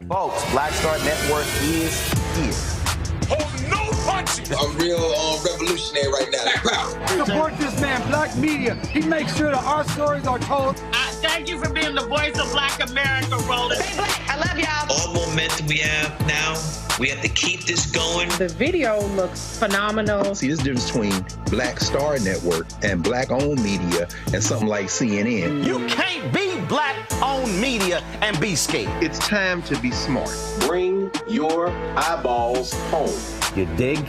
Folks, Black Star Network is here. Hold no punches! I'm real revolutionary right now. Black power. Support this man, Black Media. He makes sure that our stories are told. Thank you for being the voice of Black America, Roland. Stay black. I love y'all. All momentum we have now, we have to keep this going. The video looks phenomenal. See, this difference between Black Star Network and Black-owned media and something like CNN. You can't be Black-owned media and be scared. It's time to be smart. Bring your eyeballs home. You dig?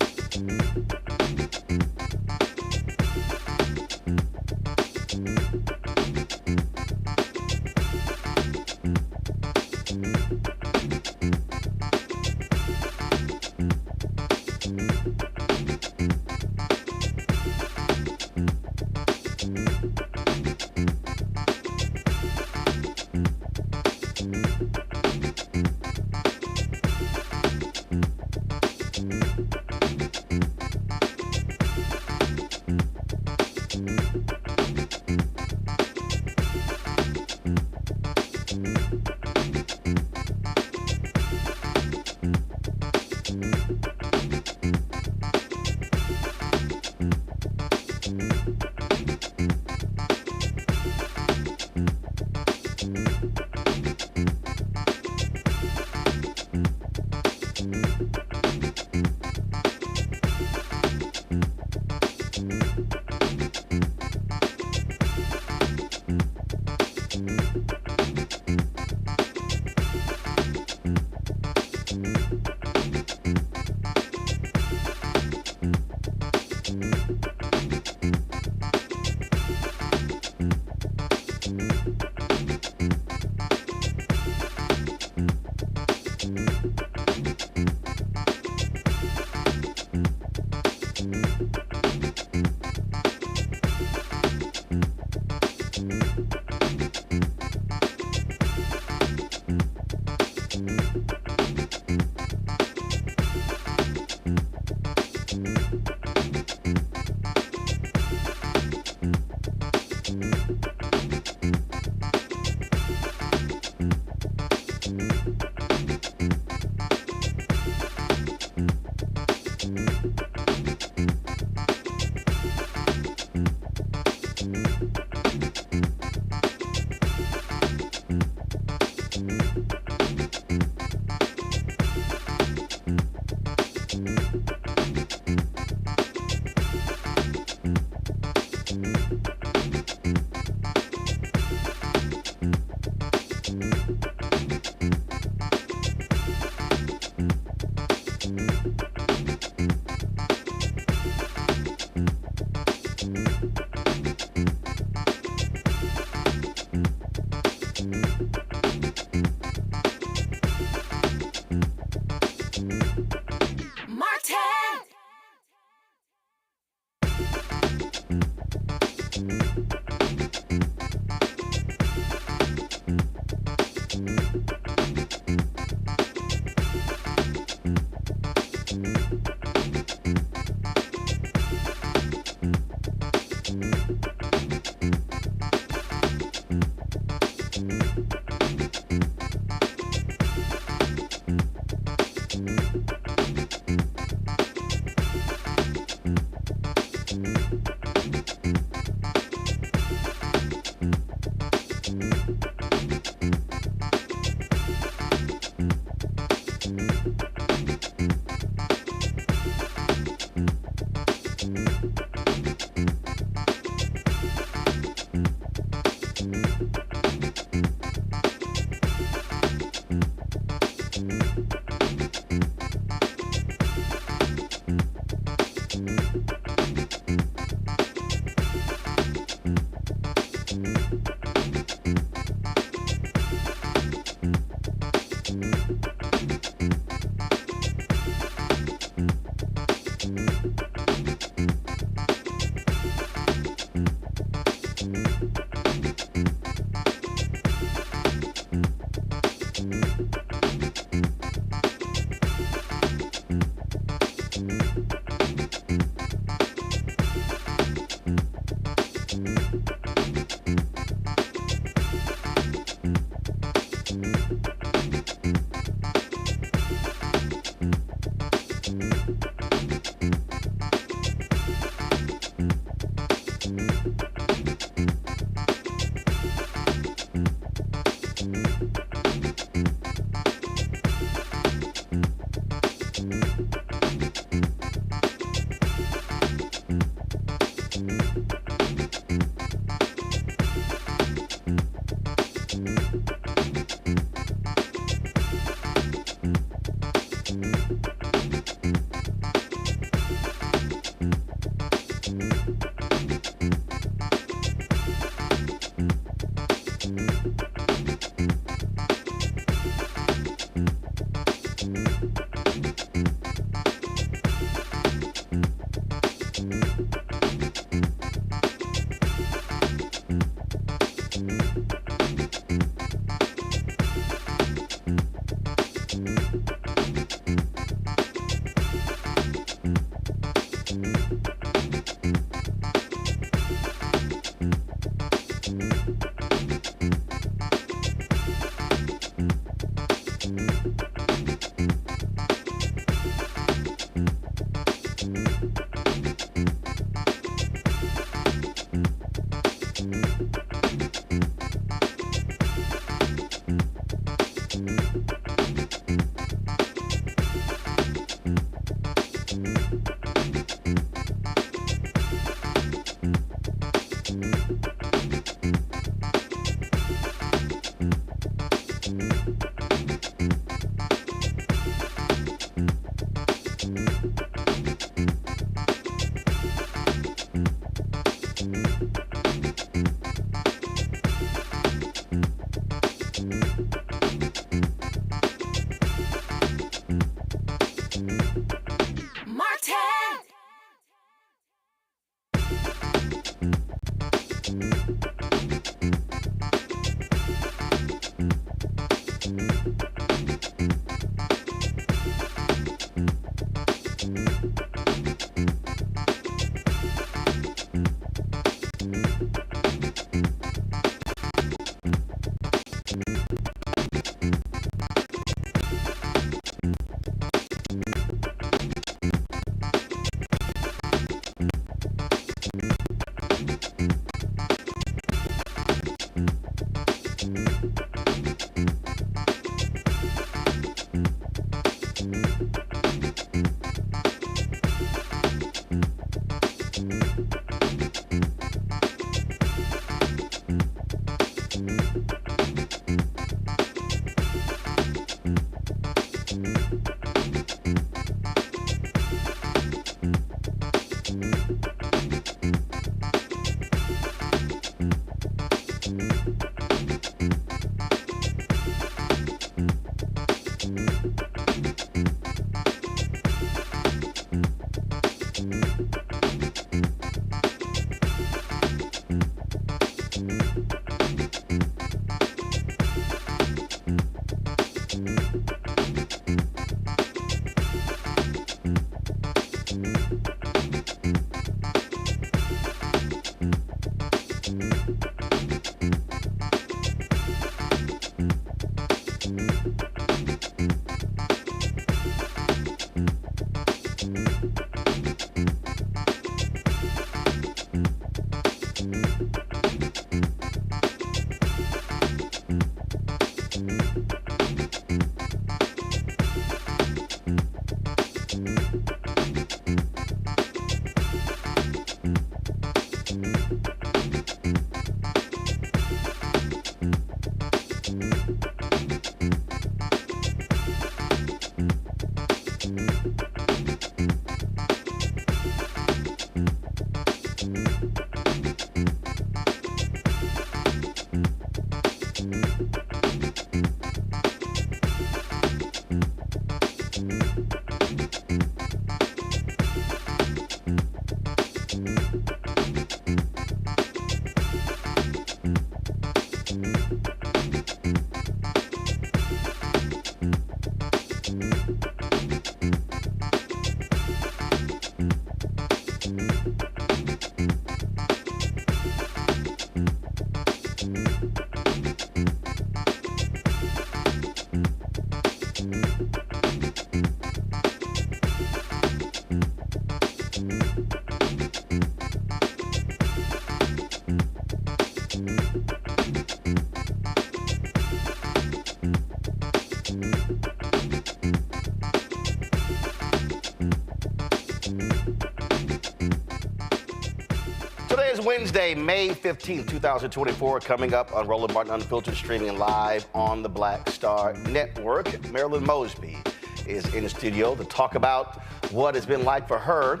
Today is Wednesday, May 15, 2024, coming up on Roland Martin Unfiltered, streaming live on the Black Star Network. Marilyn Mosby is in the studio to talk about what it's been like for her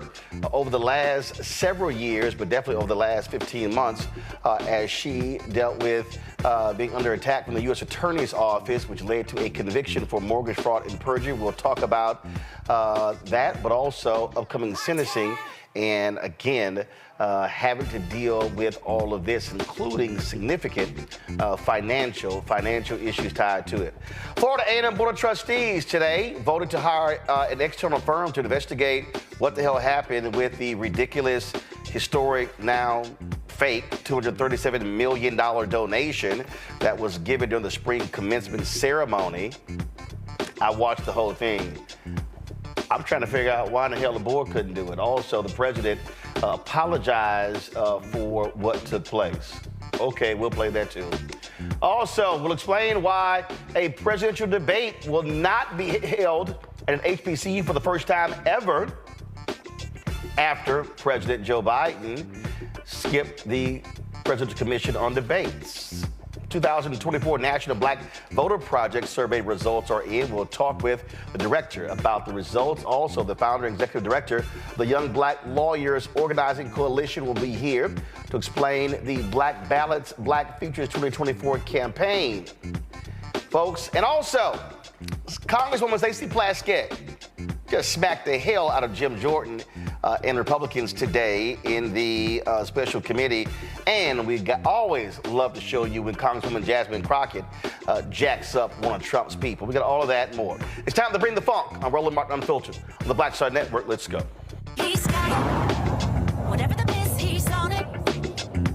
over the last several years, but definitely over the last 15 months, as she dealt with being under attack from the U.S. Attorney's Office, which led to a conviction for mortgage fraud and perjury. We'll talk about that, but also upcoming sentencing, and again, having to deal with all of this, including significant financial issues tied to it. Florida A&M Board of Trustees today voted to hire an external firm to investigate what the hell happened with the ridiculous, historic, now fake $237 million donation that was given during the spring commencement ceremony. I watched the whole thing. I'm trying to figure out why in the hell the board couldn't do it. Also, the president apologized for what took place. Okay, we'll play that too. Also, we'll explain why a presidential debate will not be held at an HBCU for the first time ever after President Joe Biden skipped the Presidential Commission on Debates. 2024 National Black Voter Project survey results are in. We'll talk with the director about the results. Also, the founder and executive director of the Young Black Lawyers Organizing Coalition will be here to explain the Black Ballots, Black Futures 2024 campaign. Folks, and also, Congresswoman Stacey Plaskett just smacked the hell out of Jim Jordan and Republicans today in the special committee. And we always love to show you when Congresswoman Jasmine Crockett jacks up one of Trump's people. We got all of that and more. It's time to bring the funk on Roland Martin Unfiltered on the Black Star Network. Let's go. He's got it. Whatever the miss, he's on it.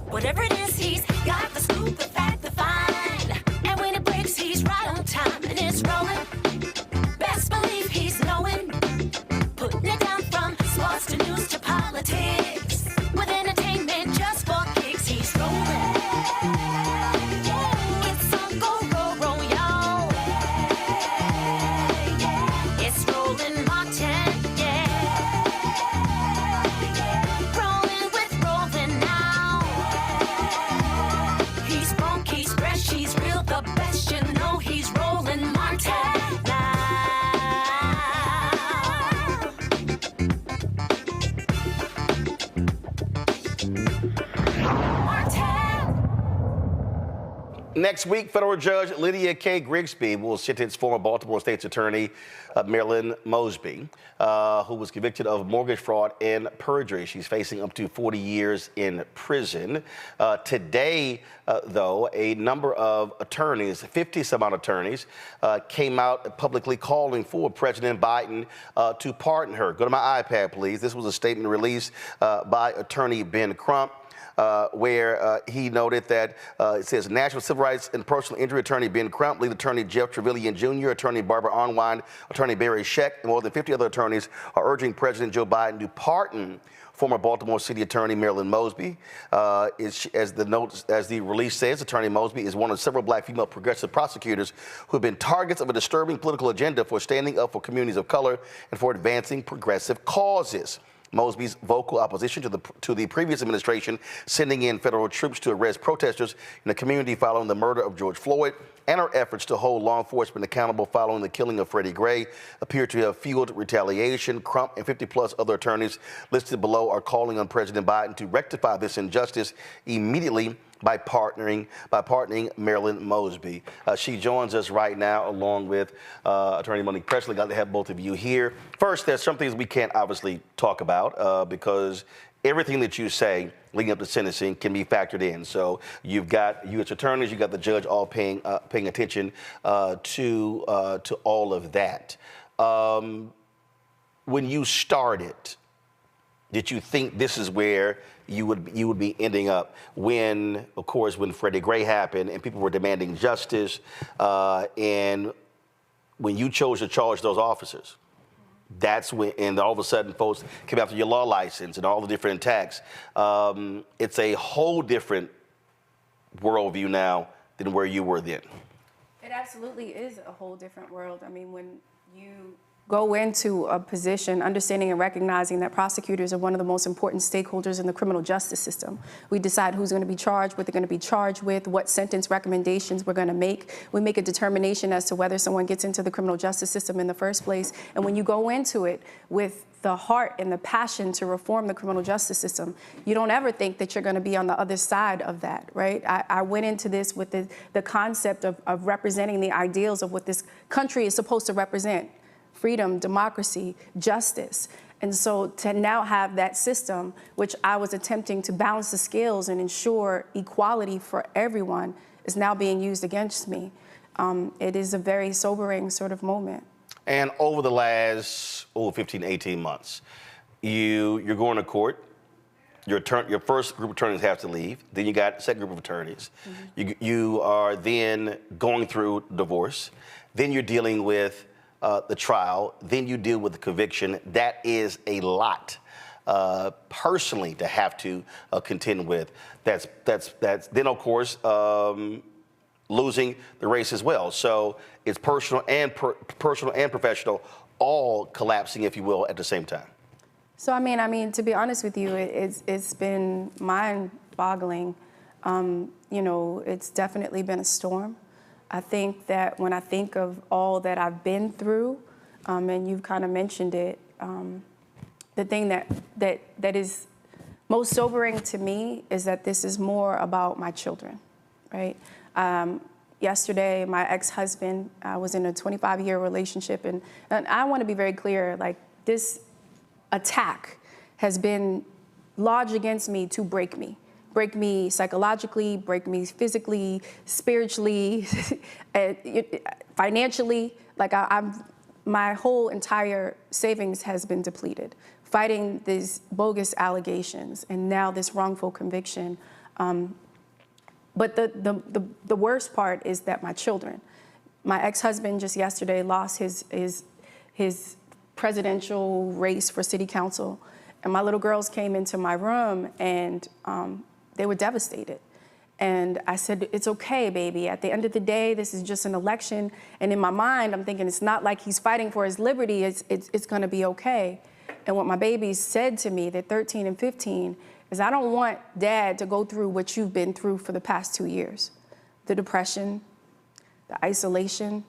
Whatever it is, he's got the scoop, the fact, the find. And when it breaks, he's right on time and it's rolling. Best believe he's knowing. Putting it down from sports to news to politics. With entertainment just for kicks, he's rolling. It's on go, roll, y'all. It's Roland Martin, yeah. Rolling with Roland now. He's funk, he's fresh, he's real, the best, you know he's Roland Martin now. Next week, federal judge Lydia K. Grigsby will sentence former Baltimore State's attorney Marilyn Mosby, who was convicted of mortgage fraud and perjury. She's facing up to 40 years in prison. Today, though, a number of attorneys, 50-some-odd attorneys, came out publicly calling for President Biden to pardon her. Go to my iPad, please. This was a statement released by attorney Ben Crump. Where he noted that it says National Civil Rights and Personal Injury Attorney Ben Crump, lead attorney Jeff Trevelyan Jr., attorney Barbara Unwine, attorney Barry Scheck, and more than 50 other attorneys are urging President Joe Biden to pardon former Baltimore City Attorney Marilyn Mosby. As the release says, Attorney Mosby is one of several black female progressive prosecutors who have been targets of a disturbing political agenda for standing up for communities of color and for advancing progressive causes. Mosby's vocal opposition to the previous administration sending in federal troops to arrest protesters in the community following the murder of George Floyd and her efforts to hold law enforcement accountable following the killing of Freddie Gray appear to have fueled retaliation. Crump and 50-plus other attorneys listed below are calling on President Biden to rectify this injustice immediately by pardoning Marilyn Mosby. She joins us right now along with Attorney Monique Presley. Glad to have both of you here. First, there's some things we can't obviously talk about because everything that you say leading up to sentencing can be factored in. So you've got U.S. attorneys, you've got the judge all paying attention to all of that. When you started, did you think this is where you would be ending up when, of course, when Freddie Gray happened and people were demanding justice, and when you chose to charge those officers? That's when, and all of a sudden, folks came after your law license and all the different attacks. It's a whole different worldview now than where you were then. It absolutely is a whole different world. I mean, when you go into a position understanding and recognizing that prosecutors are one of the most important stakeholders in the criminal justice system. We decide who's going to be charged, what they're going to be charged with, what sentence recommendations we're going to make. We make a determination as to whether someone gets into the criminal justice system in the first place. And when you go into it with the heart and the passion to reform the criminal justice system, you don't ever think that you're going to be on the other side of that, right? I went into this with the concept of representing the ideals of what this country is supposed to represent: freedom, democracy, justice. And so to now have that system, which I was attempting to balance the scales and ensure equality for everyone, is now being used against me. It is a very sobering sort of moment. And over the last 15, 18 months, you're going to court. Your first group of attorneys have to leave. Then you got a second group of attorneys. Mm-hmm. You are then going through divorce. Then you're dealing with the trial, then you deal with the conviction. That is a lot, personally, to have to contend with. That's then, of course, losing the race as well. So it's personal and professional, all collapsing, if you will, at the same time. So I mean, to be honest with you, it's been mind-boggling. You know, it's definitely been a storm. I think that when I think of all that I've been through, and you've kind of mentioned it, the thing that is most sobering to me is that this is more about my children, right? Yesterday, my ex-husband was in a 25-year relationship, and I want to be very clear, like, this attack has been lodged against me to break me psychologically, break me physically, spiritually, financially. Like, my whole entire savings has been depleted, fighting these bogus allegations and now this wrongful conviction. But the worst part is that my children, my ex-husband just yesterday lost his presidential race for city council, and my little girls came into my room and they were devastated. And I said, it's okay, baby. At the end of the day, this is just an election. And in my mind, I'm thinking it's not like he's fighting for his liberty. It's going to be okay. And what my babies said to me, they're 13 and 15, is I don't want Dad to go through what you've been through for the past 2 years. The depression, the isolation,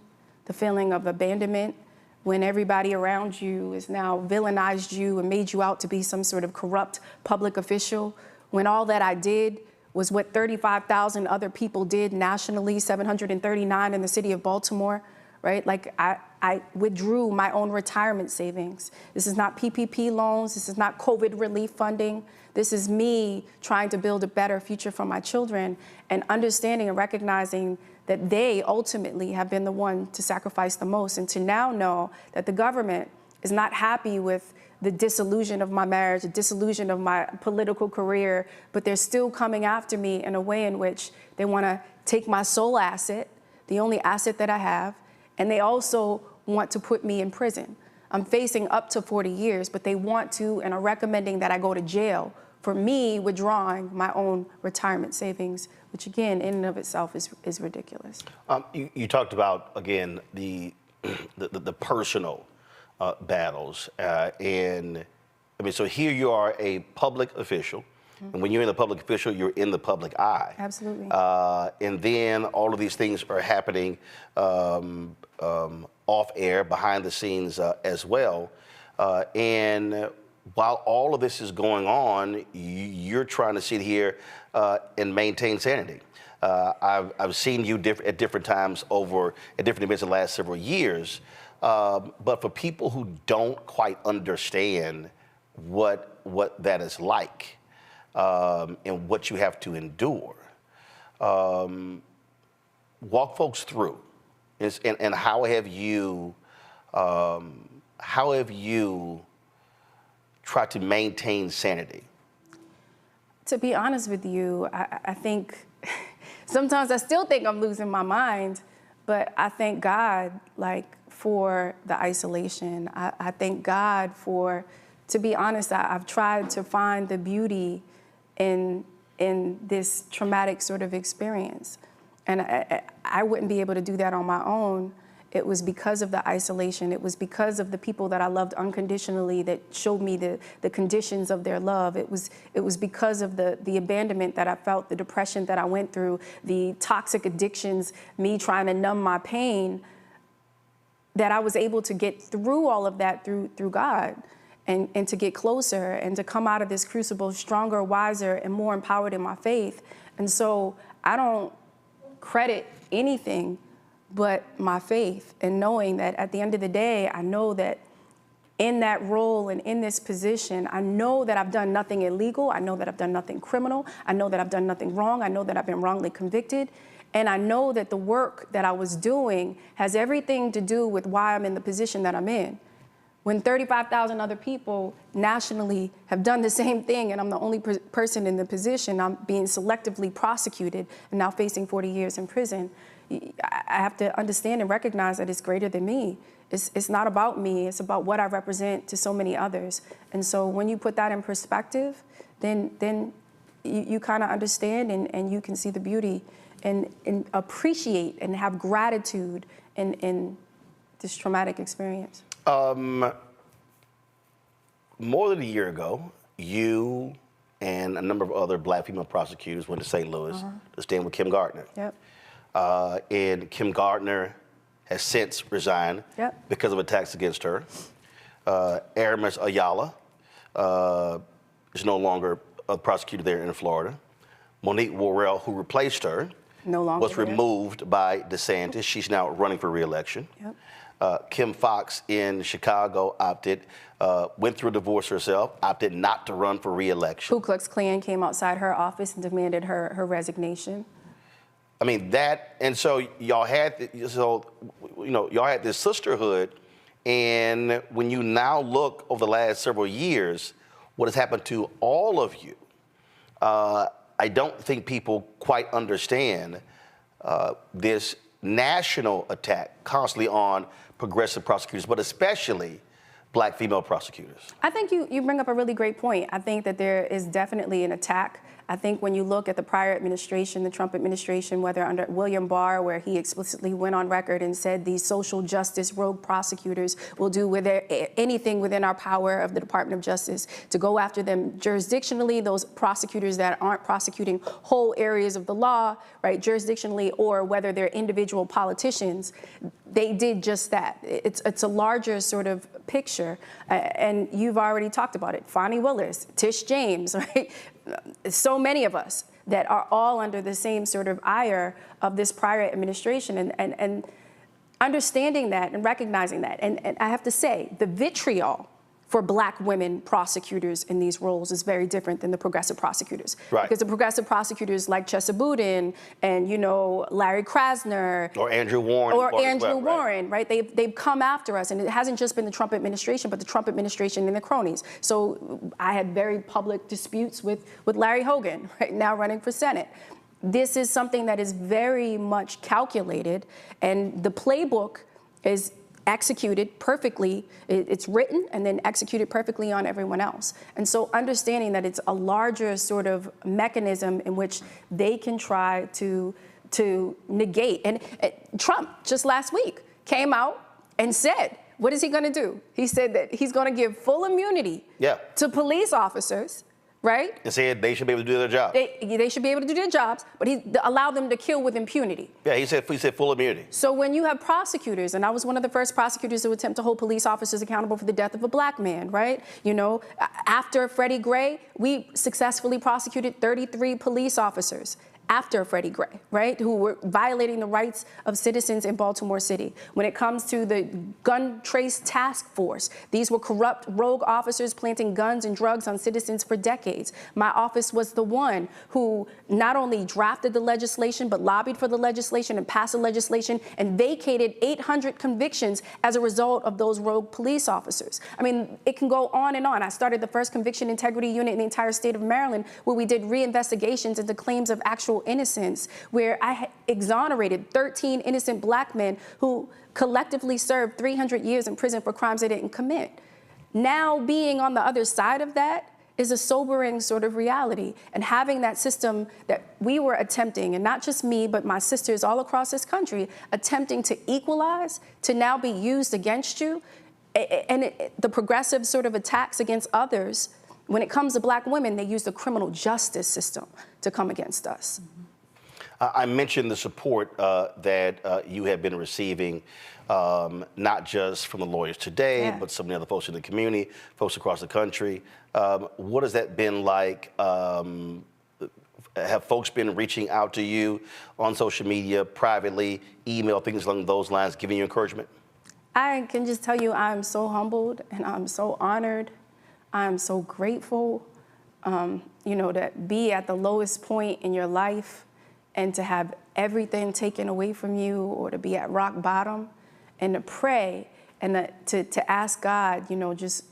the feeling of abandonment, when everybody around you is now villainized you and made you out to be some sort of corrupt public official, when all that I did was what 35,000 other people did nationally, 739 in the city of Baltimore, right? Like, I withdrew my own retirement savings. This is not PPP loans. This is not COVID relief funding. This is me trying to build a better future for my children and understanding and recognizing that they ultimately have been the one to sacrifice the most, and to now know that the government is not happy with the disillusion of my marriage, the disillusion of my political career, but they're still coming after me in a way in which they want to take my sole asset, the only asset that I have, and they also want to put me in prison. I'm facing up to 40 years, but they want to and are recommending that I go to jail for me withdrawing my own retirement savings, which again, in and of itself is ridiculous. You talked about, again, the personal battles. And I mean, so here you are, a public official. And when you're in the public official, you're in the public eye. Absolutely. And then all of these things are happening off air, behind the scenes as well. And while all of this is going on, you're trying to sit here and maintain sanity. I've seen you at different times at different events in the last several years. But for people who don't quite understand what that is like and what you have to endure, walk folks through. And how have you tried to maintain sanity? To be honest with you, I think sometimes I still think I'm losing my mind, but I thank God, like, for the isolation. I thank God for, to be honest, I've tried to find the beauty in this traumatic sort of experience. And I wouldn't be able to do that on my own. It was because of the isolation. It was because of the people that I loved unconditionally that showed me the conditions of their love. It was because of the abandonment that I felt, the depression that I went through, the toxic addictions, me trying to numb my pain, that I was able to get through all of that through God and to get closer and to come out of this crucible stronger, wiser, and more empowered in my faith. And so I don't credit anything but my faith, and knowing that at the end of the day, I know that in that role and in this position, I know that I've done nothing illegal. I know that I've done nothing criminal. I know that I've done nothing wrong. I know that I've been wrongly convicted. And I know that the work that I was doing has everything to do with why I'm in the position that I'm in. When 35,000 other people nationally have done the same thing and I'm the only person in the position, I'm being selectively prosecuted and now facing 40 years in prison, I have to understand and recognize that it's greater than me. It's not about me, it's about what I represent to so many others. And so when you put that in perspective, then you kind of understand and you can see the beauty and appreciate and have gratitude in this traumatic experience. More than a year ago, you and a number of other black female prosecutors went to St. Louis to stand with Kim Gardner. Yep. And Kim Gardner has since resigned because of attacks against her. Aramis Ayala is no longer a prosecutor there in Florida. Monique Worrell, who replaced her, was removed by DeSantis. She's now running for re-election. Yep. Kim Foxx in Chicago went through a divorce herself, opted not to run for re-election. Ku Klux Klan came outside her office and demanded her resignation. I mean, and so y'all had, y'all had this sisterhood, and when you now look over the last several years, what has happened to all of you, I don't think people quite understand this national attack constantly on progressive prosecutors, but especially black female prosecutors. I think you bring up a really great point. I think that there is definitely an attack. I think when you look at the prior administration, the Trump administration, whether under William Barr, where he explicitly went on record and said these social justice rogue prosecutors will do anything within our power of the Department of Justice to go after them jurisdictionally, those prosecutors that aren't prosecuting whole areas of the law, right, jurisdictionally, or whether they're individual politicians, they did just that. It's a larger sort of picture, and you've already talked about it. Fonnie Willis, Tish James, right? So many of us that are all under the same sort of ire of this prior administration, and understanding that and recognizing that. And I have to say, the vitriol for black women prosecutors in these roles is very different than the progressive prosecutors. Right. Because the progressive prosecutors like Chesa Boudin and, Larry Krasner. Or Andrew Warren. Right? They've come after us, and it hasn't just been the Trump administration, but the Trump administration and the cronies. So I had very public disputes with Larry Hogan, right, now running for Senate. This is something that is very much calculated, and the playbook is executed perfectly. It's written and then executed perfectly on everyone else. And so understanding that it's a larger sort of mechanism in which they can try to negate. And Trump just last week came out and said, what is he going to do? He said that he's going to give full immunity to police officers, right? And said they should be able to do their job. They should be able to do their jobs, but he allowed them to kill with impunity. Yeah, he said full immunity. So when you have prosecutors, and I was one of the first prosecutors to attempt to hold police officers accountable for the death of a black man, right? After Freddie Gray, we successfully prosecuted 33 police officers after Freddie Gray, right, who were violating the rights of citizens in Baltimore City. When it comes to the gun trace task force, these were corrupt rogue officers planting guns and drugs on citizens for decades. My office was the one who not only drafted the legislation, but lobbied for the legislation and passed the legislation and vacated 800 convictions as a result of those rogue police officers. I mean, it can go on and on. I started the first conviction integrity unit in the entire state of Maryland, where we did reinvestigations into claims of actual innocence, where I exonerated 13 innocent black men who collectively served 300 years in prison for crimes they didn't commit. Now being on the other side of that is a sobering sort of reality, and having that system that we were attempting, and not just me, but my sisters all across this country, attempting to equalize, to now be used against you, and the progressive sort of attacks against others. When it comes to black women, they use the criminal justice system to come against us. I mentioned the support that you have been receiving, not just from the Lawyers Today, but some of the other folks in the community, folks across the country. What has that been like? Have folks been reaching out to you on social media, privately, email, things along those lines, giving you encouragement? I can just tell you I'm so humbled and I'm so honored. I'm so grateful, to be at the lowest point in your life and to have everything taken away from you, or to be at rock bottom, and to pray and to ask God, just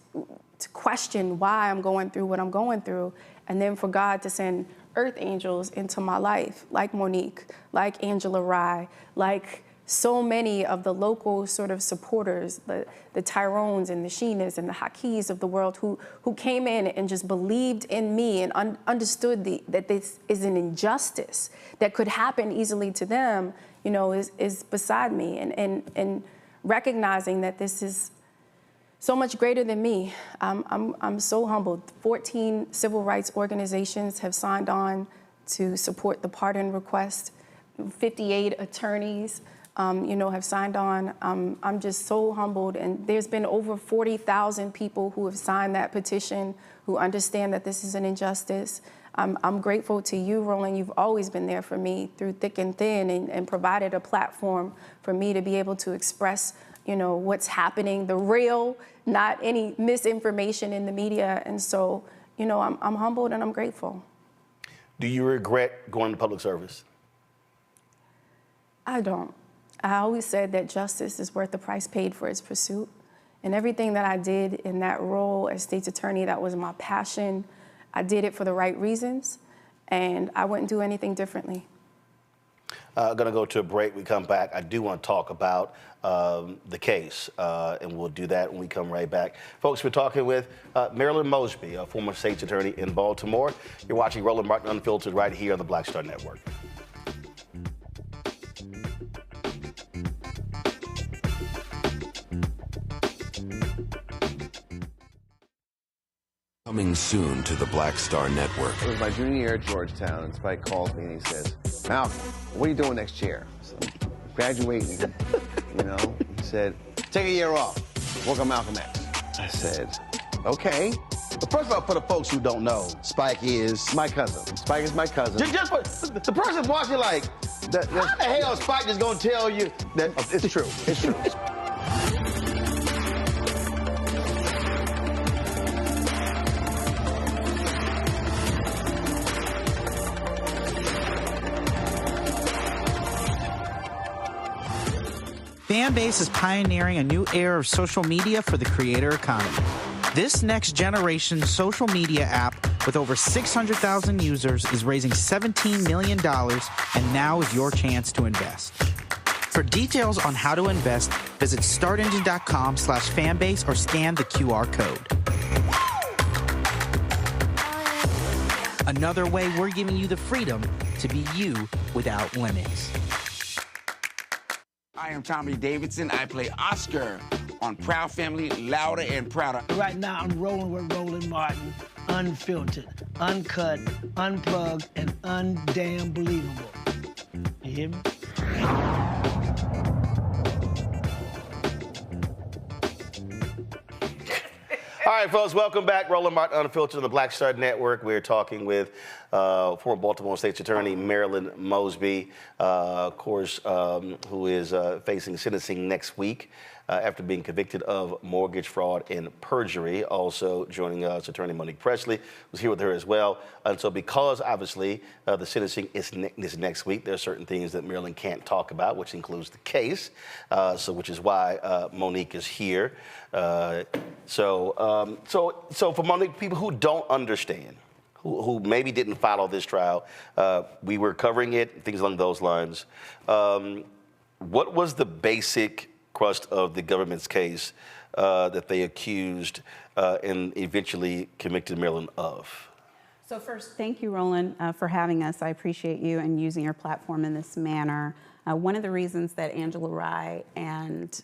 to question why I'm going through what I'm going through, and then for God to send earth angels into my life, like Monique, like Angela Rye, like so many of the local sort of supporters, the Tyrones and the Sheenas and the Hakis of the world who came in and just believed in me and understood that this is an injustice that could happen easily to them, is beside me. And recognizing that this is so much greater than me. I'm so humbled. 14 civil rights organizations have signed on to support the pardon request. 58 attorneys, have signed on. I'm just so humbled, and there's been over 40,000 people who have signed that petition, who understand that this is an injustice. I'm grateful to you, Roland. You've always been there for me through thick and thin, and provided a platform for me to be able to express, what's happening, the real, not any misinformation in the media. And so, I'm humbled and I'm grateful. Do you regret going to public service? I don't. I always said that justice is worth the price paid for its pursuit. And everything that I did in that role as state's attorney, that was my passion. I did it for the right reasons, and I wouldn't do anything differently. Going to go to a break. We come back. I do want to talk about the case, and we'll do that when we come right back. Folks, we're talking with Marilyn Mosby, a former state's attorney in Baltimore. You're watching Roland Martin Unfiltered right here on the Black Star Network. Coming soon to the Black Star Network. It was my junior year at Georgetown, and Spike calls me and he says, Malcolm, what are you doing next year? So, graduating, He said, take a year off, work on Malcolm X. I said, okay. But first of all, for the folks who don't know, Spike is my cousin. Spike is my cousin. Just the person watching like, how the hell is Spike just gonna tell you that it's true? It's true. Fanbase is pioneering a new era of social media for the creator economy. This next generation social media app with over 600,000 users is raising $17 million, and now is your chance to invest. For details on how to invest, visit startengine.com/fanbase or scan the QR code. Another way we're giving you the freedom to be you without limits. I am Tommy Davidson. I play Oscar on Proud Family, Louder and Prouder. Right now, I'm rolling with Roland Martin, unfiltered, uncut, unplugged, and undamn believable. You hear me? All right, folks, welcome back. Roland Martin Unfiltered on the Black Star Network. We're talking with former Baltimore State's Attorney Marilyn Mosby, of course, who is facing sentencing next week after being convicted of mortgage fraud and perjury. Also joining us, Attorney Monique Presley, who's here with her as well. And so because, obviously, the sentencing is next week, there are certain things that Marilyn can't talk about, which includes the case, which is why Monique is here. So for Monique, people who don't understand, who maybe didn't follow this trial, we were covering it, things along those lines. What was the basic crust of the government's case that they accused and eventually convicted Marilyn of? So first, thank you, Roland, for having us. I appreciate you and using your platform in this manner. One of the reasons that Angela Rye and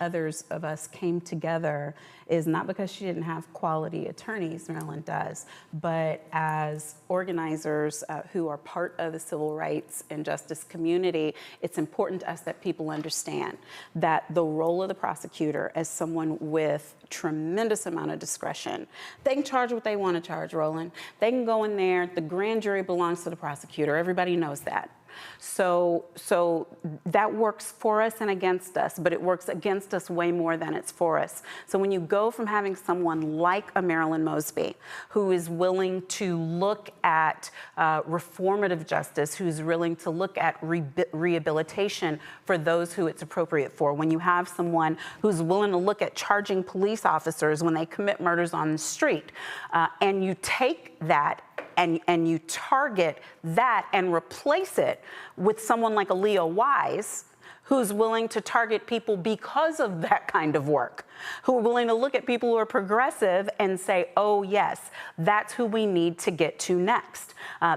others of us came together is not because she didn't have quality attorneys, Marilyn does, but as organizers who are part of the civil rights and justice community, it's important to us that people understand that the role of the prosecutor as someone with tremendous amount of discretion, they can charge what they want to charge, Roland. They can go in there, the grand jury belongs to the prosecutor, everybody knows that. So that works for us and against us, but it works against us way more than it's for us. So when you go from having someone like a Marilyn Mosby, who is willing to look at reformative justice, who's willing to look at rehabilitation for those who it's appropriate for, when you have someone who's willing to look at charging police officers when they commit murders on the street, and you take that and you target that and replace it with someone like a Leo Wise, who's willing to target people because of that kind of work, who are willing to look at people who are progressive and say, oh yes, that's who we need to get to next.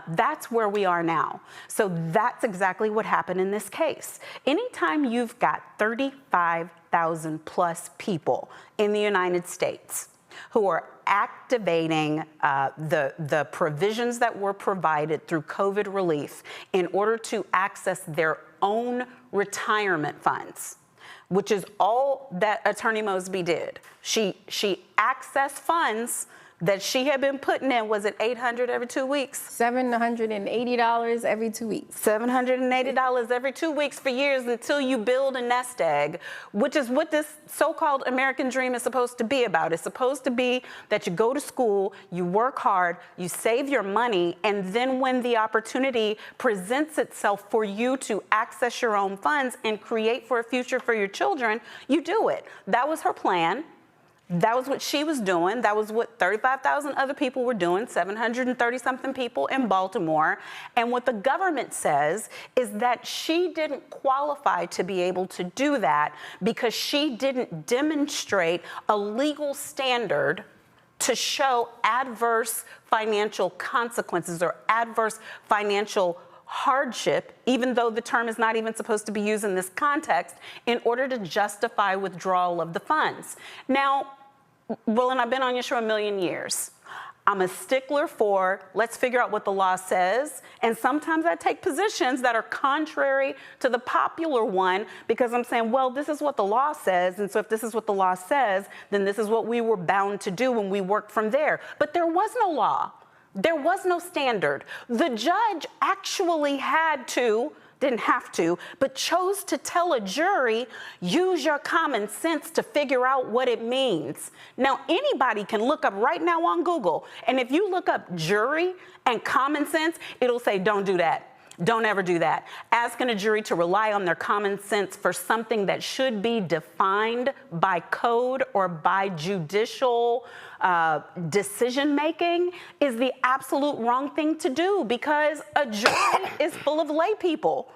That's where we are now. So that's exactly what happened in this case. Anytime you've got 35,000 plus people in the United States who are activating the provisions that were provided through COVID relief in order to access their own retirement funds, which is all that Attorney Mosby did. She accessed funds that she had been putting in. Was it $800 every 2 weeks? $780 every 2 weeks. $780 every 2 weeks for years until you build a nest egg, which is what this so-called American dream is supposed to be about. It's supposed to be that you go to school, you work hard, you save your money, and then when the opportunity presents itself for you to access your own funds and create for a future for your children, you do it. That was her plan. That was what she was doing. That was what 35,000 other people were doing, 730-something people in Baltimore. And what the government says is that she didn't qualify to be able to do that because she didn't demonstrate a legal standard to show adverse financial consequences or adverse financial hardship, even though the term is not even supposed to be used in this context, in order to justify withdrawal of the funds. Now, Roland, I've been on your show a million years. I'm a stickler for let's figure out what the law says, and sometimes I take positions that are contrary to the popular one because I'm saying, well, this is what the law says, and so if this is what the law says, then this is what we were bound to do when we worked from there. But there was no law. There was no standard. The judge actually didn't have to, but chose to tell a jury, use your common sense to figure out what it means. Now, anybody can look up right now on Google, and if you look up jury and common sense, it'll say, don't do that. Don't ever do that. Asking a jury to rely on their common sense for something that should be defined by code or by judicial decision-making is the absolute wrong thing to do because a jury is full of lay people.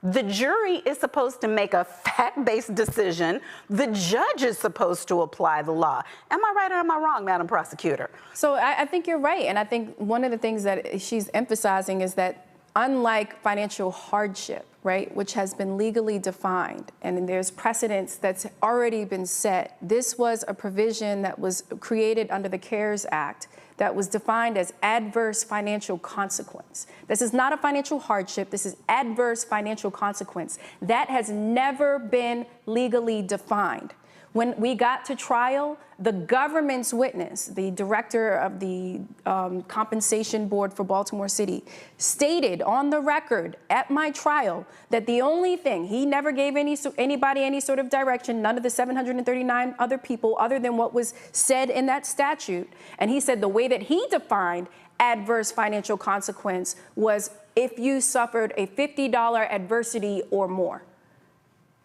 The jury is supposed to make a fact-based decision. The judge is supposed to apply the law. Am I right or am I wrong, Madam Prosecutor? So I think you're right. And I think one of the things that she's emphasizing is that unlike financial hardship, right, which has been legally defined, and there's precedents that's already been set, this was a provision that was created under the CARES Act that was defined as adverse financial consequence. This is not a financial hardship. This is adverse financial consequence. That has never been legally defined. When we got to trial, the government's witness, the director of the compensation board for Baltimore City, stated on the record at my trial that the only thing, he never gave anybody any sort of direction, none of the 739 other people, other than what was said in that statute. And he said the way that he defined adverse financial consequence was if you suffered a $50 adversity or more.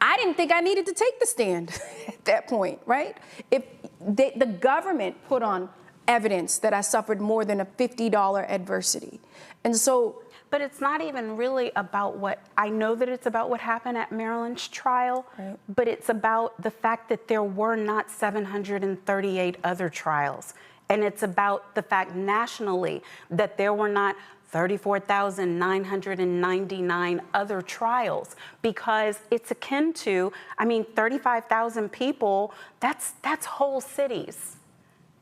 I didn't think I needed to take the stand at that point, right? If the government put on evidence that I suffered more than a $50 adversity. And so, but it's not even really about what, I know that it's about what happened at Marilyn's trial, right, but it's about the fact that there were not 738 other trials. And it's about the fact nationally that there were not 34,999 other trials, because it's akin to, 35,000 people, that's whole cities.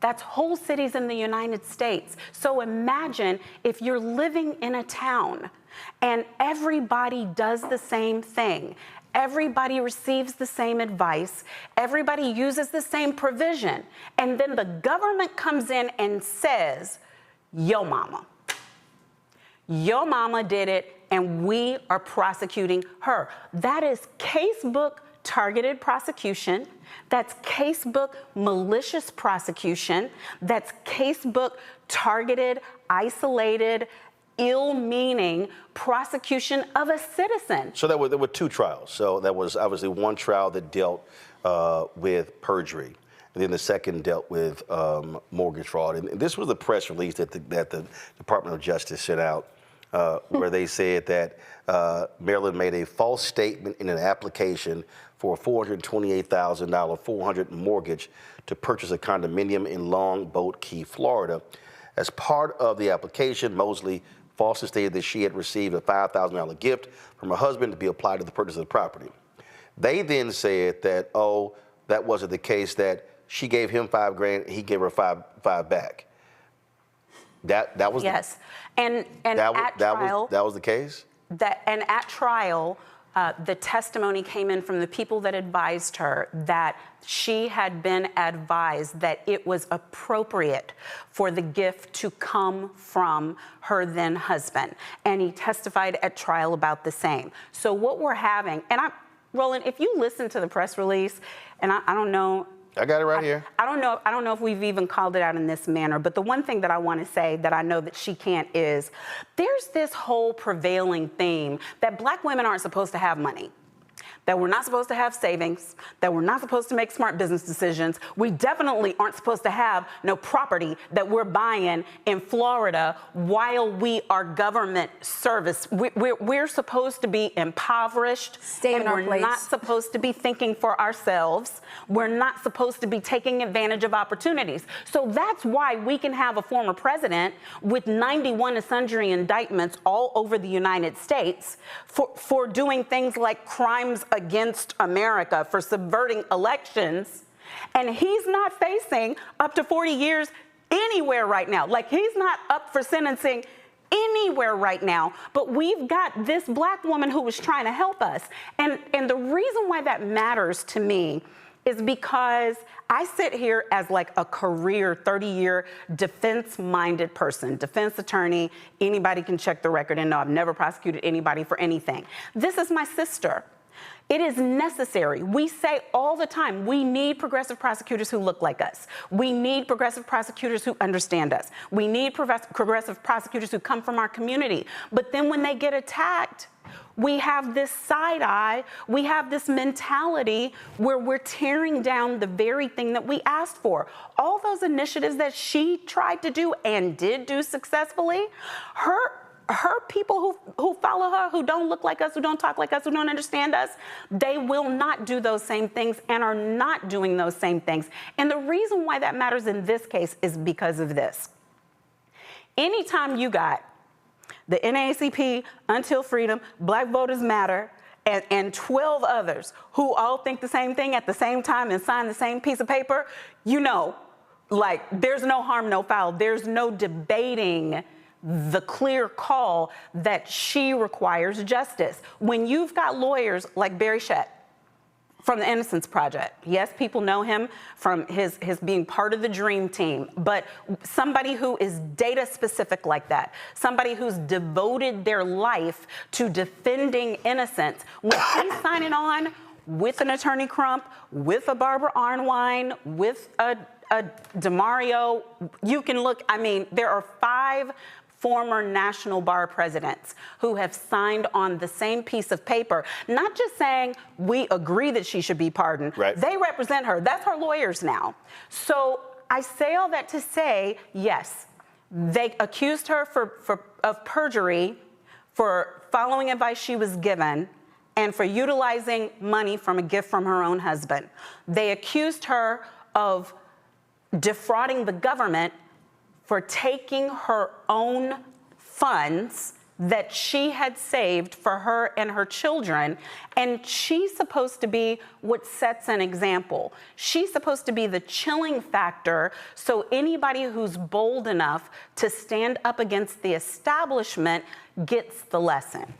That's whole cities in the United States. So imagine if you're living in a town and everybody does the same thing. Everybody receives the same advice. Everybody uses the same provision. And then the government comes in and says, yo mama. Your mama did it, and we are prosecuting her. That is casebook targeted prosecution. That's casebook malicious prosecution. That's casebook targeted, isolated, ill-meaning prosecution of a citizen. So there were two trials. So there was obviously one trial that dealt with perjury. And then the second dealt with mortgage fraud. And this was the press release that the Department of Justice sent out where they said that Marilyn made a false statement in an application for a $428,000 400 mortgage to purchase a condominium in Longboat Key, Florida. As part of the application, Mosley falsely stated that she had received a $5,000 gift from her husband to be applied to the purchase of the property. They then said that, oh, that wasn't the case, that she gave him $5,000, he gave her five back. That was yes, and at trial that was the case. And at trial, the testimony came in from the people that advised her that she had been advised that it was appropriate for the gift to come from her then husband, and he testified at trial about the same. So what we're having, and Roland, if you listen to the press release, and I don't know. I got it right here. I don't know if we've even called it out in this manner, but the one thing that I want to say that I know that she can't is there's this whole prevailing theme that Black women aren't supposed to have money, that we're not supposed to have savings, that we're not supposed to make smart business decisions. We definitely aren't supposed to have no property that we're buying in Florida while we are government service. We're supposed to be impoverished. Stay in our place. We're not supposed to be thinking for ourselves. We're not supposed to be taking advantage of opportunities. So that's why we can have a former president with 91 sundry indictments all over the United States for doing things like crimes against America, for subverting elections, and he's not facing up to 40 years anywhere right now. Like, he's not up for sentencing anywhere right now, but we've got this Black woman who was trying to help us. And the reason why that matters to me is because I sit here as like a career 30-year defense-minded person, defense attorney. Anybody can check the record and know I've never prosecuted anybody for anything. This is my sister. It is necessary. We say all the time, we need progressive prosecutors who look like us. We need progressive prosecutors who understand us. We need progressive prosecutors who come from our community. But then when they get attacked, we have this side eye, we have this mentality where we're tearing down the very thing that we asked for. All those initiatives that she tried to do and did do successfully, her people who follow her, who don't look like us, who don't talk like us, who don't understand us, they will not do those same things and are not doing those same things. And the reason why that matters in this case is because of this. Anytime you got the NAACP, Until Freedom, Black Voters Matter, and 12 others who all think the same thing at the same time and sign the same piece of paper, you know, like, there's no harm, no foul. There's no debating the clear call that she requires justice. When you've got lawyers like Barry Shett from the Innocence Project, yes, people know him from his being part of the Dream Team, but somebody who is data specific like that, somebody who's devoted their life to defending innocence, when he's signing on with an Attorney Crump, with a Barbara Arnwine, with a DeMario, you can look, I mean, there are 5 former National Bar presidents who have signed on the same piece of paper, not just saying we agree that she should be pardoned. Right. They represent her. That's her lawyers now. So I say all that to say, yes, they accused her of perjury, for following advice she was given, and for utilizing money from a gift from her own husband. They accused her of defrauding the government for taking her own funds that she had saved for her and her children, and she's supposed to be what sets an example. She's supposed to be the chilling factor, so anybody who's bold enough to stand up against the establishment gets the lesson.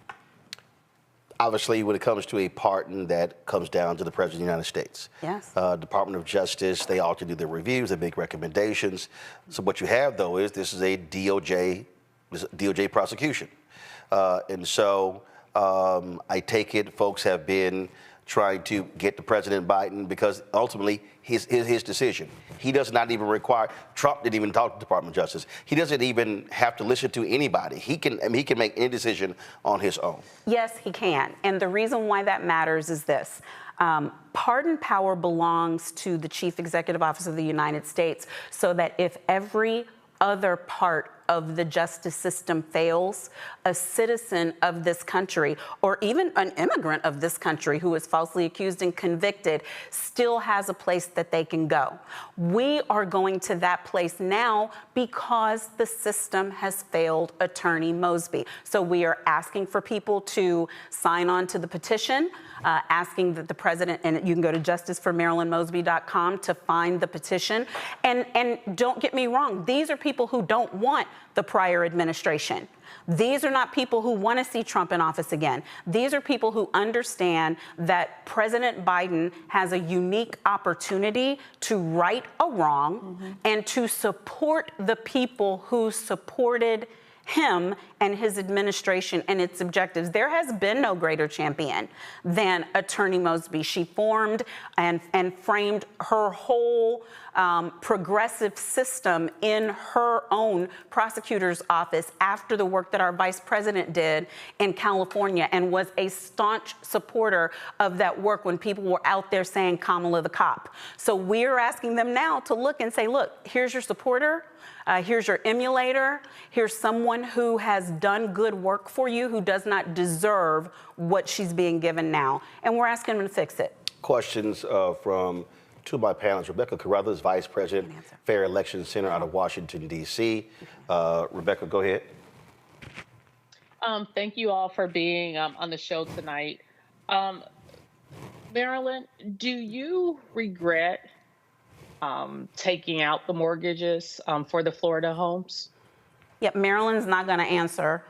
Obviously, when it comes to a pardon, that comes down to the President of the United States. Yes. Department of Justice, they ought to do their reviews, they make recommendations. So what you have, though, is this is a DOJ prosecution. And so I take it folks have been trying to get to President Biden because ultimately his decision. He does not even require, Trump didn't even talk to the Department of Justice. He doesn't even have to listen to anybody. He can make any decision on his own. Yes, he can. And the reason why that matters is this. Pardon power belongs to the Chief Executive Officer of the United States, so that if every other part of the justice system fails, a citizen of this country, or even an immigrant of this country who is falsely accused and convicted, still has a place that they can go. We are going to that place now because the system has failed Attorney Mosby. So we are asking for people to sign on to the petition, asking that the president, and you can go to justiceformarilynmosby.com to find the petition. And don't get me wrong, these are people who don't want the prior administration. These are not people who want to see Trump in office again. These are people who understand that President Biden has a unique opportunity to right a wrong and to support the people who supported him and his administration and its objectives. There has been no greater champion than Attorney Mosby. She formed and framed her whole progressive system in her own prosecutor's office after the work that our vice president did in California, and was a staunch supporter of that work when people were out there saying Kamala the cop. So we're asking them now to look and say, look, here's your supporter. Here's your emulator. Here's someone who has done good work for you, who does not deserve what she's being given now. And we're asking them to fix it. Questions from two of my panelists. Rebecca Carruthers, Vice President, Fair Election Center out of Washington, D.C. Rebecca, go ahead. Thank you all for being on the show tonight. Marilyn, do you regret taking out the mortgages for the Florida homes? Yeah, Marilyn's not going to answer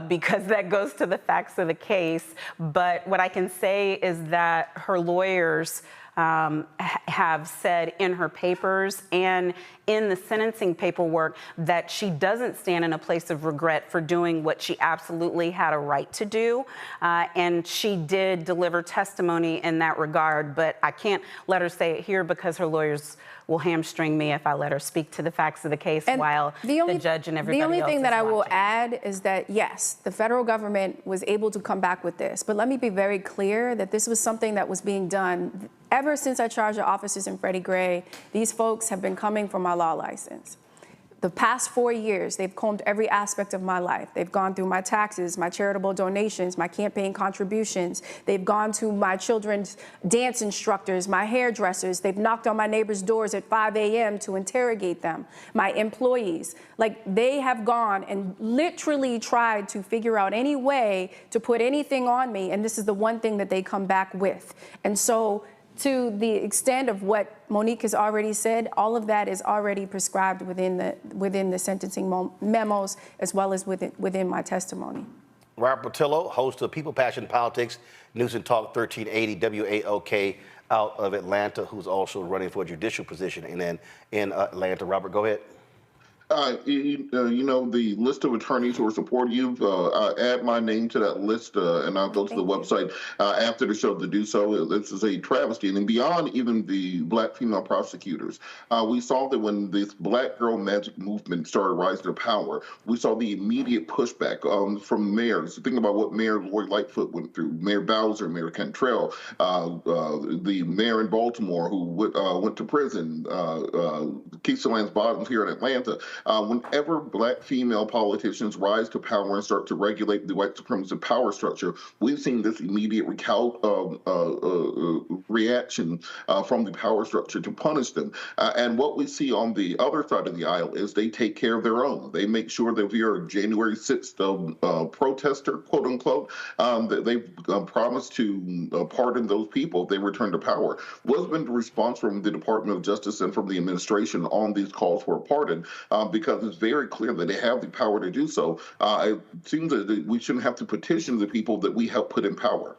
because that goes to the facts of the case. But what I can say is that her lawyers have said in her papers and in the sentencing paperwork that she doesn't stand in a place of regret for doing what she absolutely had a right to do. And she did deliver testimony in that regard, but I can't let her say it here because her lawyers will hamstring me if I let her speak to the facts of the case while the judge and everybody else is watching. The only thing that I will add is that, yes, the federal government was able to come back with this, but let me be very clear that this was something that was being done ever since I charged the officers in Freddie Gray. These folks have been coming for my law license. The past 4 years, they've combed every aspect of my life. They've gone through my taxes, my charitable donations, my campaign contributions. They've gone to my children's dance instructors, my hairdressers. They've knocked on my neighbors' doors at 5 a.m. to interrogate them, my employees. Like, they have gone and literally tried to figure out any way to put anything on me, and this is the one thing that they come back with. And so, to the extent of what Monique has already said, all of that is already prescribed within the sentencing memos, as well as within my testimony. Robert Patillo, host of People, Passion, Politics, News and Talk 1380 WAOK out of Atlanta, who's also running for a judicial position in Atlanta. Robert, go ahead. You know, the list of attorneys who are supporting you, add my name to that list, and I'll go to the website after the show to do so. This is a travesty. And beyond even the black female prosecutors, we saw that when this Black Girl Magic movement started rising to power, we saw the immediate pushback from mayors. Think about what Mayor Lori Lightfoot went through, Mayor Bowser, Mayor Cantrell, the mayor in Baltimore who went to prison, Keisha Lance Bottoms here in Atlanta. Whenever black female politicians rise to power and start to regulate the white supremacist power structure, we've seen this immediate reaction from the power structure to punish them. And what we see on the other side of the aisle is they take care of their own. They make sure that if you're a January 6th protester, quote unquote, that they've promised to pardon those people if they return to power. What's been the response from the Department of Justice and from the administration on these calls for a pardon? Because it's very clear that they have the power to do so. It seems that we shouldn't have to petition the people that we help put in power.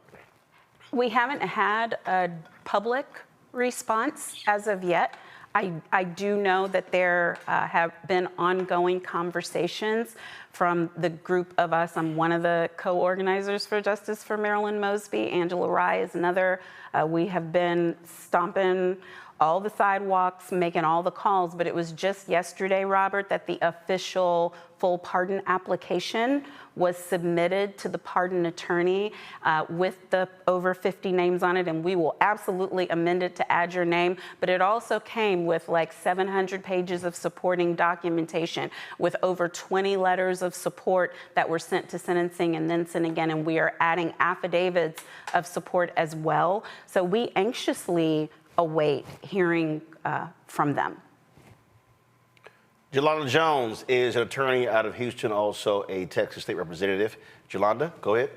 We haven't had a public response as of yet. I do know that there have been ongoing conversations from the group of us. I'm one of the co-organizers for Justice for Marilyn Mosby. Angela Rye is another. We have been stomping all the sidewalks, making all the calls, but it was just yesterday, Robert, that the official full pardon application was submitted to the pardon attorney with the over 50 names on it, and we will absolutely amend it to add your name, but it also came with like 700 pages of supporting documentation with over 20 letters of support that were sent to sentencing and then sent again, and we are adding affidavits of support as well. So we anxiously await hearing from them. Jolanda Jones is an attorney out of Houston, also a Texas state representative. Jolanda, go ahead.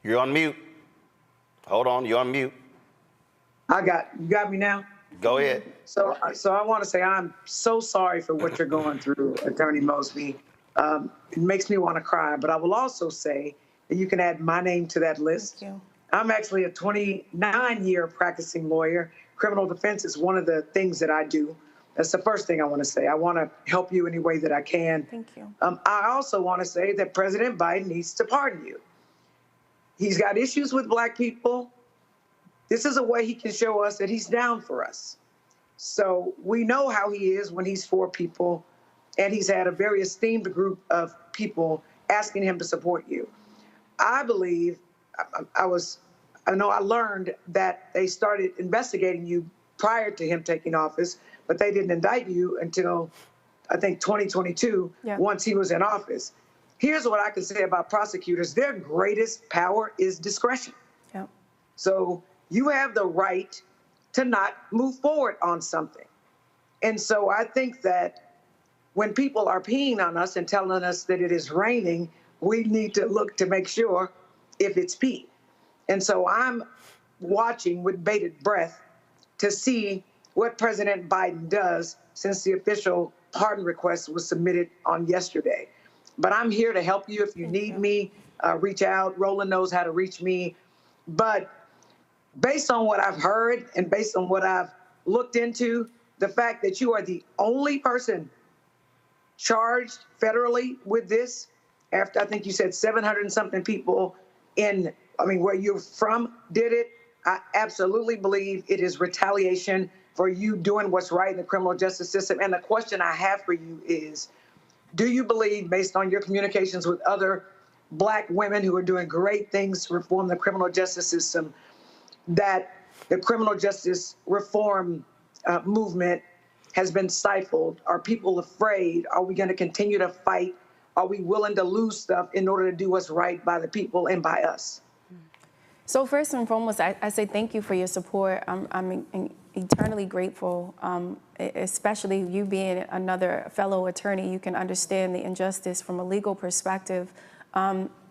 You're on mute. Hold on, you're on mute. You got me now? Go ahead. So I want to say I'm so sorry for what you're going through, Attorney Mosby. It makes me want to cry, but I will also say that you can add my name to that list. Thank you. I'm actually a 29-year practicing lawyer. Criminal defense is one of the things that I do. That's the first thing I want to say. I want to help you any way that I can. Thank you. I also want to say that President Biden needs to pardon you. He's got issues with Black people. This is a way he can show us that he's down for us. So we know how he is when he's for people, and he's had a very esteemed group of people asking him to support you. I believe, I learned that they started investigating you prior to him taking office, but they didn't indict you until, I think, 2022, once he was in office. Here's what I can say about prosecutors. Their greatest power is discretion. Yep. So you have the right to not move forward on something. And so I think that when people are peeing on us and telling us that it is raining, we need to look to make sure if it's pee. And so I'm watching with bated breath to see what President Biden does since the official pardon request was submitted on yesterday. But I'm here to help you if you need me. Reach out. Roland knows how to reach me. But based on what I've heard and based on what I've looked into, the fact that you are the only person charged federally with this, after I think you said 700 and something people where you're from did it, I absolutely believe it is retaliation for you doing what's right in the criminal justice system. And the question I have for you is, do you believe, based on your communications with other Black women who are doing great things to reform the criminal justice system, that the criminal justice reform movement has been stifled? Are people afraid? Are we going to continue to fight? Are we willing to lose stuff in order to do what's right by the people and by us? So first and foremost, I say thank you for your support. I'm eternally grateful, especially you being another fellow attorney. You can understand the injustice from a legal perspective.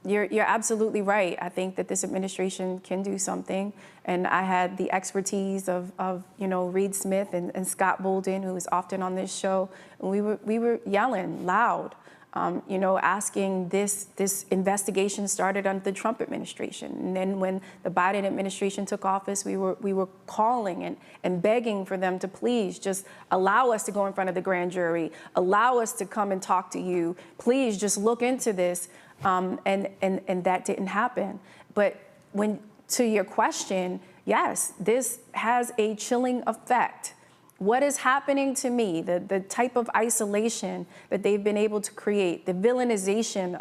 You're absolutely right. I think that this administration can do something, and I had the expertise of Reed Smith and Scott Bolden, who is often on this show, and we were yelling loud. Asking this investigation started under the Trump administration. And then when the Biden administration took office, we were calling and begging for them to please just allow us to go in front of the grand jury, allow us to come and talk to you, please just look into this. And that didn't happen. But to your question, yes, this has a chilling effect. What is happening to me, the type of isolation that they've been able to create, the villainization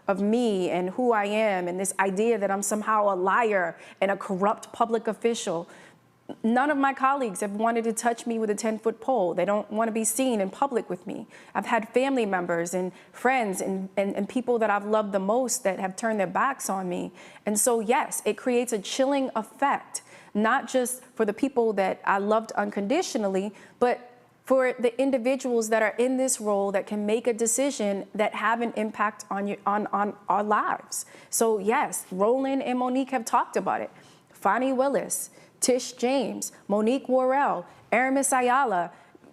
of me and who I am, and this idea that I'm somehow a liar and a corrupt public official. None of my colleagues have wanted to touch me with a 10-foot pole. They don't want to be seen in public with me. I've had family members and friends and people that I've loved the most that have turned their backs on me. And so, yes, it creates a chilling effect, not just for the people that I loved unconditionally, but for the individuals that are in this role that can make a decision that have an impact on our lives. So yes, Roland and Monique have talked about it. Fani Willis, Tish James, Monique Worrell, Aramis Ayala,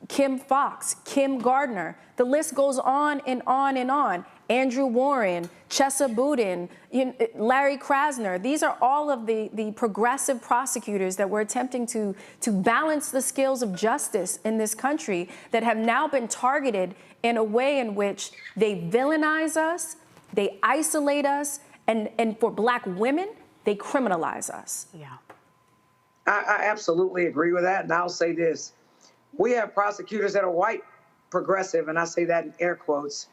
Kim Fox, Kim Gardner. The list goes on and on and on. Andrew Warren, Chesa Boudin, Larry Krasner. These are all of the progressive prosecutors that were attempting to balance the scales of justice in this country that have now been targeted in a way in which they villainize us, they isolate us, and for Black women, they criminalize us. Yeah. I absolutely agree with that, and I'll say this. We have prosecutors that are white progressive, and I say that in air quotes,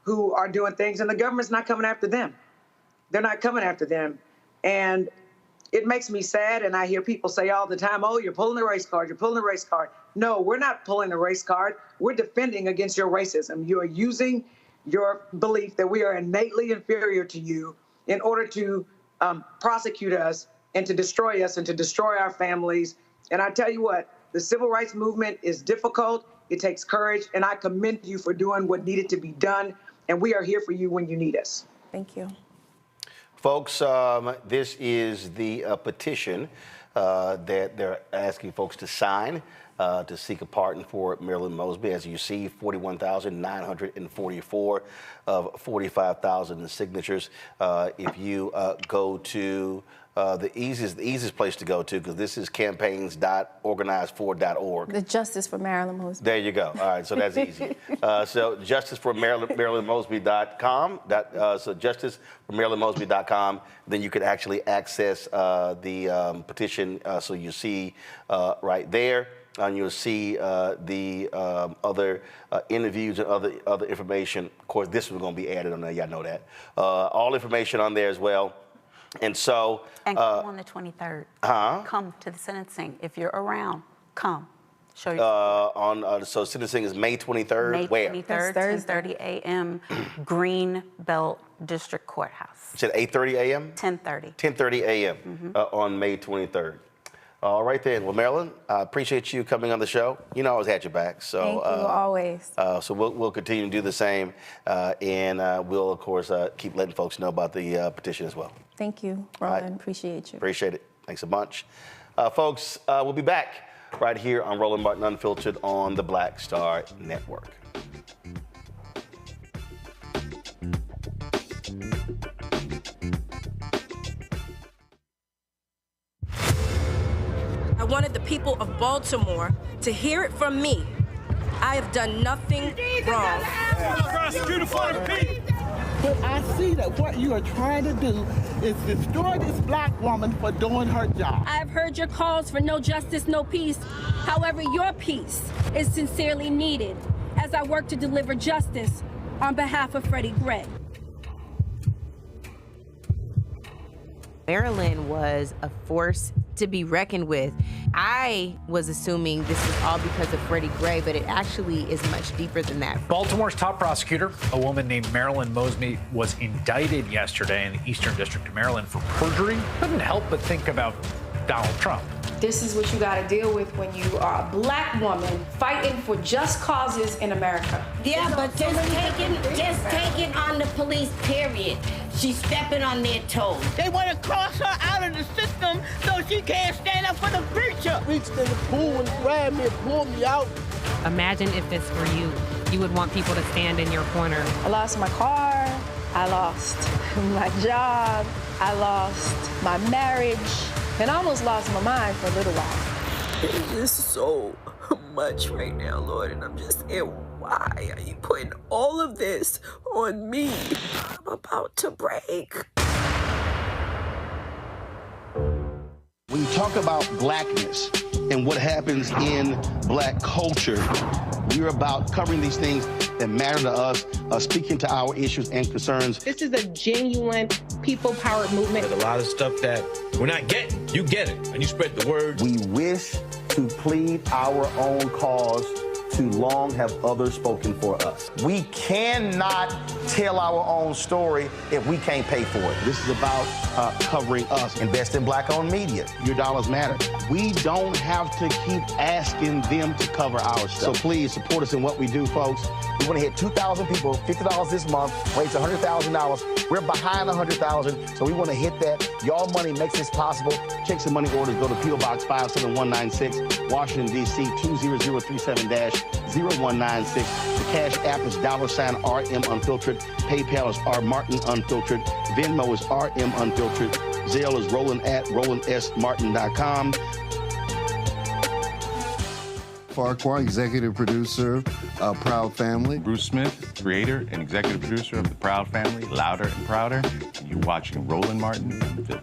who are doing things, and the government's not coming after them. They're not coming after them. And it makes me sad, and I hear people say all the time, oh, you're pulling the race card, you're pulling the race card. No, we're not pulling the race card. We're defending against your racism. You are using your belief that we are innately inferior to you in order to prosecute us and to destroy us and to destroy our families. And I tell you what, the civil rights movement is difficult. It takes courage, and I commend you for doing what needed to be done. And we are here for you when you need us. Thank you. Folks, this is the petition that they're asking folks to sign to seek a pardon for Marilyn Mosby. As you see, 41,944 of 45,000 signatures. If you go to the easiest place to go to, because this is campaigns.organizefor.org. The Justice for Marilyn Mosby. There you go. All right, so that's easy. So justiceformarilynmosby.com. So justiceformarilynmosby.com. Then you can actually access the petition. So you see right there. And you'll see the other interviews and other information. Of course, this was going to be added on there. Y'all know that. All information on there as well. And so... And come on the 23rd. Huh? Come to the sentencing. If you're around, come. Show your so sentencing is May 23rd. May Where? 23rd, 10:30 a.m., Green Belt District Courthouse. You said 8:30 a.m.? 10:30. 10:30 a.m. On May 23rd. All right then. Well, Marilyn, I appreciate you coming on the show. You know I always had your back. So thank you, always. So we'll continue to do the same, and we'll, of course, keep letting folks know about the petition as well. Thank you, Roland. Right. Appreciate you. Appreciate it. Thanks a bunch. Folks, we'll be back right here on Roland Martin Unfiltered on the Black Star Network. I wanted the people of Baltimore to hear it from me. I have done nothing wrong. But I see that what you are trying to do is destroy this Black woman for doing her job. I've heard your calls for no justice, no peace. However, your peace is sincerely needed as I work to deliver justice on behalf of Freddie Gray. Marilyn was a force to be reckoned with. I was assuming this was all because of Freddie Gray, but it actually is much deeper than that. Baltimore's top prosecutor, a woman named Marilyn Mosby, was indicted yesterday in the Eastern District of Maryland for perjury. Couldn't help but think about Donald Trump. This is what you got to deal with when you are a Black woman fighting for just causes in America. Yeah, but just taking on the police, period. She's stepping on their toes. They want to cross her out of the system so she can't stand up for the preacher. Reached in the pool and grabbed me and pulled me out. Imagine if this were you. You would want people to stand in your corner. I lost my car. I lost my job. I lost my marriage. And I almost lost my mind for a little while. It is so much right now, Lord, and I'm just saying, why are you putting all of this on me? I'm about to break. When you talk about blackness and what happens in Black culture, we're about covering these things that matter to us, speaking to our issues and concerns. This is a genuine people-powered movement. There's a lot of stuff that we're not getting. You get it, and you spread the word. We wish to plead our own cause. Too long have others spoken for us. We cannot tell our own story if we can't pay for it. This is about covering us. Invest in Black-owned media. Your dollars matter. We don't have to keep asking them to cover our stuff. So please support us in what we do, folks. We want to hit 2,000 people, $50 this month, raise $100,000. We're behind 100,000, so we want to hit that. Y'all money makes this possible. Check some money orders. Go to P.O. Box 57196, Washington, D.C. 20037-0196. The Cash App is $RM Unfiltered. PayPal is R Martin Unfiltered. Venmo is RM Unfiltered. Zelle is Roland at RolandSMartin.com. Farquhar, executive producer of Proud Family. Bruce Smith, creator and executive producer of The Proud Family, Louder and Prouder. And you're watching Roland Martin Unfiltered.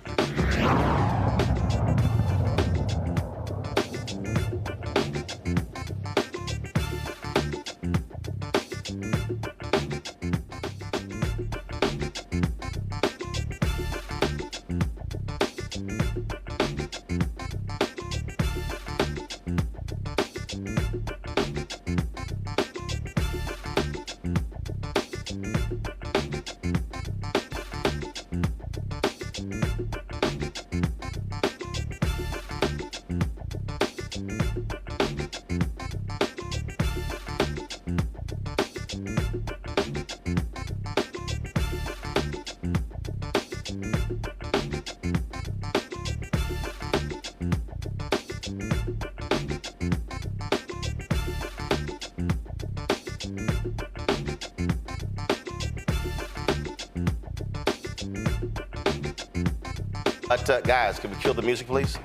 But guys, can we kill the music, please?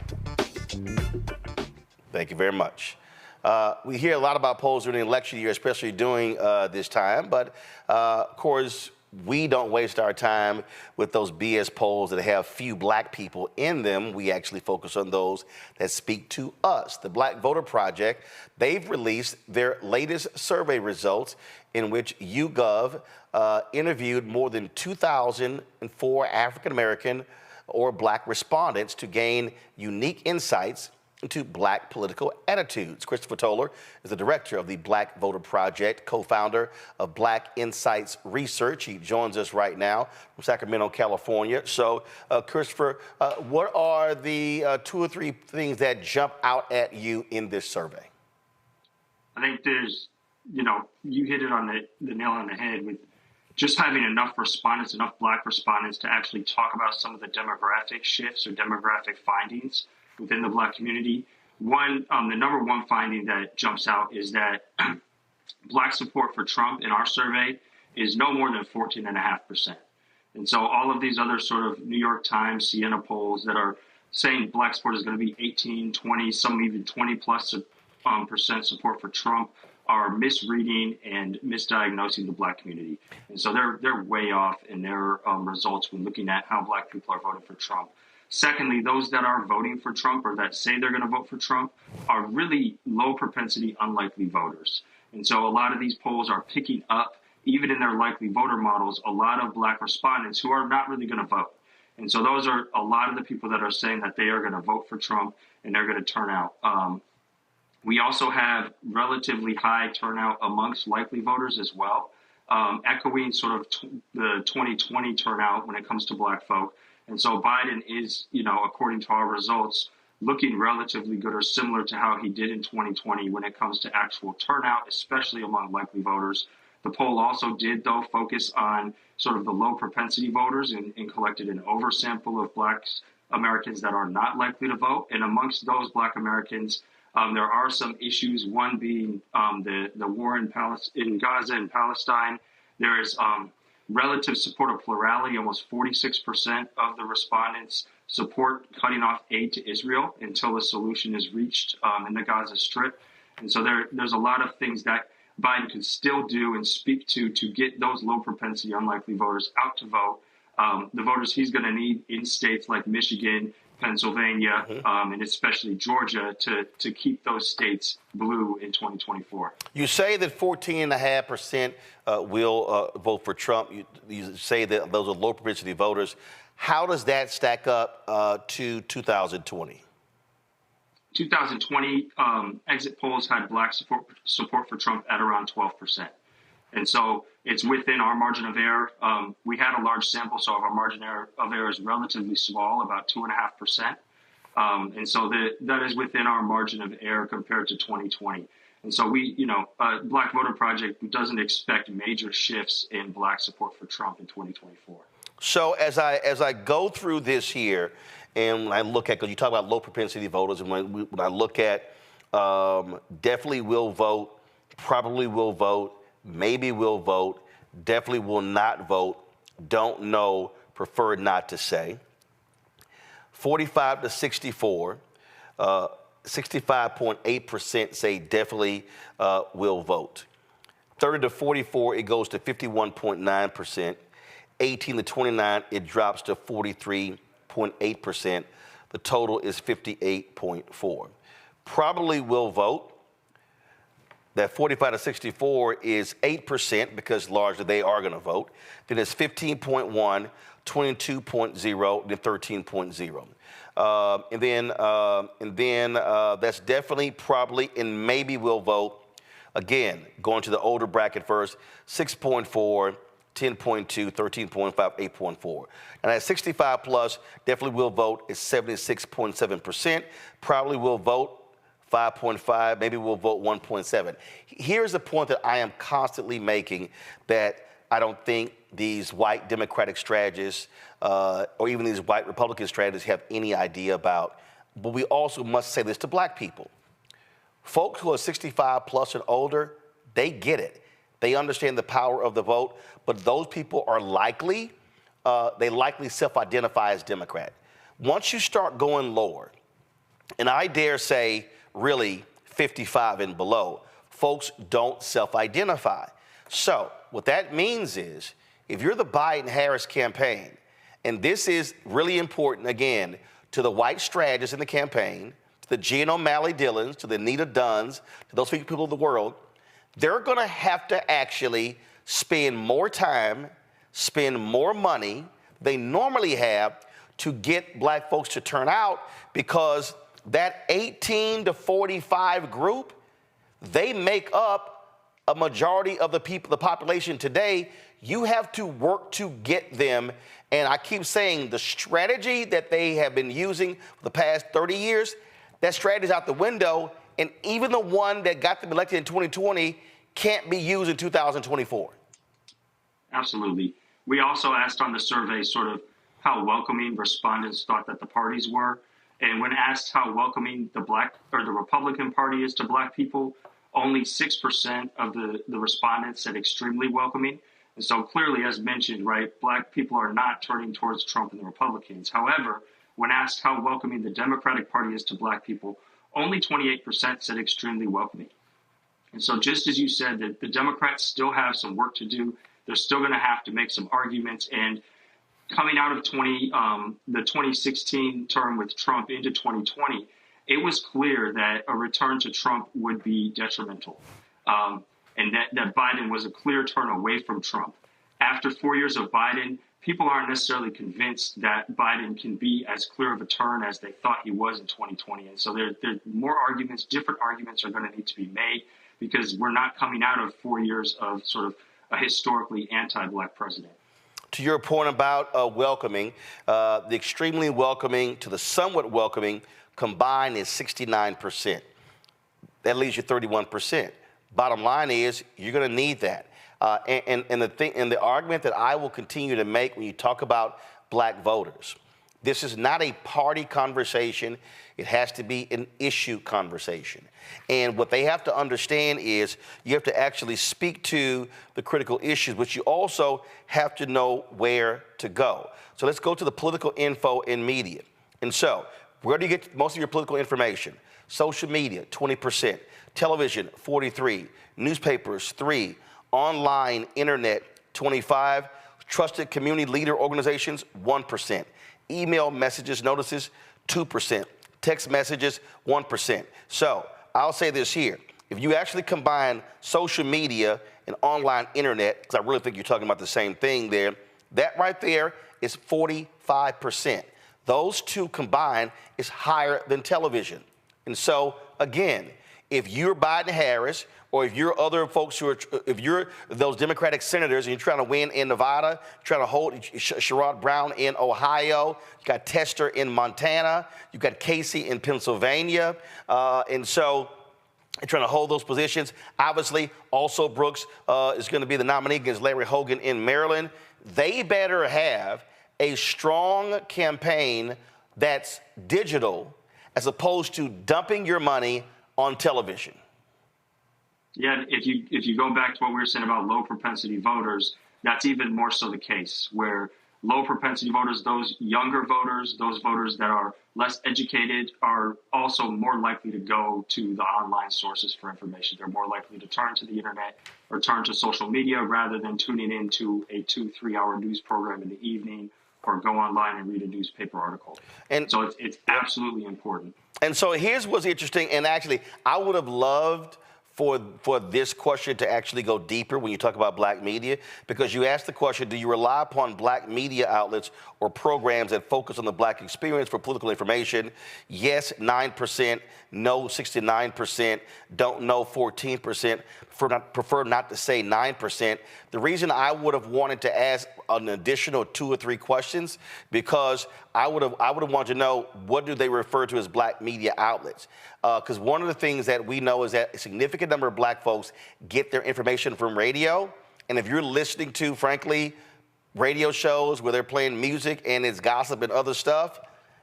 Thank you very much. We hear a lot about polls during the election year, especially during this time. But of course, we don't waste our time with those BS polls that have few black people in them. We actually focus on those that speak to us. The Black Voter Project, they've released their latest survey results in which YouGov interviewed more than 2,004 African-American or black respondents to gain unique insights into black political attitudes. Christopher Toller is the director of the Black Voter Project, co-founder of Black Insights Research. He joins us right now from Sacramento, California. So, Christopher, what are the 2 or 3 things that jump out at you in this survey? I think there's, you hit it on the nail on the head with just having enough respondents, enough black respondents to actually talk about some of the demographic shifts or demographic findings within the black community. One, the number one finding that jumps out is that black support for Trump in our survey is no more than 14.5%. And so all of these other sort of New York Times, Siena polls that are saying black support is going to be 18, 20, some even 20 plus percent support for Trump are misreading and misdiagnosing the black community. And so they're way off in their results when looking at how black people are voting for Trump. Secondly, those that are voting for Trump or that say they're going to vote for Trump are really low propensity, unlikely voters. And so a lot of these polls are picking up, even in their likely voter models, a lot of black respondents who are not really going to vote. And so those are a lot of the people that are saying that they are going to vote for Trump and they're going to turn out. We also have relatively high turnout amongst likely voters as well, echoing sort of the 2020 turnout when it comes to black folk. And so Biden is, according to our results, looking relatively good or similar to how he did in 2020 when it comes to actual turnout, especially among likely voters. The poll also did, though, focus on sort of the low propensity voters and collected an oversample of black Americans that are not likely to vote. And amongst those black Americans, there are some issues, one being the war in Gaza and Palestine. There is relative support of plurality. Almost 46% of the respondents support cutting off aid to Israel until a solution is reached in the Gaza Strip. And so there's a lot of things that Biden could still do and speak to get those low propensity, unlikely voters out to vote. The voters he's going to need in states like Michigan, Pennsylvania, and especially Georgia to keep those states blue in 2024. You say that 14.5% will vote for Trump. You say that those are low propensity voters. How does that stack up to 2020? 2020 exit polls had black support for Trump at around 12%. And so it's within our margin of error. We had a large sample, so our margin of error is relatively small, about 2.5%. And so that is within our margin of error compared to 2020. And so Black Voter Project doesn't expect major shifts in black support for Trump in 2024. So as I go through this here, and when I look at, because you talk about low propensity voters, and when I look at definitely will vote, probably will vote, maybe will vote, definitely will not vote, don't know, prefer not to say. 45 to 64, 65.8% say definitely will vote. 30 to 44, it goes to 51.9%. 18 to 29, it drops to 43.8%. The total is 58.4. Probably will vote. That 45 to 64 is 8% because largely they are going to vote. Then it's 15.1, 22.0, then 13.0. And then that's definitely, probably, and maybe will vote. Again, going to the older bracket first, 6.4, 10.2, 13.5, 8.4. And at 65 plus, definitely will vote is 76.7%. Probably will vote 5.5, maybe we'll vote 1.7. Here's the point that I am constantly making, that I don't think these white Democratic strategists or even these white Republican strategists have any idea about. But we also must say this to black people. Folks who are 65 plus and older, they get it. They understand the power of the vote, but those people are likely, they likely self-identify as Democrat. Once you start going lower, and I dare say really 55 and below, folks don't self-identify. So what that means is, if you're the Biden-Harris campaign, and this is really important, again, to the white strategists in the campaign, to the Gene O'Malley Dillons, to the Anita Dunns, to those people of the world, they're going to have to actually spend more time, spend more money they normally have to get black folks to turn out, because that 18 to 45 group, they make up a majority of the people, the population today. You have to work to get them. And I keep saying the strategy that they have been using for the past 30 years, that strategy is out the window. And even the one that got them elected in 2020 can't be used in 2024. Absolutely. We also asked on the survey sort of how welcoming respondents thought that the parties were. And when asked how welcoming the Republican Party is to black people, only 6% of the respondents said extremely welcoming. And so clearly, as mentioned, right, black people are not turning towards Trump and the Republicans. However, when asked how welcoming the Democratic Party is to black people, only 28% said extremely welcoming. And so just as you said, that the Democrats still have some work to do, they're still going to have to make some arguments. And coming out of the 2016 term with Trump into 2020, it was clear that a return to Trump would be detrimental, and that Biden was a clear turn away from Trump. After 4 years of Biden, people aren't necessarily convinced that Biden can be as clear of a turn as they thought he was in 2020. And so there more arguments, different arguments are going to need to be made, because we're not coming out of 4 years of sort of a historically anti-black president. To your point about welcoming, the extremely welcoming to the somewhat welcoming combined is 69%. That leaves you 31%. Bottom line is, you're going to need that. And the argument that I will continue to make when you talk about black voters, this is not a party conversation. It has to be an issue conversation. And what they have to understand is you have to actually speak to the critical issues, but you also have to know where to go. So let's go to the political info in media. And so, where do you get most of your political information? Social media, 20%. Television, 43%. Newspapers, 3%. Online, internet, 25%. Trusted community leader organizations, 1%. Email messages, notices, 2%. Text messages, 1%. So I'll say this here. If you actually combine social media and online internet, because I really think you're talking about the same thing there, that right there is 45%. Those two combined is higher than television. And so, again, if you're Biden-Harris, or if you're other folks who are, if you're those Democratic senators and you're trying to win in Nevada, trying to hold Sherrod Brown in Ohio, you got Tester in Montana, you got Casey in Pennsylvania, and so you're trying to hold those positions. Obviously, also Brooks is going to be the nominee against Larry Hogan in Maryland. They better have a strong campaign that's digital, as opposed to dumping your money on television. Yeah, if you go back to what we were saying about low propensity voters, that's even more so the case, where low propensity voters, those younger voters, those voters that are less educated, are also more likely to go to the online sources for information. They're more likely to turn to the internet or turn to social media rather than tuning into a 2-3 hour news program in the evening or go online and read a newspaper article. And so it's absolutely important. And so here's what's interesting, and actually I would have loved for this question to actually go deeper when you talk about black media, because you asked the question, do you rely upon black media outlets or programs that focus on the black experience for political information? Yes, 9%, no, 69%, don't know, 14%, prefer not to say 9%. The reason I would have wanted to ask an additional 2 or 3 questions, because I would have wanted to know, what do they refer to as black media outlets? Because one of the things that we know is that a significant number of black folks get their information from radio. And if you're listening to, frankly, radio shows where they're playing music and it's gossip and other stuff,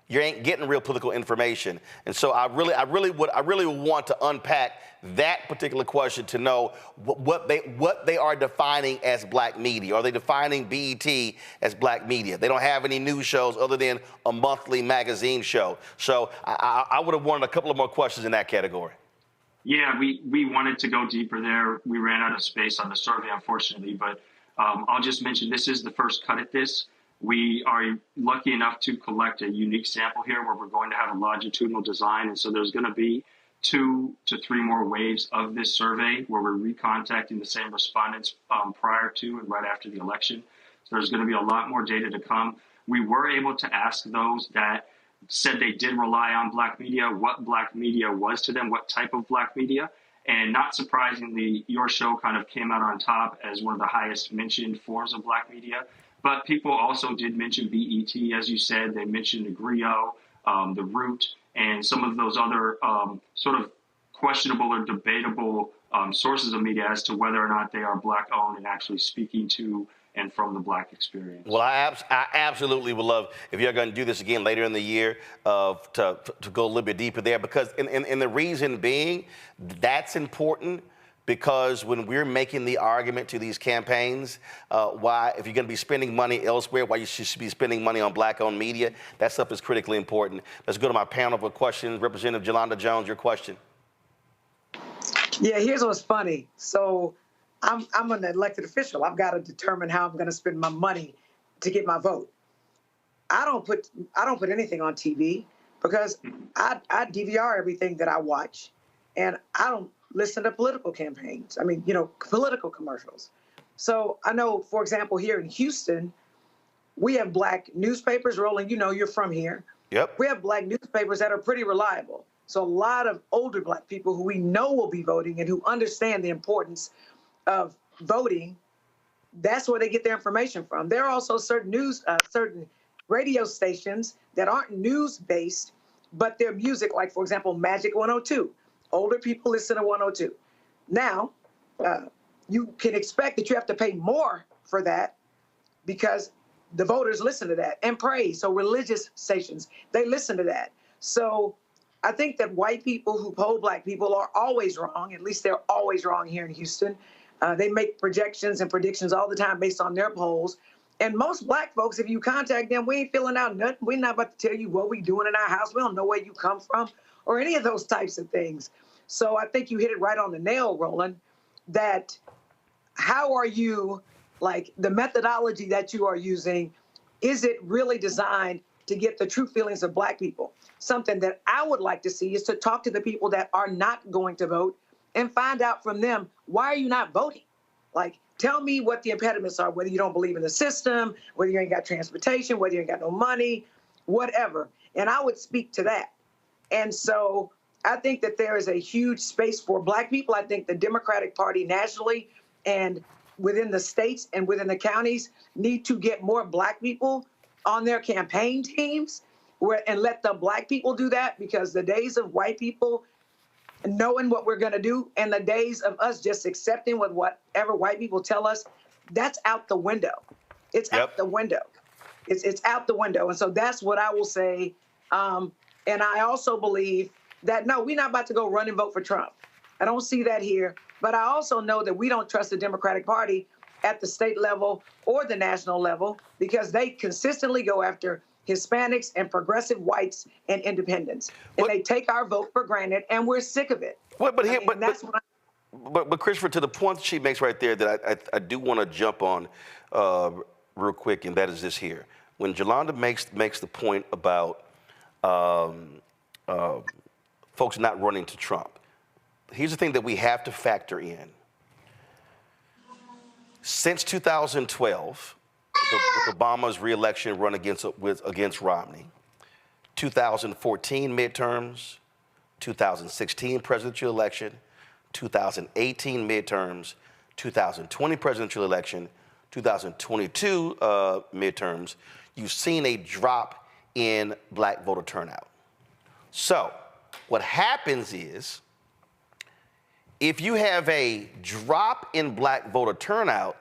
you ain't getting real political information. And so I really want to unpack that particular question to know what they are defining as black media. Are they defining BET as black media? They don't have any news shows other than a monthly magazine show. So I would have wanted a couple of more questions in that category. Yeah, we wanted to go deeper there. We ran out of space on the survey, unfortunately, but I'll just mention this is the first cut at this. We are lucky enough to collect a unique sample here where we're going to have a longitudinal design. And so there's going to be 2 to 3 more waves of this survey where we're recontacting the same respondents prior to and right after the election. So there's going to be a lot more data to come. We were able to ask those that said they did rely on black media, what black media was to them, what type of black media. And not surprisingly, your show kind of came out on top as one of the highest mentioned forms of black media. But people also did mention BET, as you said. They mentioned the Griot, the Root, and some of those other sort of questionable or debatable sources of media as to whether or not they are black-owned and actually speaking to and from the black experience. Well, I absolutely would love, if you're going to do this again later in the year, to go a little bit deeper there, because and the reason being, that's important. Because when we're making the argument to these campaigns, why, if you're going to be spending money elsewhere, why you should be spending money on black-owned media, that stuff is critically important. Let's go to my panel for questions. Representative Yolanda Jones, your question. Yeah, here's what's funny. So I'm an elected official. I've got to determine how I'm going to spend my money to get my vote. I don't put anything on TV because I DVR everything that I watch, and I don't listen to political campaigns. I mean, political commercials. So I know, for example, here in Houston, we have black newspapers. Roland, you're from here. Yep. We have black newspapers that are pretty reliable. So a lot of older black people who we know will be voting and who understand the importance of voting, that's where they get their information from. There are also certain radio stations that aren't news-based, but they're music, like, for example, Magic 102. Older people listen to 102. Now, you can expect that you have to pay more for that because the voters listen to that and praise. So religious stations, they listen to that. So I think that white people who poll black people are always wrong. At least they're always wrong here in Houston. They make projections and predictions all the time based on their polls. And most black folks, if you contact them, we ain't filling out nothing. We're not about to tell you what we doing in our house. We don't know where you come from or any of those types of things. So I think you hit it right on the nail, Roland, that how are you, like, the methodology that you are using, is it really designed to get the true feelings of black people? Something that I would like to see is to talk to the people that are not going to vote and find out from them, why are you not voting? Like, tell me what the impediments are, whether you don't believe in the system, whether you ain't got transportation, whether you ain't got no money, whatever. And I would speak to that. And so I think that there is a huge space for black people. I think the Democratic Party nationally and within the states and within the counties need to get more black people on their campaign teams and let the black people do that, because the days of white people knowing what we're going to do and the days of us just accepting with whatever white people tell us, that's out the window. It's out the window. It's out the window. And so that's what I will say. And I also believe that, no, we're not about to go run and vote for Trump. I don't see that here. But I also know that we don't trust the Democratic Party at the state level or the national level because they consistently go after Hispanics and progressive whites and independents. And they take our vote for granted, and we're sick of it. But Christopher, to the point she makes right there that I do want to jump on real quick, and that is this here. When Jolanda makes the point about folks not running to Trump, here's the thing that we have to factor in. Since 2012, with Obama's reelection run against Romney, 2014 midterms, 2016 presidential election, 2018 midterms, 2020 presidential election, 2022 midterms, you've seen a drop in black voter turnout. So what happens is, if you have a drop in black voter turnout,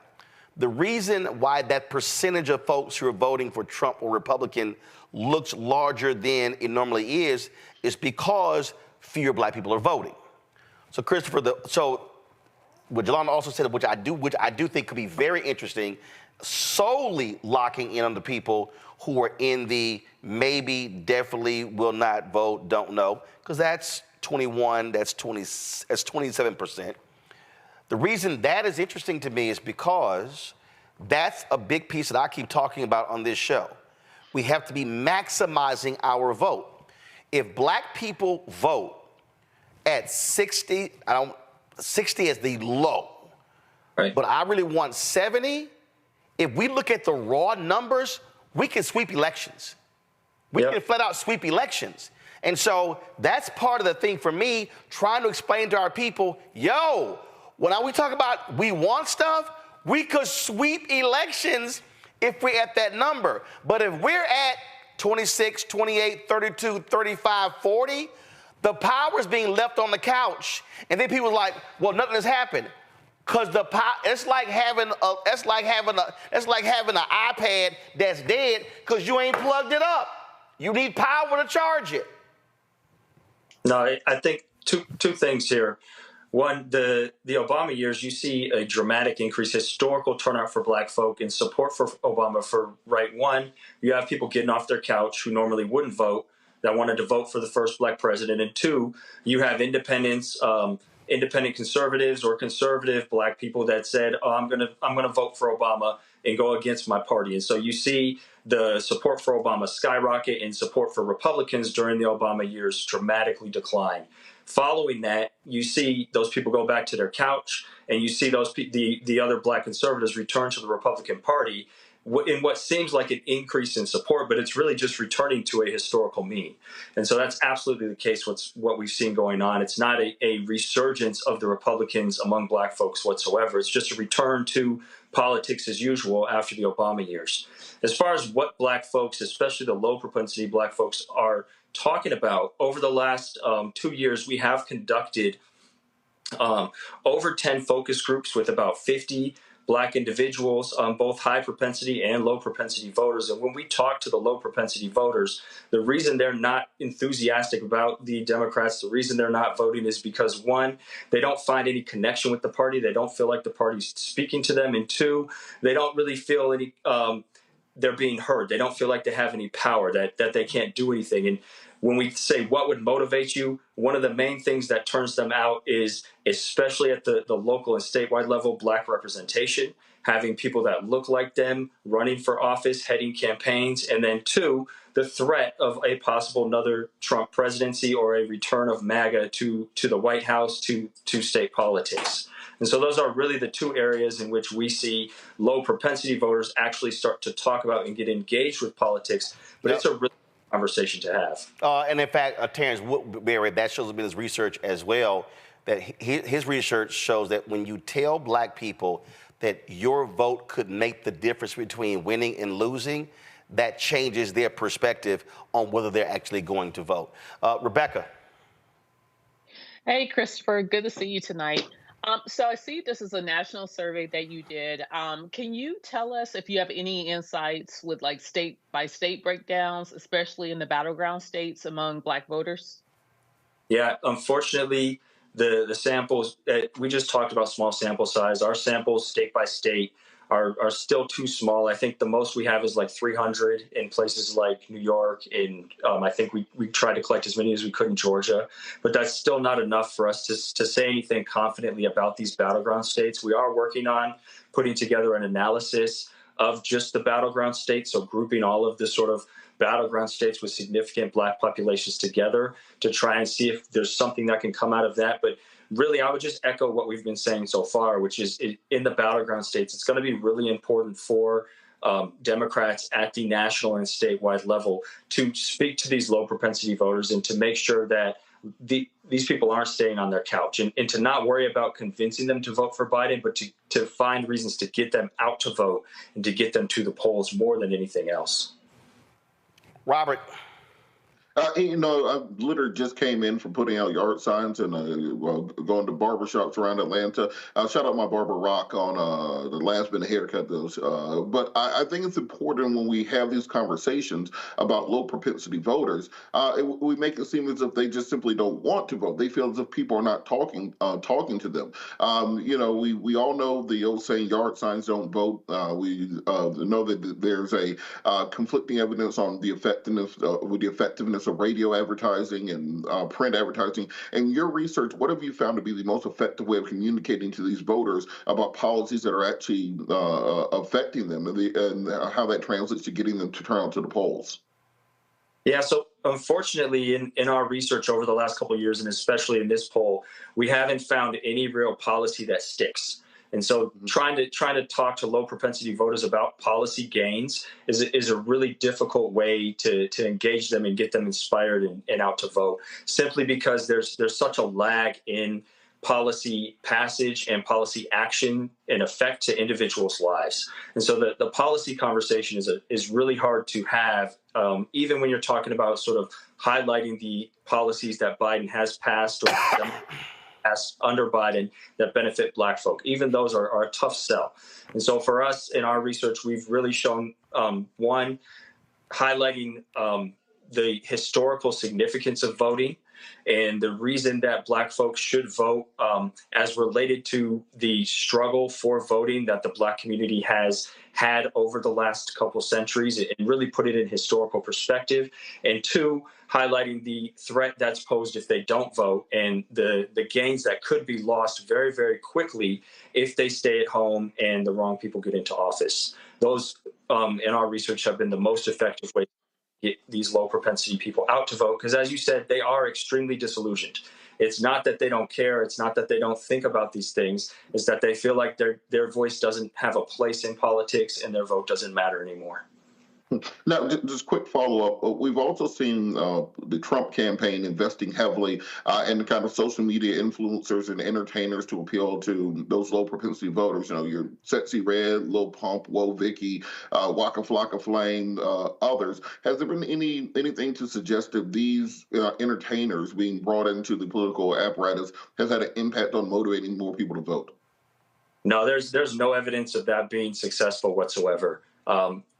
the reason why that percentage of folks who are voting for Trump or Republican looks larger than it normally is because fewer black people are voting. So Christopher, what Jolanda also said, which I do think could be very interesting, solely locking in on the people who are in the maybe, definitely, will not vote, don't know, because that's 21, that's 27%. The reason that is interesting to me is because that's a big piece that I keep talking about on this show. We have to be maximizing our vote. If black people vote at 60, 60 is the low, right, but I really want 70. If we look at the raw numbers, we can sweep elections. We can flat out sweep elections. And so that's part of the thing for me, trying to explain to our people, yo, when we talk about we want stuff, we could sweep elections if we're at that number. But if we're at 26, 28, 32, 35, 40, the power is being left on the couch. And then people are like, well, nothing has happened. Because the power, it's like having an iPad that's dead because you ain't plugged it up. You need power to charge it. No, I think two things here. One, the Obama years, you see a dramatic increase, historical turnout for black folk and support for Obama for right. One, you have people getting off their couch who normally wouldn't vote that wanted to vote for the first black president. And two, you have independents, independent conservatives or conservative black people that said, oh, I'm gonna vote for Obama and go against my party. And so you see the support for Obama skyrocket and support for Republicans during the Obama years dramatically decline. Following that, you see those people go back to their couch, and you see the other black conservatives return to the Republican Party in what seems like an increase in support, but it's really just returning to a historical mean. And so that's absolutely the case. What we've seen going on. It's not a resurgence of the Republicans among black folks whatsoever. It's just a return to politics as usual after the Obama years. As far as what black folks, especially the low propensity black folks, are talking about, over the last 2 years, we have conducted over 10 focus groups with about 50 black individuals, both high propensity and low propensity voters. And when we talk to the low propensity voters, the reason they're not enthusiastic about the Democrats, the reason they're not voting is because, one, they don't find any connection with the party. They don't feel like the party's speaking to them. And two, they don't really feel any, they're being heard. They don't feel like they have any power, that they can't do anything. And when we say what would motivate you, one of the main things that turns them out is, especially at the local and statewide level, black representation, having people that look like them running for office, heading campaigns, and then two, the threat of a possible another Trump presidency or a return of MAGA to the White House, to state politics. And so those are really the two areas in which we see low propensity voters actually start to talk about and get engaged with politics. But it's a really conversation to have. And in fact, Terrence Woodbury, that shows in his research as well, that his research shows that when you tell black people that your vote could make the difference between winning and losing, that changes their perspective on whether they're actually going to vote. Rebecca. Hey, Christopher, good to see you tonight. So I see this is a national survey that you did. Can you tell us if you have any insights with like state by state breakdowns, especially in the battleground states among black voters? Yeah, unfortunately, the samples, we just talked about small sample size. Our samples state by state are still too small. I think the most we have is like 300 in places like New York. And I think we tried to collect as many as we could in Georgia, but that's still not enough for us to say anything confidently about these battleground states. We are working on putting together an analysis of just the battleground states, so grouping all of the sort of battleground states with significant Black populations together to try and see if there's something that can come out of that. But really, I would just echo what we've been saying so far, which is in the battleground states, it's going to be really important for Democrats at the national and statewide level to speak to these low propensity voters and to make sure that these people aren't staying on their couch, and to not worry about convincing them to vote for Biden, but to find reasons to get them out to vote and to get them to the polls more than anything else. Robert. I literally just came in from putting out yard signs and going to barbershops around Atlanta. Shout out my barber Rock on the last minute haircut those. But I think it's important when we have these conversations about low propensity voters, we make it seem as if they just simply don't want to vote. They feel as if people are not talking to them. We all know the old saying, yard signs don't vote. We know that there's a conflicting evidence on the effectiveness of radio advertising and print advertising. And your research, what have you found to be the most effective way of communicating to these voters about policies that are actually affecting them and how that translates to getting them to turn out to the polls? Yeah, so unfortunately, in our research over the last couple of years, and especially in this poll, we haven't found any real policy that sticks. And so trying to talk to low propensity voters about policy gains is a really difficult way to engage them and get them inspired and out to vote, simply because there's such a lag in policy passage and policy action and effect to individuals' lives. And so the policy conversation is really hard to have, even when you're talking about sort of highlighting the policies that Biden has passed or under Biden that benefit Black folk. Even those are a tough sell. And so for us in our research, we've really shown, one, highlighting the historical significance of voting and the reason that Black folks should vote as related to the struggle for voting that the Black community has had over the last couple centuries, and really put it in historical perspective. And two, highlighting the threat that's posed if they don't vote and the gains that could be lost very, very quickly if they stay at home and the wrong people get into office. Those, in our research, have been the most effective way to get these low propensity people out to vote, because as you said, they are extremely disillusioned. It's not that they don't care. It's not that they don't think about these things. It's that they feel like their voice doesn't have a place in politics and their vote doesn't matter anymore. Now, just quick follow-up. We've also seen the Trump campaign investing heavily in the kind of social media influencers and entertainers to appeal to those low propensity voters. Your Sexy Red, Lil Pump, Whoa Vicky, Waka Flocka Flame, others. Has there been anything to suggest that these entertainers being brought into the political apparatus has had an impact on motivating more people to vote? No, there's no evidence of that being successful whatsoever.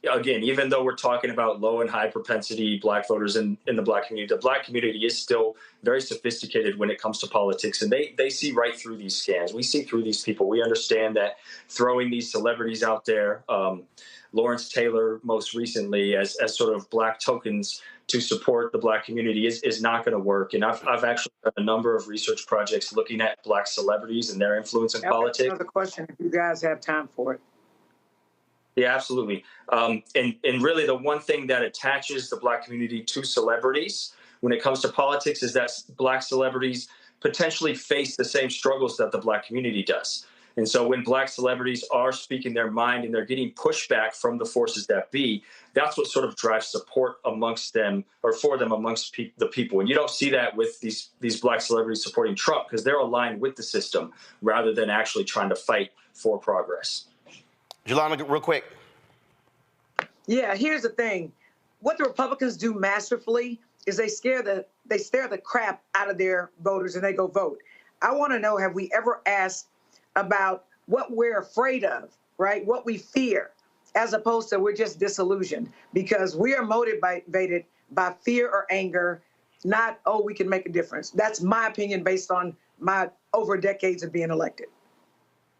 Again, even though we're talking about low and high propensity Black voters in the Black community, the Black community is still very sophisticated when it comes to politics, and they see right through these scams. We see through these people. We understand that throwing these celebrities out there, Lawrence Taylor most recently, as sort of Black tokens to support the Black community is not going to work. And I've actually done a number of research projects looking at Black celebrities and their influence in politics. Another question, if you guys have time for it. Yeah, absolutely. And really the one thing that attaches the Black community to celebrities when it comes to politics is that Black celebrities potentially face the same struggles that the Black community does. And so when Black celebrities are speaking their mind and they're getting pushback from the forces that be, that's what sort of drives support amongst them or for them amongst the people. And you don't see that with these Black celebrities supporting Trump because they're aligned with the system rather than actually trying to fight for progress. Jelana, real quick. Yeah, here's the thing. What the Republicans do masterfully is they stare the crap out of their voters and they go vote. I want to know, have we ever asked about what we're afraid of, right? What we fear, as opposed to we're just disillusioned because we are motivated by fear or anger not, oh, we can make a difference. That's my opinion based on my over decades of being elected.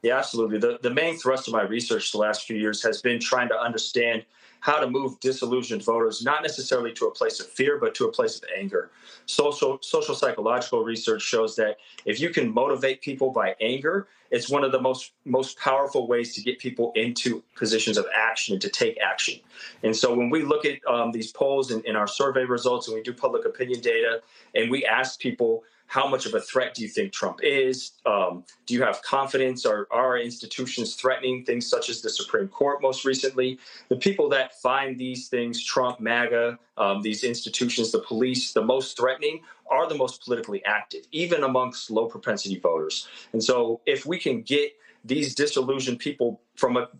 Yeah, absolutely. The main thrust of my research the last few years has been trying to understand how to move disillusioned voters, not necessarily to a place of fear, but to a place of anger. Social psychological research shows that if you can motivate people by anger, it's one of the most powerful ways to get people into positions of action and to take action. And so when we look at these polls and our survey results, and we do public opinion data, and we ask people, how much of a threat do you think Trump is? Do you have confidence? Are our institutions threatening things such as the Supreme Court most recently? The people that find these things, Trump, MAGA, these institutions, the police, the most threatening are the most politically active, even amongst low propensity voters. And so if we can get these disillusioned people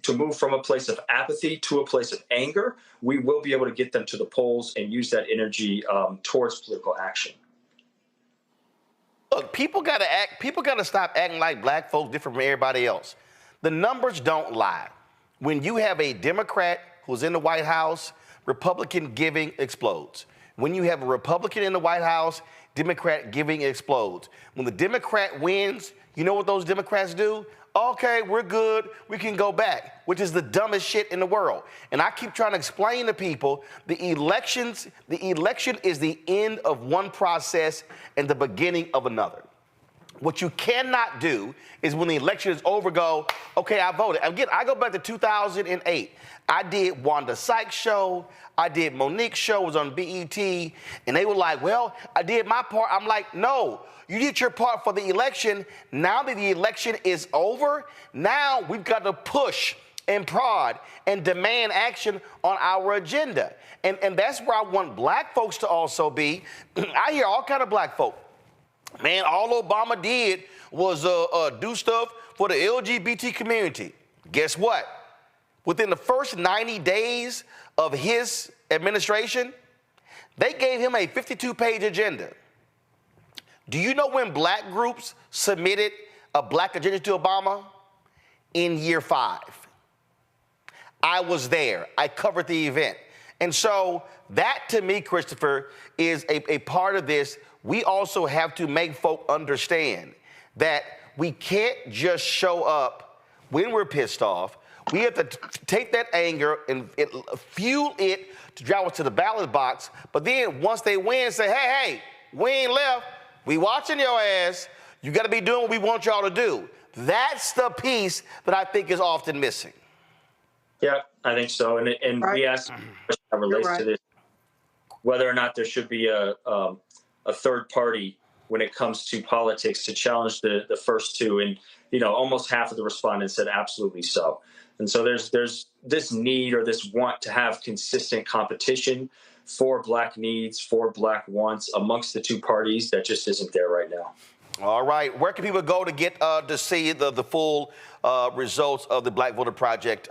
to move from a place of apathy to a place of anger, we will be able to get them to the polls and use that energy towards political action. Look, people gotta stop acting like black folks different from everybody else. The numbers don't lie. When you have a Democrat who's in the White House, Republican giving explodes. When you have a Republican in the White House, Democrat giving explodes. When the Democrat wins, you know what those Democrats do? Okay, we're good, we can go back, which is the dumbest shit in the world. And I keep trying to explain to people, the election is the end of one process and the beginning of another. What you cannot do is when the election is over, go, okay, I voted. Again, I go back to 2008. I did Wanda Sykes' show. I did Monique's show, was on BET. And they were like, well, I did my part. I'm like, no, you did your part for the election. Now that the election is over, now we've got to push and prod and demand action on our agenda. And that's where I want black folks to also be. I hear all kind of black folk. Man, all Obama did was do stuff for the LGBT community. Guess what? Within the first 90 days of his administration, they gave him a 52-page agenda. Do you know when black groups submitted a black agenda to Obama? In year 5. I was there. I covered the event. And so that, to me, Christopher, is a part of this. We also have to make folk understand that we can't just show up when we're pissed off. We have to take that anger and fuel it to drive us to the ballot box. But then once they win, say, hey, we ain't left. We watching your ass. You got to be doing what we want y'all to do. That's the piece that I think is often missing. Yeah, I think so. And right. We asked a question that relates to this, whether or not there should be a third party when it comes to politics to challenge the first two. And, almost half of the respondents said absolutely so. And so there's this need or this want to have consistent competition for black needs, for black wants amongst the two parties that just isn't there right now. All right. Where can people go to get to see the full results of the Black Voter Project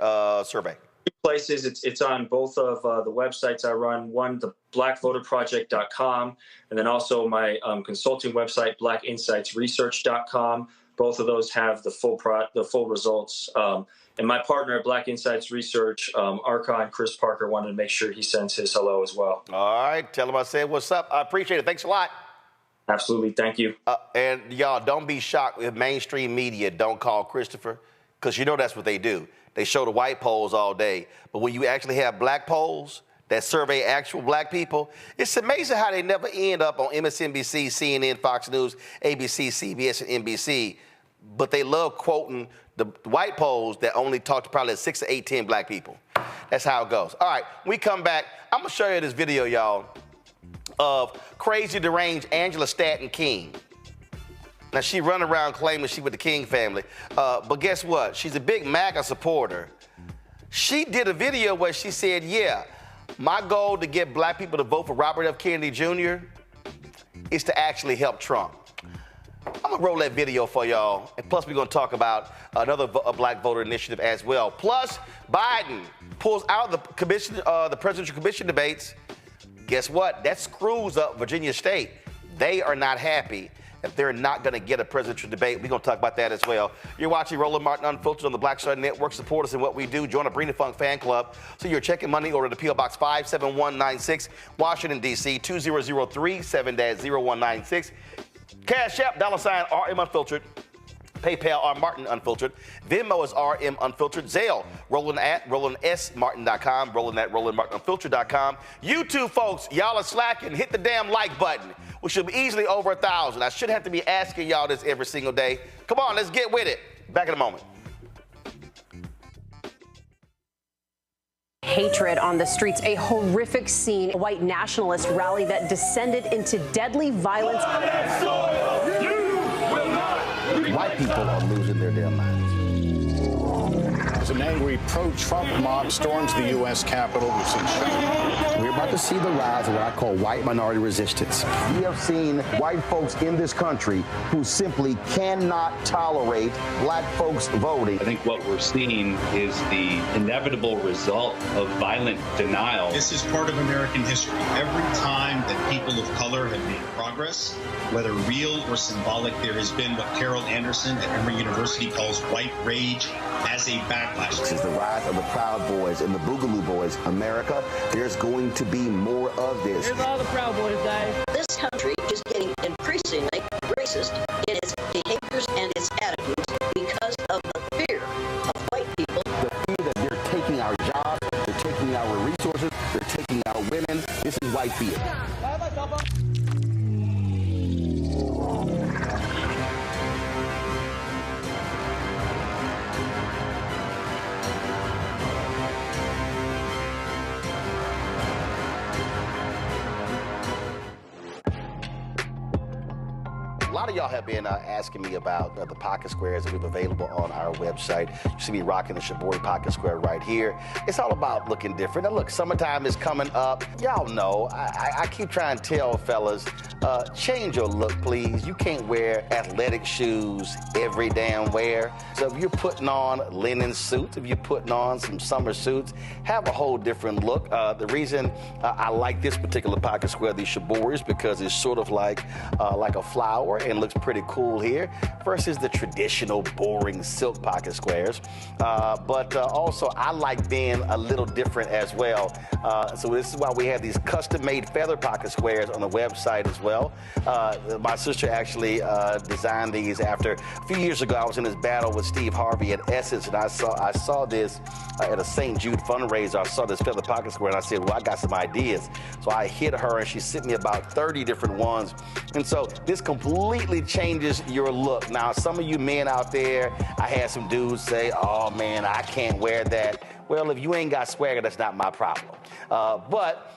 survey? Two places. It's on both of the websites I run. One, the blackvoterproject.com, and then also my consulting website, blackinsightsresearch.com. Both of those have the full results. And my partner at Black Insights Research, Archon Chris Parker, wanted to make sure he sends his hello as well. All right. Tell him I said what's up. I appreciate it. Thanks a lot. Absolutely. Thank you. And y'all, don't be shocked if mainstream media don't call Christopher, because that's what they do. They show the white polls all day. But when you actually have black polls that survey actual black people, it's amazing how they never end up on MSNBC, CNN, Fox News, ABC, CBS, and NBC. But they love quoting the white polls that only talk to probably 6 to 8, 10 black people. That's how it goes. All right, when we come back, I'm going to show you this video, y'all, of crazy, deranged Angela Stanton King. Now, she run around claiming she with the King family, but guess what? She's a big MAGA supporter. She did a video where she said, yeah, my goal to get black people to vote for Robert F. Kennedy Jr. is to actually help Trump. I'm gonna roll that video for y'all, and plus we're gonna talk about another black voter initiative as well. Plus, Biden pulls out the presidential commission debates. Guess what? That screws up Virginia State. They are not happy. that they're not going to get a presidential debate. We're going to talk about that as well. You're watching Roland Martin Unfiltered on the Black Star Network. Support us in what we do. Join the Bring the Funk fan club. So you're checking money order to P.O. Box 57196, Washington, D.C. 2003 7-0196. Cash App, $RM Unfiltered. PayPal, R Martin Unfiltered. Venmo is RM Unfiltered. Zelle, Roland at RolandSMartin.com. Roland at RolandMartinUnfiltered.com. YouTube folks, y'all are slacking. Hit the damn like button. We should be easily over 1,000. I shouldn't have to be asking y'all this every single day. Come on, let's get with it. Back in a moment. Hatred on the streets, a horrific scene, a white nationalist rally that descended into deadly violence. White people are losing their damn minds. As an angry pro-Trump mob storms the U.S. Capitol, we've seen shooting. We're about to see the rise of what I call white minority resistance. We have seen white folks in this country who simply cannot tolerate black folks voting. I think what we're seeing is the inevitable result of violent denial. This is part of American history. Every time that people of color have made progress, whether real or symbolic, there has been what Carol Anderson at Emory University calls white rage as a backlash. This is the rise of the Proud Boys and the Boogaloo Boys. America, there's going to be more of this. Here's all the Proud Boys, guys. This country is getting increasingly racist in its behaviors and its attitudes because of the fear of white people. The fear that they're taking our jobs, they're taking our resources, they're taking our women. This is white fear. A lot of y'all have been asking me about the pocket squares that we have available on our website. You see me rocking the Shibori pocket square right here. It's all about looking different. Now look, summertime is coming up. Y'all know, I keep trying to tell fellas, change your look, please. You can't wear athletic shoes every damn wear. So if you're putting on linen suits, if you're putting on some summer suits, have a whole different look. The reason I like this particular pocket square, the Shibori, is because it's sort of like a flower and looks pretty cool here versus the traditional boring silk pocket squares. But also I like being a little different as well. So this is why we have these custom-made feather pocket squares on the website as well. My sister actually designed these after a few years ago. I was in this battle with Steve Harvey at Essence, and I saw this at a St. Jude fundraiser. I saw this feather pocket square, and I said, well, I got some ideas. So I hit her, and she sent me about 30 different ones. And so this completely changes your look. Now, some of you men out there, I had some dudes say, oh, man, I can't wear that. Well, if you ain't got swagger, that's not my problem. But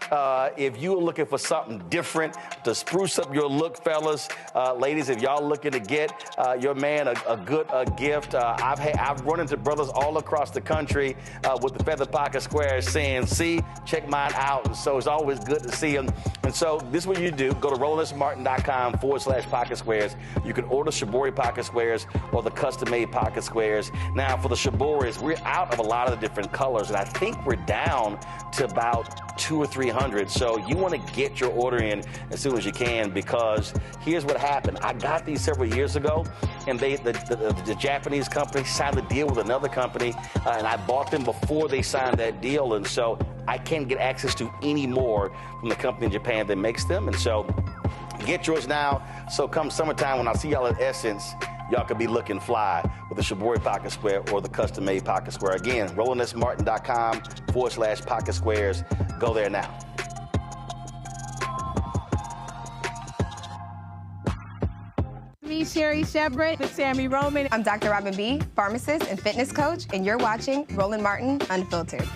if you're looking for something different to spruce up your look, fellas, ladies, if y'all looking to get your man a good gift, I've run into brothers all across the country with the feather pocket squares saying, see, check mine out. And so it's always good to see them. And so this is what you do. Go to RolandSMartin.com/pocket squares. You can order Shibori pocket squares or the custom-made pocket squares. Now, for the Shiboris, we're out of a lot of the different colors, and I think we're down to about 200 or 300. So you want to get your order in as soon as you can, because here's what happened. I got these several years ago, and the Japanese company signed a deal with another company, and I bought them before they signed that deal, and so I can't get access to any more from the company in Japan that makes them. And so get yours now. So come summertime, when I see y'all at Essence, y'all could be looking fly with the Shibori pocket square or the custom-made pocket square. Again, RolandSMartin.com/pocket squares. Go there now. Me, Sherry Shepard, with Sammy Roman. I'm Dr. Robin B., pharmacist and fitness coach, and you're watching Roland Martin Unfiltered.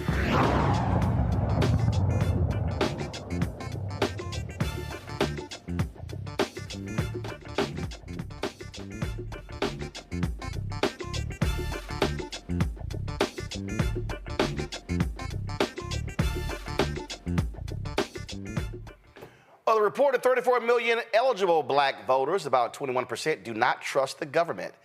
Well, the reported 34 million eligible black voters, about 21%, do not trust the government.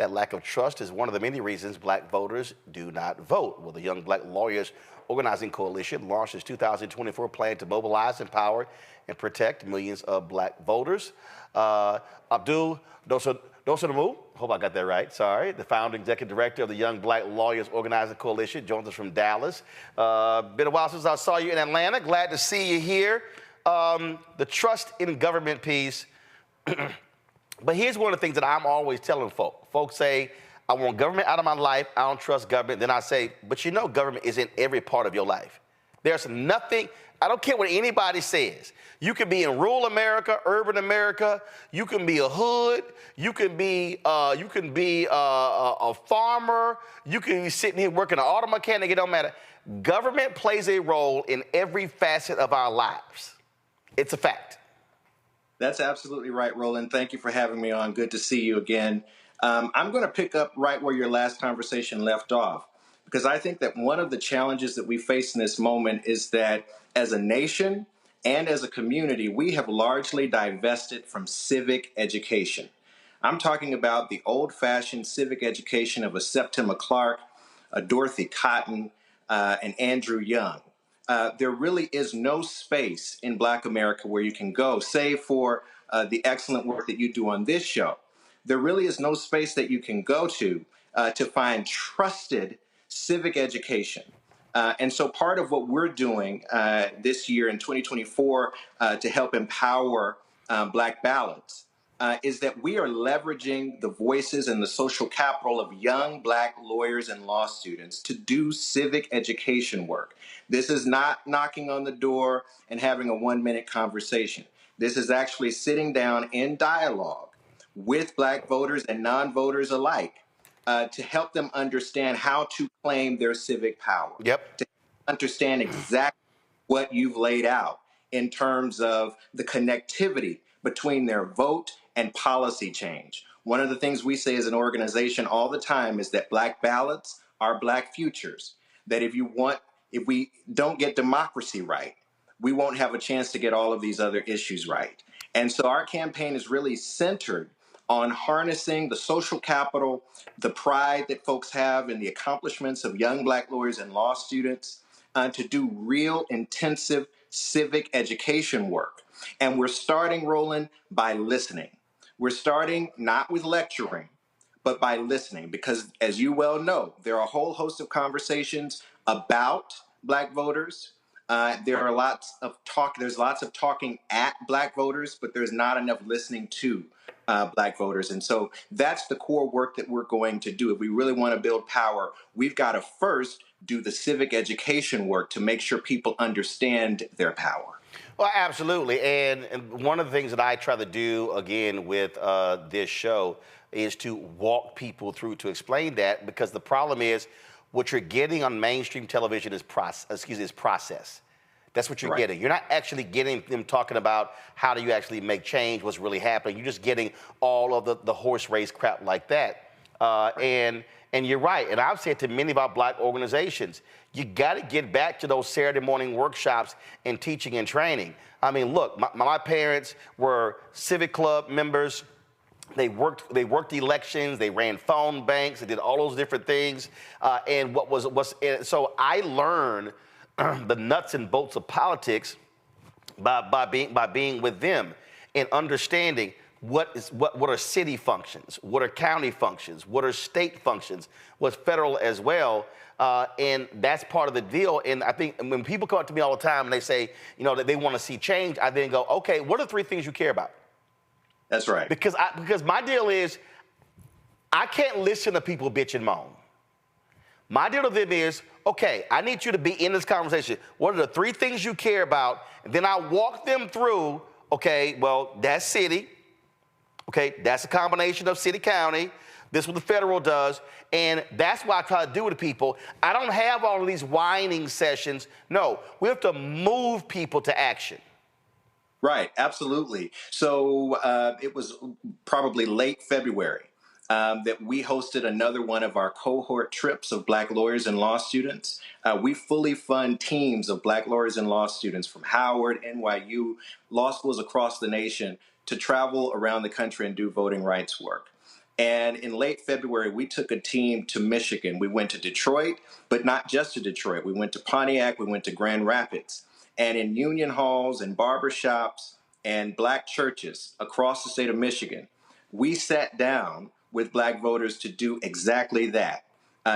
That lack of trust is one of the many reasons black voters do not vote. Well, the Young Black Lawyers Organizing Coalition launched its 2024 plan to mobilize, empower, and protect millions of black voters. Abdul Dosunmu, hope I got that right, sorry, the founding executive director of the Young Black Lawyers Organizing Coalition, joins us from Dallas. Been a while since I saw you in Atlanta. Glad to see you here. The trust in government piece. But here's one of the things that I'm always telling folks. Folks say, I want government out of my life. I don't trust government. Then I say, but you know government is in every part of your life. There's nothing, I don't care what anybody says. You can be in rural America, urban America. You can be a hood. You can be a farmer. You can be sitting here working an auto mechanic. It don't matter. Government plays a role in every facet of our lives. It's a fact. That's absolutely right, Roland. Thank you for having me on. Good to see you again. I'm going to pick up right where your last conversation left off, because I think that one of the challenges that we face in this moment is that as a nation and as a community, we have largely divested from civic education. I'm talking about the old-fashioned civic education of a Septima Clark, a Dorothy Cotton, and Andrew Young. There really is no space in Black America where you can go, save for the excellent work that you do on this show. There really is no space that you can go to find trusted civic education. And so part of what we're doing this year in 2024 to help empower Black Ballots is that we are leveraging the voices and the social capital of young Black lawyers and law students to do civic education work. This is not knocking on the door and having a 1-minute conversation. This is actually sitting down in dialogue with Black voters and non-voters alike to help them understand how to claim their civic power. Yep. To understand exactly what you've laid out in terms of the connectivity between their vote and policy change. One of the things we say as an organization all the time is that Black ballots are Black futures. That if we don't get democracy right, we won't have a chance to get all of these other issues right. And so our campaign is really centered on harnessing the social capital, the pride that folks have in the accomplishments of young Black lawyers and law students to do real intensive civic education work. And we're starting, Roland, by listening. We're starting not with lecturing, but by listening, because as you well know, there are a whole host of conversations about Black voters. There's lots of talking at Black voters, but there's not enough listening to Black voters. And so that's the core work that we're going to do. If we really want to build power, we've got to first do the civic education work to make sure people understand their power. Well, absolutely. And one of the things that I try to do, again, with this show is to walk people through to explain that, because the problem is what you're getting on mainstream television is process. That's what you're getting. You're not actually getting them talking about how do you actually make change, what's really happening. You're just getting all of the horse race crap like that. And you're right. And I've said to many of our Black organizations, you got to get back to those Saturday morning workshops and teaching and training. I mean, look, my parents were civic club members. They worked elections. They ran phone banks. They did all those different things. So I learned the nuts and bolts of politics by being with them and understanding what are city functions, what are county functions, what are state functions, what's federal as well, and that's part of the deal. And I think when people come up to me all the time and they say, that they want to see change, I then go, okay, what are the 3 things you care about? That's right. Because my deal is, I can't listen to people bitch and moan. My deal to them is, okay, I need you to be in this conversation. What are the 3 things you care about? And then I walk them through, okay, well, that's city. Okay, that's a combination of city, county. This is what the federal does. And that's what I try to do with people. I don't have all of these whining sessions. No, we have to move people to action. Right, absolutely. So it was probably late February that we hosted another one of our cohort trips of Black lawyers and law students. We fully fund teams of Black lawyers and law students from Howard, NYU, law schools across the nation to travel around the country and do voting rights work. And in late February, we took a team to Michigan. We went to Detroit, but not just to Detroit. We went to Pontiac, we went to Grand Rapids. And in union halls and barbershops and black churches across the state of Michigan, we sat down with black voters to do exactly that,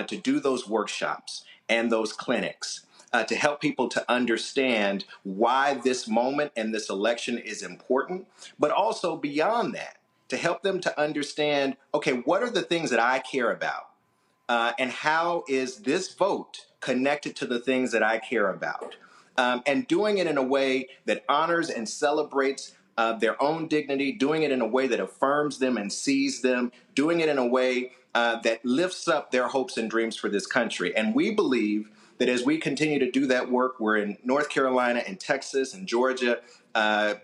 to do those workshops and those clinics, to help people to understand why this moment and this election is important, but also beyond that, to help them to understand, okay, what are the things that I care about? And how is this vote connected to the things that I care about? And doing it in a way that honors and celebrates their own dignity, doing it in a way that affirms them and sees them, doing it in a way that lifts up their hopes and dreams for this country. And we believe that as we continue to do that work, we're in North Carolina and Texas and Georgia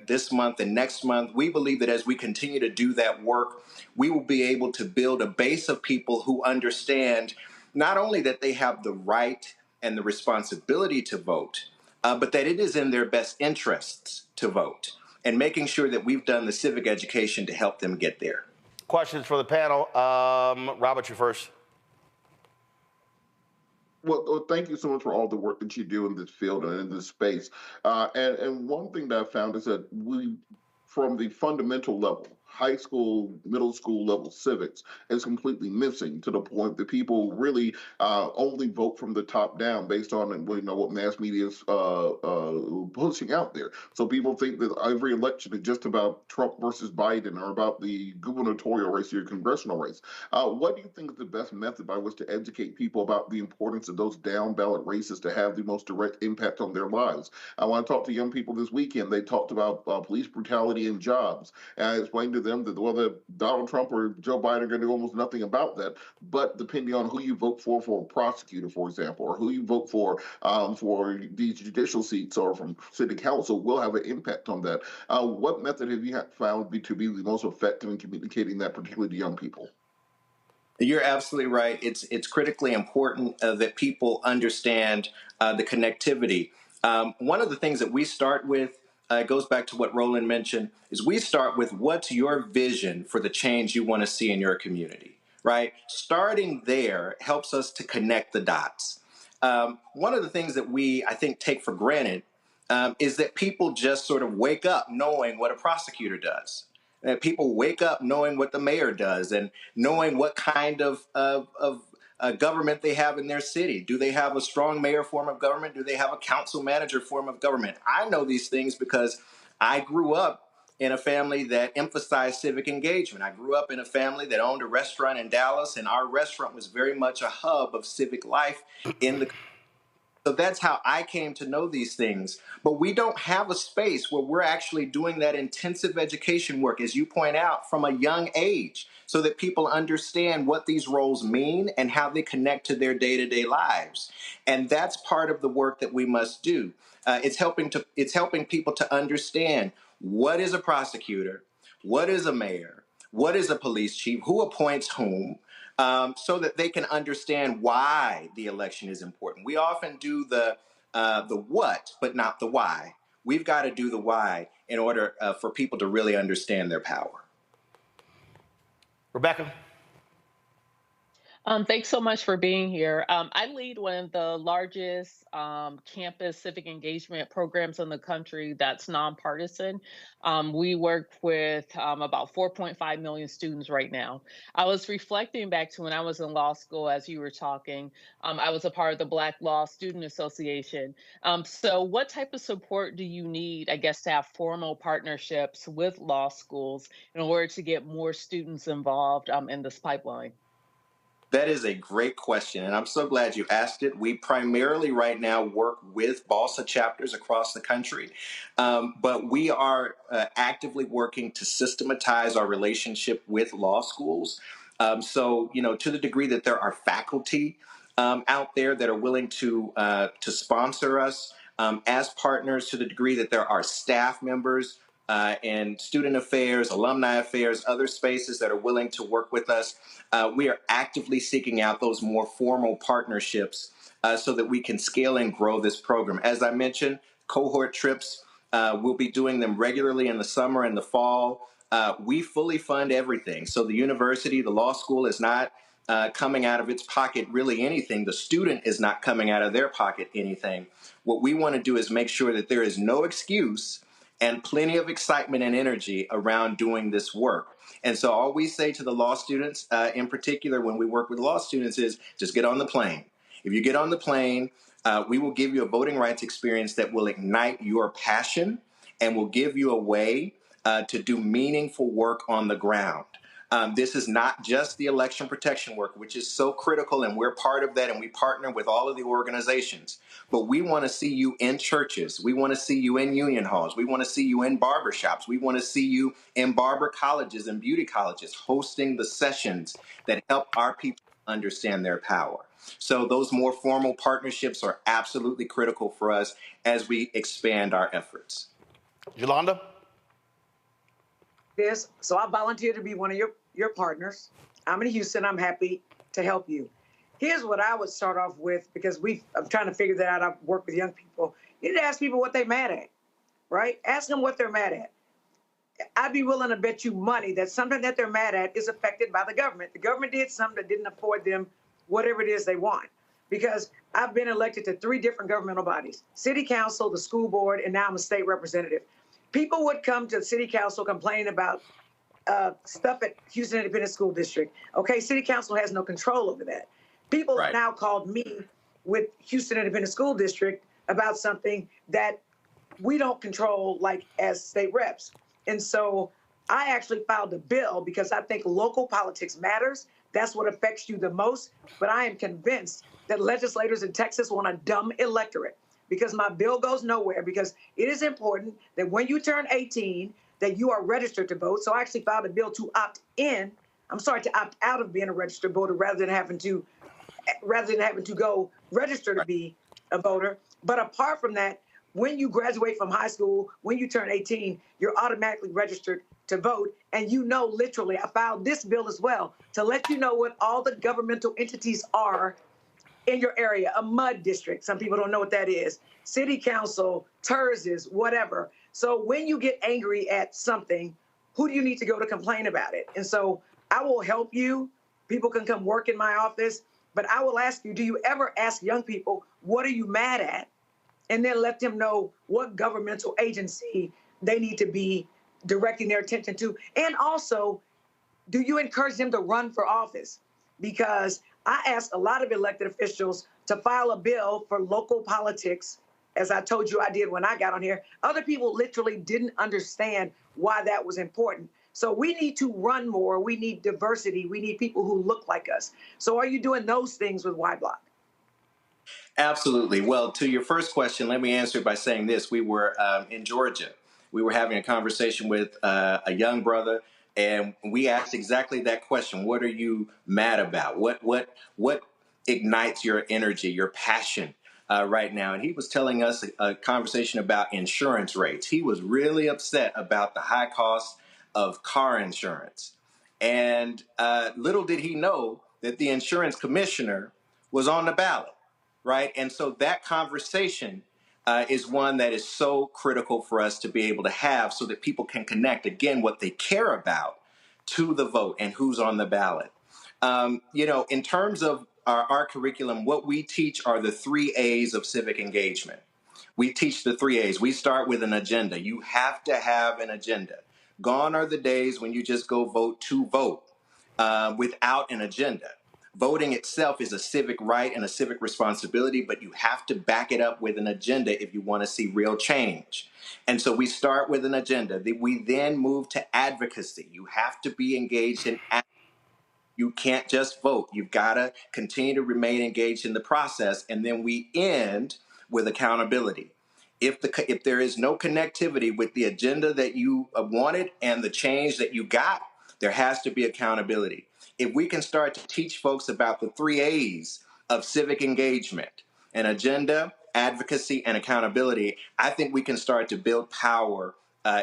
this month and next month. We believe that as we continue to do that work, we will be able to build a base of people who understand not only that they have the right and the responsibility to vote, but that it is in their best interests to vote, and making sure that we've done the civic education to help them get there. Questions for the panel. Robert, you first. Well, thank you so much for all the work that you do in this field and in this space. And one thing that I found is that from the fundamental level, high school, middle school level civics is completely missing, to the point that people really only vote from the top down based on what mass media is pushing out there. So people think that every election is just about Trump versus Biden or about the gubernatorial race or congressional race. What do you think is the best method by which to educate people about the importance of those down ballot races to have the most direct impact on their lives? I want to talk to young people this weekend. They talked about police brutality and jobs. And I explained to them that whether Donald Trump or Joe Biden are going to do almost nothing about that, but depending on who you vote for a prosecutor, for example, or who you vote for these judicial seats or from city council will have an impact on that. What method have you found to be the most effective in communicating that, particularly to young people? You're absolutely right. It's critically important that people understand the connectivity. One of the things that we start with, goes back to what Roland mentioned, is we start with what's your vision for the change you want to see in your community, right? Starting there helps us to connect the dots. One of the things that we, I think, take for granted is that people just sort of wake up knowing what a prosecutor does. People wake up knowing what the mayor does and knowing what kind of government they have in their city. Do they have a strong mayor form of government? Do they have a council manager form of government? I know these things because I grew up in a family that emphasized civic engagement. I grew up in a family that owned a restaurant in Dallas, and our restaurant was very much a hub of civic life in the country. So that's how I came to know these things. But we don't have a space where we're actually doing that intensive education work, as you point out, from a young age, so that people understand what these roles mean and how they connect to their day-to-day lives. And that's part of the work that we must do. It's helping people to understand what is a prosecutor, what is a mayor, what is a police chief, who appoints whom, so that they can understand why the election is important. We often do the what, but not the why. We've got to do the why in order for people to really understand their power. Rebecca? Thanks so much for being here. I lead one of the largest campus civic engagement programs in the country that's nonpartisan. We work with about 4.5 million students right now. I was reflecting back to when I was in law school as you were talking. I was a part of the Black Law Student Association. So what type of support do you need, I guess, to have formal partnerships with law schools in order to get more students involved in this pipeline? That is a great question, and I'm so glad you asked it. We primarily right now work with BALSA chapters across the country, but we are actively working to systematize our relationship with law schools. So, to the degree that there are faculty out there that are willing to sponsor us as partners, to the degree that there are staff members and student affairs, alumni affairs, other spaces that are willing to work with us. We are actively seeking out those more formal partnerships so that we can scale and grow this program. As I mentioned, cohort trips, we'll be doing them regularly in the summer and the fall. we fully fund everything. So the university, the law school is not coming out of its pocket really anything. The student is not coming out of their pocket anything. What we want to do is make sure that there is no excuse and plenty of excitement and energy around doing this work. And so all we say to the law students, in particular when we work with law students, is just get on the plane. If you get on the plane, we will give you a voting rights experience that will ignite your passion and will give you a way to do meaningful work on the ground. This is not just the election protection work, which is so critical, and we're part of that, and we partner with all of the organizations. But we want to see you in churches. We want to see you in union halls. We want to see you in barbershops. We want to see you in barber colleges and beauty colleges, hosting the sessions that help our people understand their power. So those more formal partnerships are absolutely critical for us as we expand our efforts. Yolanda? So I volunteer to be one of your partners. I'm in Houston. I'm happy to help you. Here's what I would start off with, because I'm trying to figure that out. I work with young people. You need to ask people what they're mad at, right? Ask them what they're mad at. I'd be willing to bet you money that something that they're mad at is affected by the government. The government did something that didn't afford them whatever it is they want. Because I've been elected to 3 different governmental bodies: city council, the school board, and now I'm a state representative. People would come to the city council complaining about stuff at Houston Independent School District. Okay, city council has no control over that. People have now called me with Houston Independent School District about something that we don't control, like as state reps. And so I actually filed a bill because I think local politics matters. That's what affects you the most. But I am convinced that legislators in Texas want a dumb electorate, because my bill goes nowhere, because it is important that when you turn 18, that you are registered to vote. So I actually filed a bill to opt out of being a registered voter rather than having to go register to be a voter. But apart from that, when you graduate from high school, when you turn 18, you're automatically registered to vote. And literally, I filed this bill as well to let you know what all the governmental entities are in your area. A MUD district, some people don't know what that is. City council, TERSs, whatever. So when you get angry at something, who do you need to go to complain about it? And so I will help you. People can come work in my office, but I will ask you, do you ever ask young people, what are you mad at? And then let them know what governmental agency they need to be directing their attention to. And also, do you encourage them to run for office? Because I asked a lot of elected officials to file a bill for local politics, as I told you I did when I got on here. Other people literally didn't understand why that was important. So we need to run more. We need diversity. We need people who look like us. So are you doing those things with Y Block? Absolutely. Well, to your first question, let me answer by saying this. We were in Georgia. We were having a conversation with a young brother, and we asked exactly that question. What are you mad about? What ignites your energy, your passion right now? And he was telling us a conversation about insurance rates. He was really upset about the high cost of car insurance. And little did he know that the insurance commissioner was on the ballot. Right. And so that conversation is one that is so critical for us to be able to have, so that people can connect, again, what they care about to the vote and who's on the ballot. In terms of our curriculum, what we teach are the 3 A's of civic engagement. We teach the 3 A's. We start with an agenda. You have to have an agenda. Gone are the days when you just go vote to vote without an agenda. Voting itself is a civic right and a civic responsibility, but you have to back it up with an agenda if you want to see real change. And so we start with an agenda. We then move to advocacy. You have to be engaged in advocacy. You can't just vote. You've got to continue to remain engaged in the process. And then we end with accountability. If there is no connectivity with the agenda that you wanted and the change that you got, there has to be accountability. If we can start to teach folks about the 3 A's of civic engagement, an agenda, advocacy, and accountability, I think we can start to build power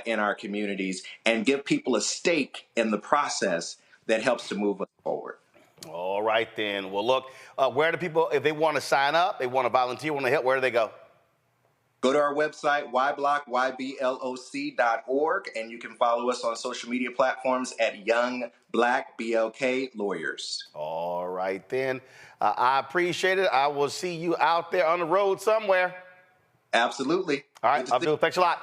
in our communities and give people a stake in the process that helps to move us forward. All right, then. Well, look, where do people, if they want to sign up, they want to volunteer, want to help, where do they go? Go to our website, yblock.org, and you can follow us on social media platforms at Young Black BLK Lawyers. All right, then. I appreciate it. I will see you out there on the road somewhere. Absolutely. All right, Abdul, thanks a lot.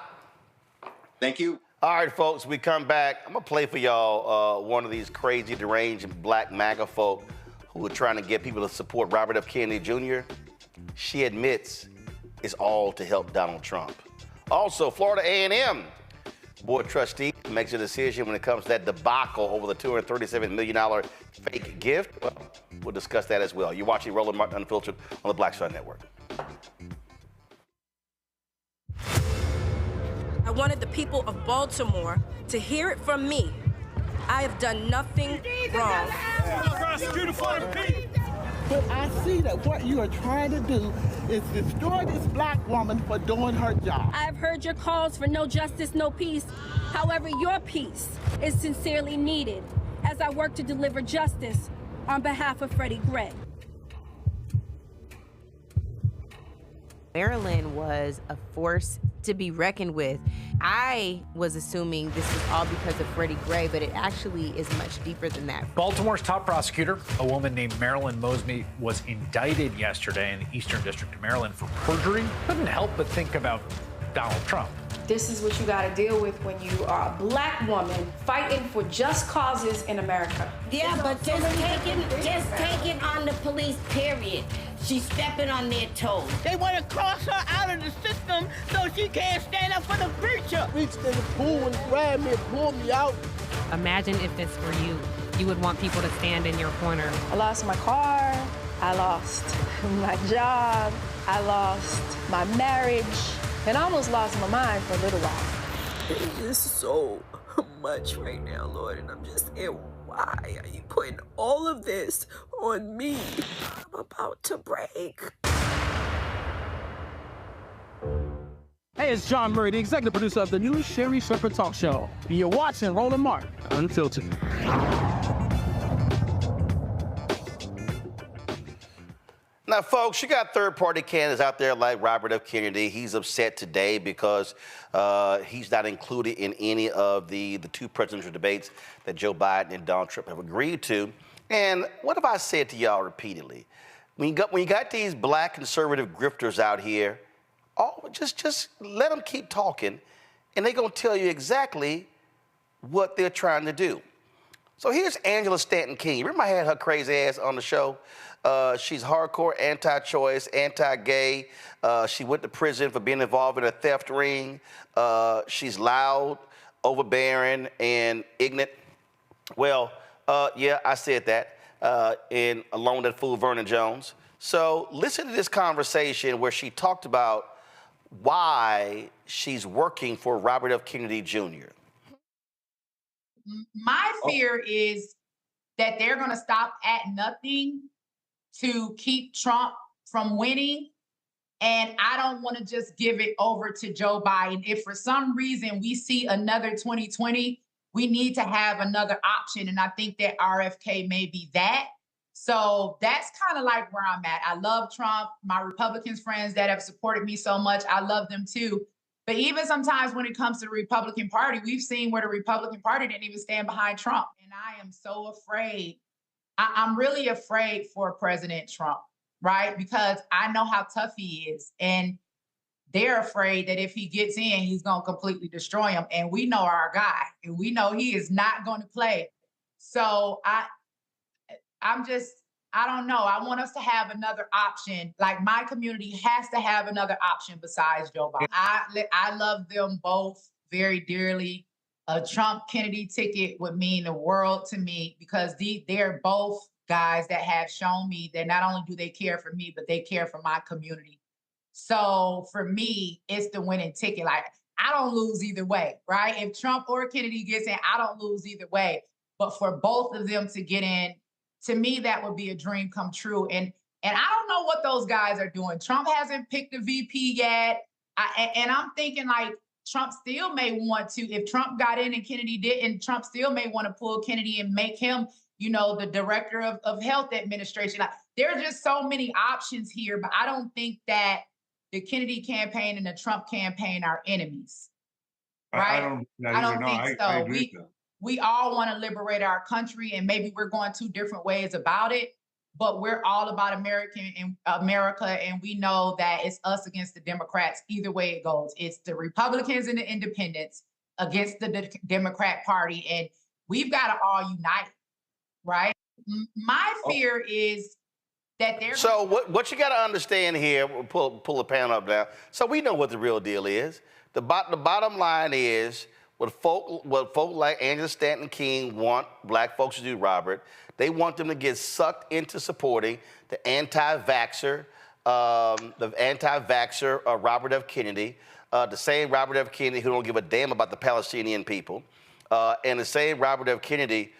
Thank you. All right, folks, we come back. I'm going to play for y'all one of these crazy, deranged black MAGA folk who are trying to get people to support Robert F. Kennedy Jr. She admits it's all to help Donald Trump. Also, Florida A&M board trustee makes a decision when it comes to that debacle over the $237 million fake gift. Well, we'll discuss that as well. You're watching Roland Martin Unfiltered on the Black Star Network. I wanted the people of Baltimore to hear it from me. I have done nothing wrong. But I see that what you are trying to do is destroy this black woman for doing her job. I have heard your calls for no justice, no peace. However, your peace is sincerely needed as I work to deliver justice on behalf of Freddie Gray. Marilyn was a force to be reckoned with. I was assuming this was all because of Freddie Gray, but it actually is much deeper than that. Baltimore's top prosecutor, a woman named Marilyn Mosby, was indicted yesterday in the Eastern District of Maryland for perjury. Couldn't help but think about Donald Trump. This is what you got to deal with when you are a black woman fighting for just causes in America. Yeah, but just taking on the police, period. She's stepping on their toes. They want to cross her out of the system so she can't stand up for the preacher. Reached in the pool and grabbed me and pulled me out. Imagine if this were you. You would want people to stand in your corner. I lost my car. I lost my job. I lost my marriage. And I almost lost my mind for a little while. It's just so much right now, Lord, and I'm just saying, why are you putting all of this on me? I'm about to break. Hey, it's John Murray, the executive producer of the new Sherry Shepherd Talk Show. You're watching Roland Martin Unfiltered. Now, folks, you got third-party candidates out there like Robert F. Kennedy. He's upset today because he's not included in any of the two presidential debates that Joe Biden and Donald Trump have agreed to. And what have I said to y'all repeatedly? When you got these black conservative grifters out here, just let them keep talking, and they're going to tell you exactly what they're trying to do. So here's Angela Stanton King. Remember I had her crazy ass on the show? She's hardcore anti-choice, anti-gay. She went to prison for being involved in a theft ring. She's loud, overbearing, and ignorant. Well, yeah, I said that, along with that fool Vernon Jones. So listen to this conversation where she talked about why she's working for Robert F. Kennedy Jr. My fear is that they're going to stop at nothing to keep Trump from winning. And I don't want to just give it over to Joe Biden. If for some reason we see another 2020, we need to have another option. And I think that RFK may be that. So that's kind of like where I'm at. I love Trump. My Republicans friends that have supported me so much, I love them too. But even sometimes when it comes to the Republican Party, we've seen where the Republican Party didn't even stand behind Trump. And I am so afraid. I'm really afraid for President Trump, right? Because I know how tough he is. And they're afraid that if he gets in, he's going to completely destroy him. And we know our guy. And we know he is not going to play. So I don't know. I want us to have another option. Like my community has to have another option besides Joe Biden. I love them both very dearly. A Trump-Kennedy ticket would mean the world to me because they're both guys that have shown me that not only do they care for me, but they care for my community. So for me, it's the winning ticket. Like I don't lose either way, right? If Trump or Kennedy gets in, I don't lose either way. But for both of them to get in, to me, that would be a dream come true. And I don't know what those guys are doing. Trump hasn't picked a VP yet. And I'm thinking like Trump still may want to, if Trump got in and Kennedy didn't, Trump still may want to pull Kennedy and make him, the director of health administration. Like, there are just so many options here, but I don't think that the Kennedy campaign and the Trump campaign are enemies. I Right? don't I don't know. think I so. agree with that. We all want to liberate our country, and maybe we're going two different ways about it, but we're all about America, and we know that it's us against the Democrats. Either way it goes, it's the Republicans and the independents against the Democrat Party, and we've got to all unite, right? My fear is that they're. So what you got to understand here, we'll pull the panel up now. So we know what the real deal is. The bottom line is what folk like Angela Stanton King want black folks to do, Robert. They want them to get sucked into supporting the anti-vaxxer Robert F. Kennedy, the same Robert F. Kennedy who don't give a damn about the Palestinian people, and the same Robert F. Kennedy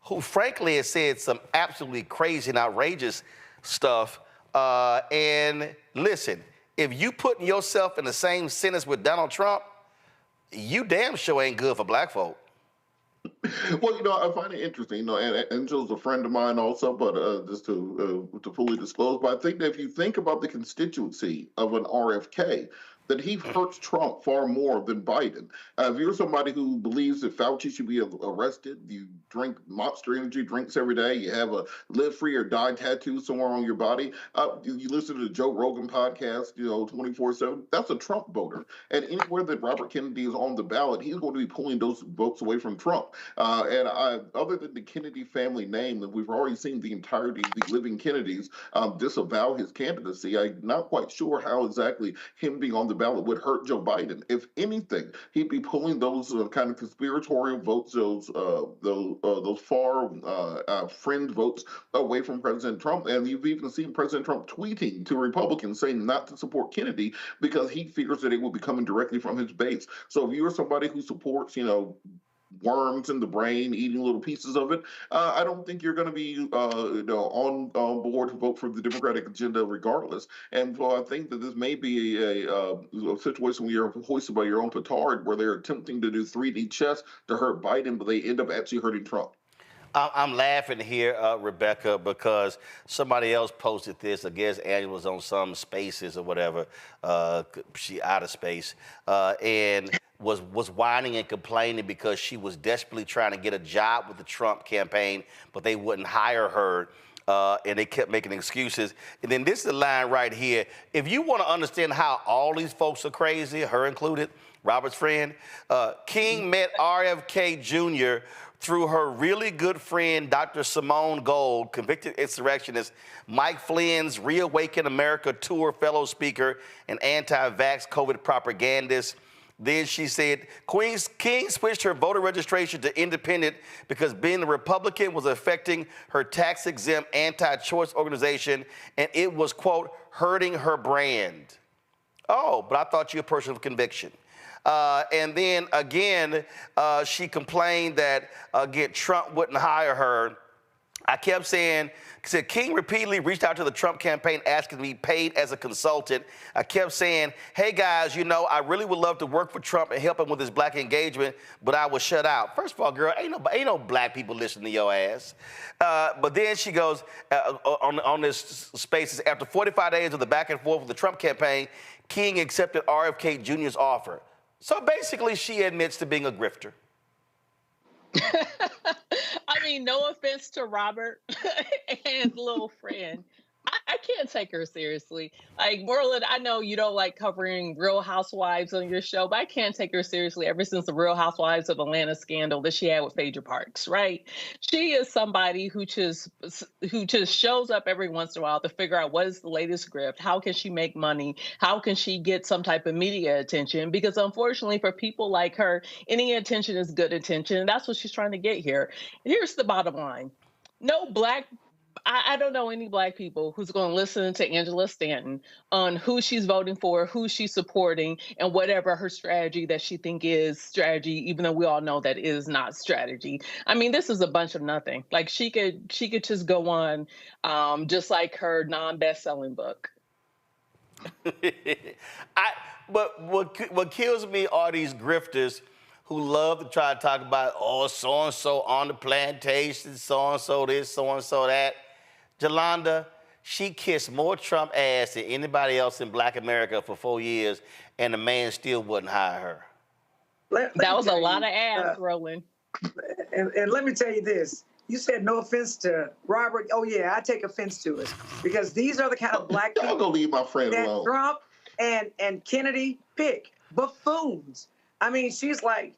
who frankly has said some absolutely crazy and outrageous stuff. And listen, if you putting yourself in the same sentence with Donald Trump, you damn sure ain't good for black folk. Well, I find it interesting, and Angel's a friend of mine also, but just to fully disclose, but I think that if you think about the constituency of an RFK, that he hurts Trump far more than Biden. If you're somebody who believes that Fauci should be arrested, you drink Monster Energy drinks every day, you have a live free or die tattoo somewhere on your body, you listen to the Joe Rogan podcast, 24/7, that's a Trump voter. And anywhere that Robert Kennedy is on the ballot, he's going to be pulling those votes away from Trump. Other than the Kennedy family name, that we've already seen the entirety of the living Kennedys disavow his candidacy, I'm not quite sure how exactly him being on the ballot would hurt Joe Biden. If anything, he'd be pulling those kind of conspiratorial votes, those far friend votes away from President Trump. And you've even seen President Trump tweeting to Republicans saying not to support Kennedy because he figures that it will be coming directly from his base. So if you're somebody who supports, worms in the brain, eating little pieces of it, I don't think you're going to be on board to vote for the Democratic agenda regardless. And so I think that this may be a situation where you're hoisted by your own petard, where they're attempting to do 3D chess to hurt Biden, but they end up actually hurting Trump. I'm laughing here, Rebecca, because somebody else posted this. I guess Angela was on some Spaces or whatever. She out of space, and was whining and complaining because she was desperately trying to get a job with the Trump campaign, but they wouldn't hire her. And they kept making excuses. And then this is the line right here. If you want to understand how all these folks are crazy, her included, Robert's friend, King met RFK Jr. through her really good friend, Dr. Simone Gold, convicted insurrectionist, Mike Flynn's Reawaken America Tour fellow speaker and anti-vax COVID propagandist. Then she said, King switched her voter registration to independent because being a Republican was affecting her tax-exempt anti-choice organization, and it was, quote, hurting her brand. Oh, but I thought you were a person of conviction. And then, again, she complained that, again, Trump wouldn't hire her. I kept saying, King repeatedly reached out to the Trump campaign asking to be paid as a consultant. I kept saying, hey, guys, I really would love to work for Trump and help him with his black engagement, but I was shut out. First of all, girl, ain't no black people listening to your ass. But then she goes on this Spaces, after 45 days of the back and forth with the Trump campaign, King accepted RFK Jr.'s offer. So basically, she admits to being a grifter. I mean, no offense to Robert and his little friend. I can't take her seriously. Like, Roland, I know you don't like covering Real Housewives on your show, but I can't take her seriously ever since the Real Housewives of Atlanta scandal that she had with Phaedra Parks, right? She is somebody who just shows up every once in a while to figure out what is the latest grift, how can she make money, how can she get some type of media attention, because unfortunately for people like her, any attention is good attention, and that's what she's trying to get here. Here's the bottom line. I don't know any black people who's going to listen to Angela Stanton on who she's voting for, who she's supporting, and whatever her strategy that she think is strategy, even though we all know that is not strategy. I mean, this is a bunch of nothing. Like, she could just go on just like her non-best-selling book. But what kills me are these grifters who love to try to talk about, oh, so-and-so on the plantation, so-and-so this, so-and-so that. Jolanda, she kissed more Trump ass than anybody else in Black America for 4 years, and the man still wouldn't hire her. That was a lot of ass, Roland. And let me tell you this. You said no offense to Robert. Oh, yeah, I take offense to it. Because these are the kind of black people gonna leave my friend that alone. Trump and Kennedy pick. Buffoons. I mean, she's like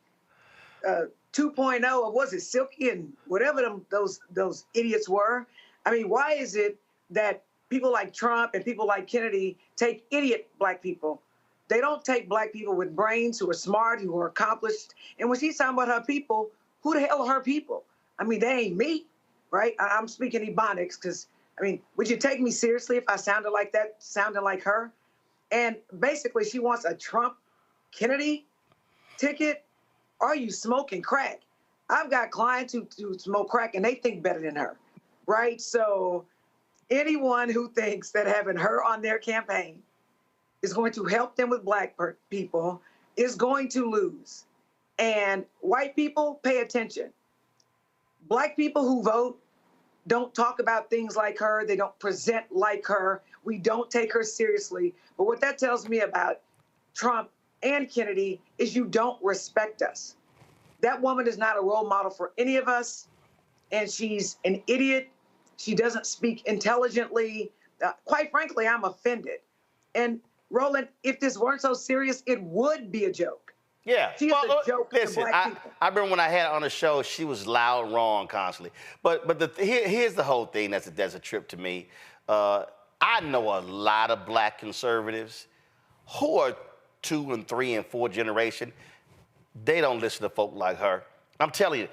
2.0 of, was it Silky and whatever those idiots were? I mean, why is it that people like Trump and people like Kennedy take idiot black people? They don't take black people with brains who are smart, who are accomplished. And when she's talking about her people, who the hell are her people? I mean, they ain't me, right? I'm speaking Ebonics because, I mean, would you take me seriously if I sounded like that, sounding like her? And basically, she wants a Trump-Kennedy ticket. Are you smoking crack? I've got clients who smoke crack, and they think better than her, right? So anyone who thinks that having her on their campaign is going to help them with black people is going to lose. And white people, pay attention. Black people who vote don't talk about things like her. They don't present like her. We don't take her seriously. But what that tells me about Trump and Kennedy is you don't respect us. That woman is not a role model for any of us, and she's an idiot. She doesn't speak intelligently. Quite frankly, I'm offended. And Roland, if this weren't so serious, it would be a joke. Yeah. She's a joke to Listen, black people. I remember when I had her on the show, she was loud and wrong constantly. But here's the whole thing that's a trip to me. I know a lot of black conservatives who are 2 and 3 and 4 generation. They don't listen to folk like her. I'm telling you,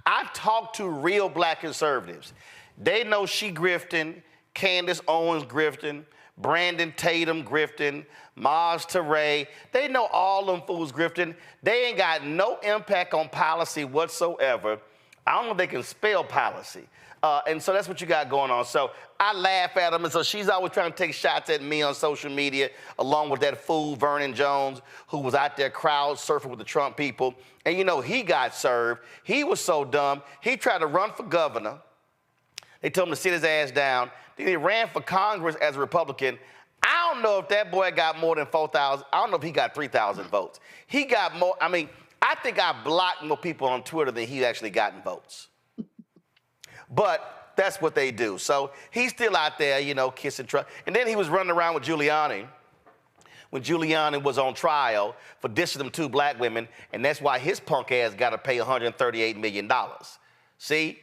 I've talked to real black conservatives. They know she grifting, Candace Owens grifting, Brandon Tatum grifting, Maz Teray. They know all them fools grifting. They ain't got no impact on policy whatsoever. I don't know if they can spell policy. And so that's what you got going on. So I laugh at them, and so she's always trying to take shots at me on social media, along with that fool Vernon Jones, who was out there crowd surfing with the Trump people. And you know, he got served. He was so dumb, he tried to run for governor. They told him to sit his ass down. Then he ran for Congress as a Republican. I don't know if that boy got more than 4,000. I don't know if he got 3,000 votes. He got more. I mean, I think I blocked more people on Twitter than he actually gotten votes. But that's what they do. So he's still out there, you know, kissing Trump. And then he was running around with Giuliani when Giuliani was on trial for dissing them 2 black women, and that's why his punk ass got to pay $138 million. See,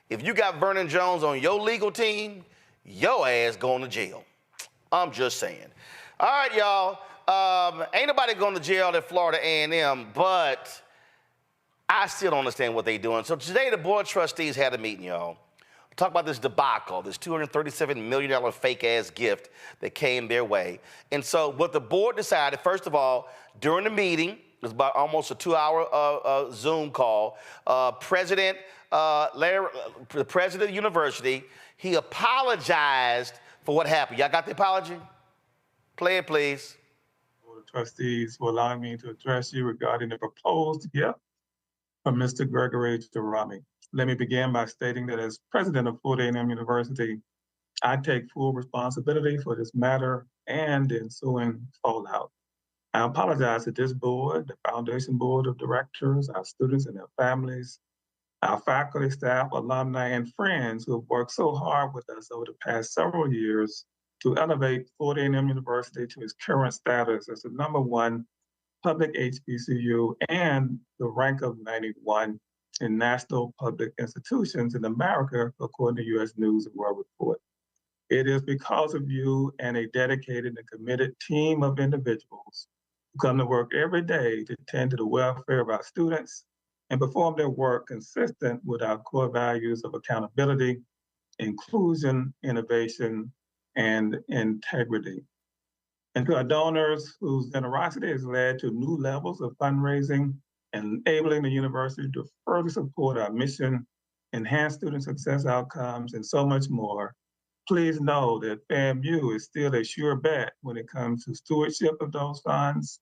if you got Vernon Jones on your legal team, your ass going to jail. I'm just saying. All right, y'all. Ain't nobody going to jail at Florida A&M, but I still don't understand what they're doing. So today, the board of trustees had a meeting, y'all. Talk about this debacle, this $237 million fake-ass gift that came their way. And so what the board decided, first of all, during the meeting, it was about almost a 2-hour Zoom call, the president of the university, he apologized for what happened. Y'all got the apology? Play it, please. Board of Trustees for allowing me to address you regarding the proposed gift from Mr. Gregory Durami. Let me begin by stating that as president of Florida A&M University, I take full responsibility for this matter and the ensuing fallout. I apologize to this board, the Foundation Board of Directors, our students and their families, our faculty, staff, alumni, and friends who have worked so hard with us over the past several years to elevate Florida A&M University to its current status as the #1 public HBCU and the rank of 91 in national public institutions in America, according to U.S. News and World Report. It is because of you and a dedicated and committed team of individuals who come to work every day to tend to the welfare of our students and perform their work consistent with our core values of accountability, inclusion, innovation, and integrity. And to our donors whose generosity has led to new levels of fundraising and enabling the university to further support our mission, enhance student success outcomes, and so much more, please know that FAMU is still a sure bet when it comes to stewardship of those funds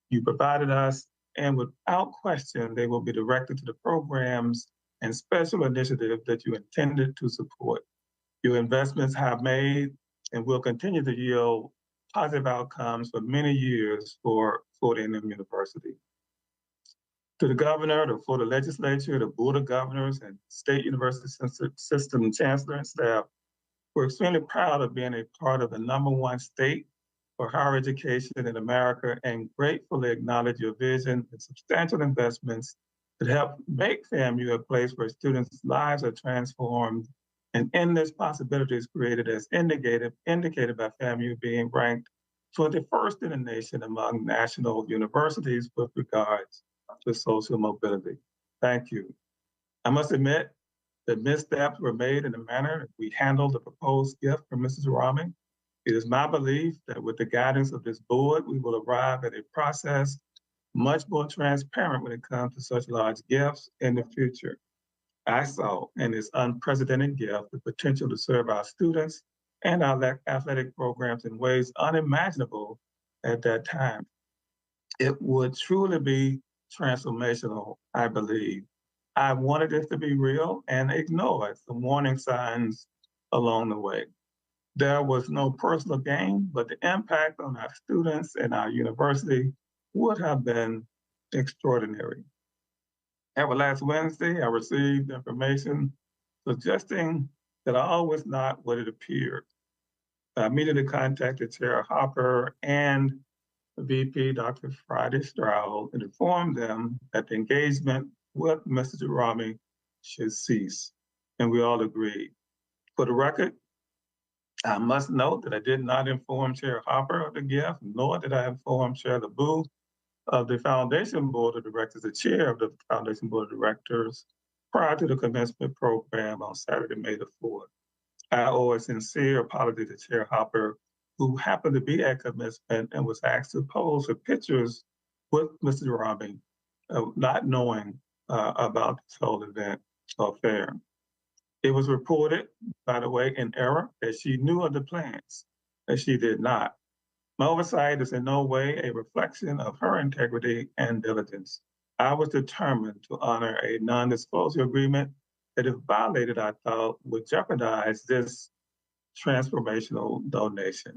you provided us, and without question, they will be directed to the programs and special initiatives that you intended to support. Your investments have made and will continue to yield positive outcomes for many years for Florida A&M University. To the governor, the Florida legislature, the board of governors, and state university system chancellor and staff, we're extremely proud of being a part of the #1 state for higher education in America and gratefully acknowledge your vision and substantial investments that help make FAMU a place where students' lives are transformed and endless possibilities created, as indicated by FAMU being ranked 21st in the nation among national universities with regards to social mobility. Thank you. I must admit that missteps were made in the manner we handled the proposed gift from Mrs. Rami. It is my belief that with the guidance of this board, we will arrive at a process much more transparent when it comes to such large gifts in the future. I saw in this unprecedented gift the potential to serve our students and our athletic programs in ways unimaginable at that time. It would truly be transformational, I believe. I wanted it to be real and ignored some warning signs along the way. There was no personal gain, but the impact on our students and our university would have been extraordinary. However, last Wednesday, I received information suggesting that all was not what it appeared. I immediately contacted Chair Hopper and VP Dr. Friday Stroud and informed them that the engagement with Mr. Rami should cease, and we all agreed. For the record, I must note that I did not inform Chair Hopper of the gift, nor did I inform Chair LeBou of the Foundation Board of Directors, the chair of the Foundation Board of Directors, prior to the commencement program on Saturday, May the 4th. I owe a sincere apology to Chair Hopper, who happened to be at commencement and was asked to pose for pictures with Mr. Rami, not knowing about this whole event or affair. It was reported, by the way, in error, that she knew of the plans, that she did not. My oversight is in no way a reflection of her integrity and diligence. I was determined to honor a non-disclosure agreement that, if violated, I thought would jeopardize this transformational donation.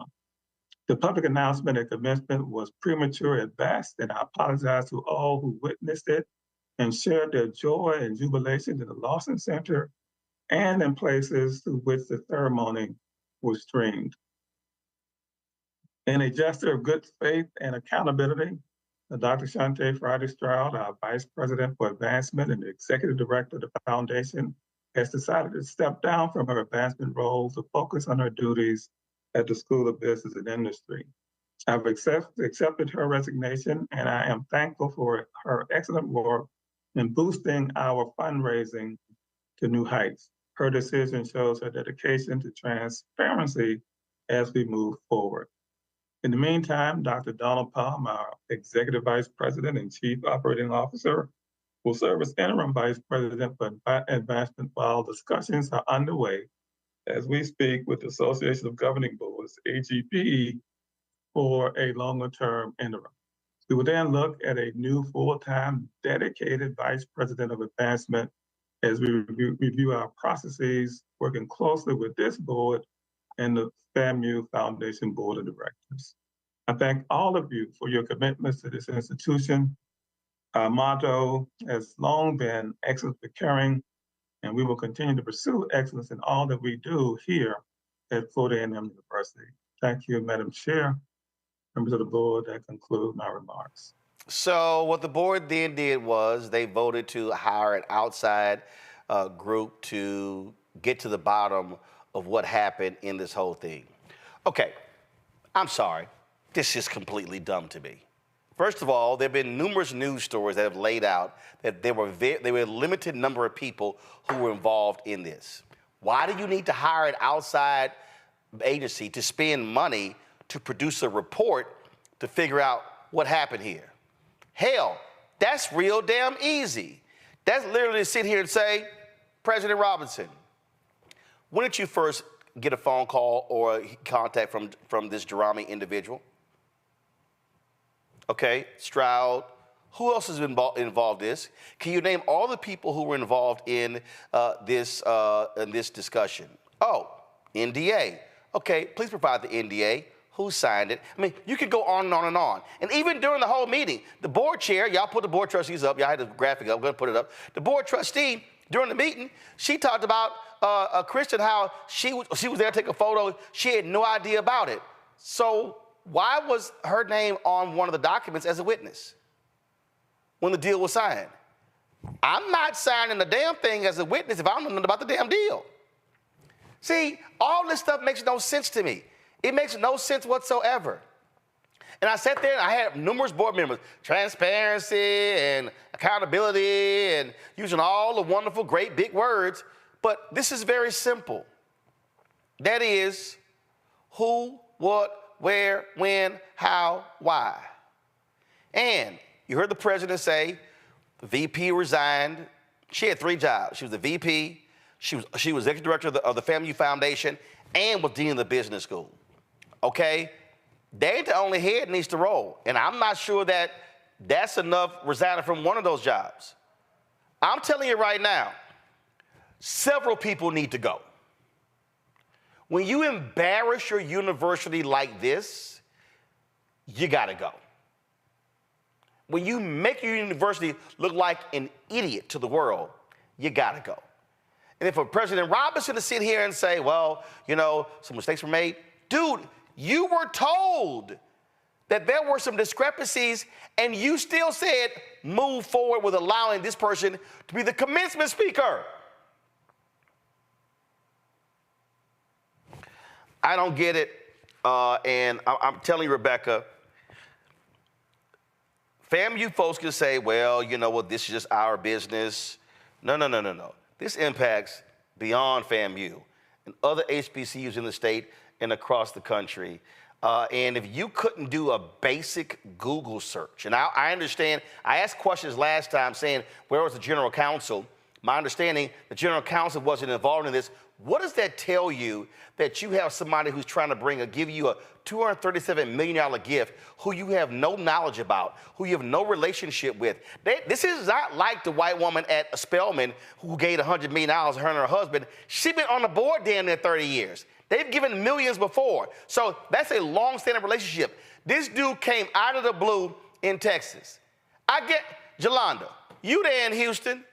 The public announcement at commencement was premature at best, and I apologize to all who witnessed it and shared their joy and jubilation in the Lawson Center and in places through which the ceremony was streamed. In a gesture of good faith and accountability, Dr. Shante Friday Stroud, our Vice President for Advancement and the Executive Director of the Foundation, has decided to step down from her advancement role to focus on her duties at the School of Business and Industry. I've accepted her resignation, and I am thankful for her excellent work in boosting our fundraising to new heights. Her decision shows her dedication to transparency as we move forward. In the meantime, Dr. Donald Palm, our Executive Vice President and Chief Operating Officer, will serve as Interim Vice President for Advancement while discussions are underway as we speak with the Association of Governing Boards, AGBE, for a longer-term interim. We will then look at a new full-time dedicated Vice President of Advancement as we review our processes, working closely with this board and the FAMU Foundation Board of Directors. I thank all of you for your commitments to this institution. Our motto has long been excellence for caring, and we will continue to pursue excellence in all that we do here at Florida A&M University. Thank you, Madam Chair, members of the board. That concludes my remarks. So what the board then did was they voted to hire an outside group to get to the bottom of what happened in this whole thing. Okay, I'm sorry. This is completely dumb to me. First of all, there have been numerous news stories that have laid out that there were a limited number of people who were involved in this. Why do you need to hire an outside agency to spend money to produce a report to figure out what happened here? Hell, that's real damn easy. That's literally to sit here and say, President Robinson, when did you first get a phone call or contact from this Jerami individual? Okay, Stroud. Who else is involved in this? Can you name all the people who were involved in this discussion? Oh, NDA. Okay, please provide the NDA. Who signed it? I mean, you could go on and on and on. And even during the whole meeting, the board chair, y'all put the board trustees up. Y'all had the graphic up. I'm going to put it up. The board trustee, during the meeting, she talked about Kristen, how she was there to take a photo. She had no idea about it. So why was her name on one of the documents as a witness when the deal was signed? I'm not signing the damn thing as a witness if I don't know nothing about the damn deal. See, all this stuff makes no sense to me. It makes no sense whatsoever. And I sat there and I had numerous board members, transparency and accountability and using all the wonderful, great big words. But this is very simple. That is who, what, where, when, how, why. And you heard the president say the VP resigned. She had 3 jobs. She was the VP, she was executive director of the FAMU Foundation, and was dean of the business school. Okay? They ain't the only head needs to roll. And I'm not sure that that's enough resigning from one of those jobs. I'm telling you right now, several people need to go. When you embarrass your university like this, you gotta go. When you make your university look like an idiot to the world, you gotta go. And if President Robinson to sit here and say, well, you know, some mistakes were made, dude, you were told that there were some discrepancies and you still said move forward with allowing this person to be the commencement speaker. I don't get it. And I'm telling you, Rebecca, FAMU folks can say, well, you know what, this is just our business. No. This impacts beyond FAMU and other HBCUs in the state and across the country. And if you couldn't do a basic Google search, and I understand, I asked questions last time saying, where was the general counsel? My understanding, the general counsel wasn't involved in this. What does that tell you that you have somebody who's trying to give you a $237 million gift who you have no knowledge about, who you have no relationship with? This is not like the white woman at Spelman who gave $100 million to her and her husband. She's been on the board damn near 30 years. They've given millions before. So that's a long-standing relationship. This dude came out of the blue in Texas. I get, Jolanda, you there in Houston.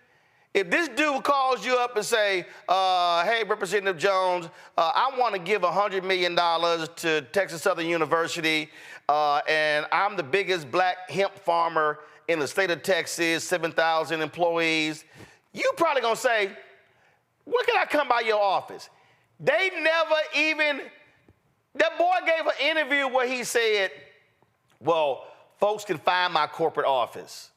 If this dude calls you up and say, hey, Representative Jones, I want to give $100 million to Texas Southern University, and I'm the biggest black hemp farmer in the state of Texas, 7,000 employees, you probably going to say, when can I come by your office? They never even, that boy gave an interview where he said, well, folks can find my corporate office.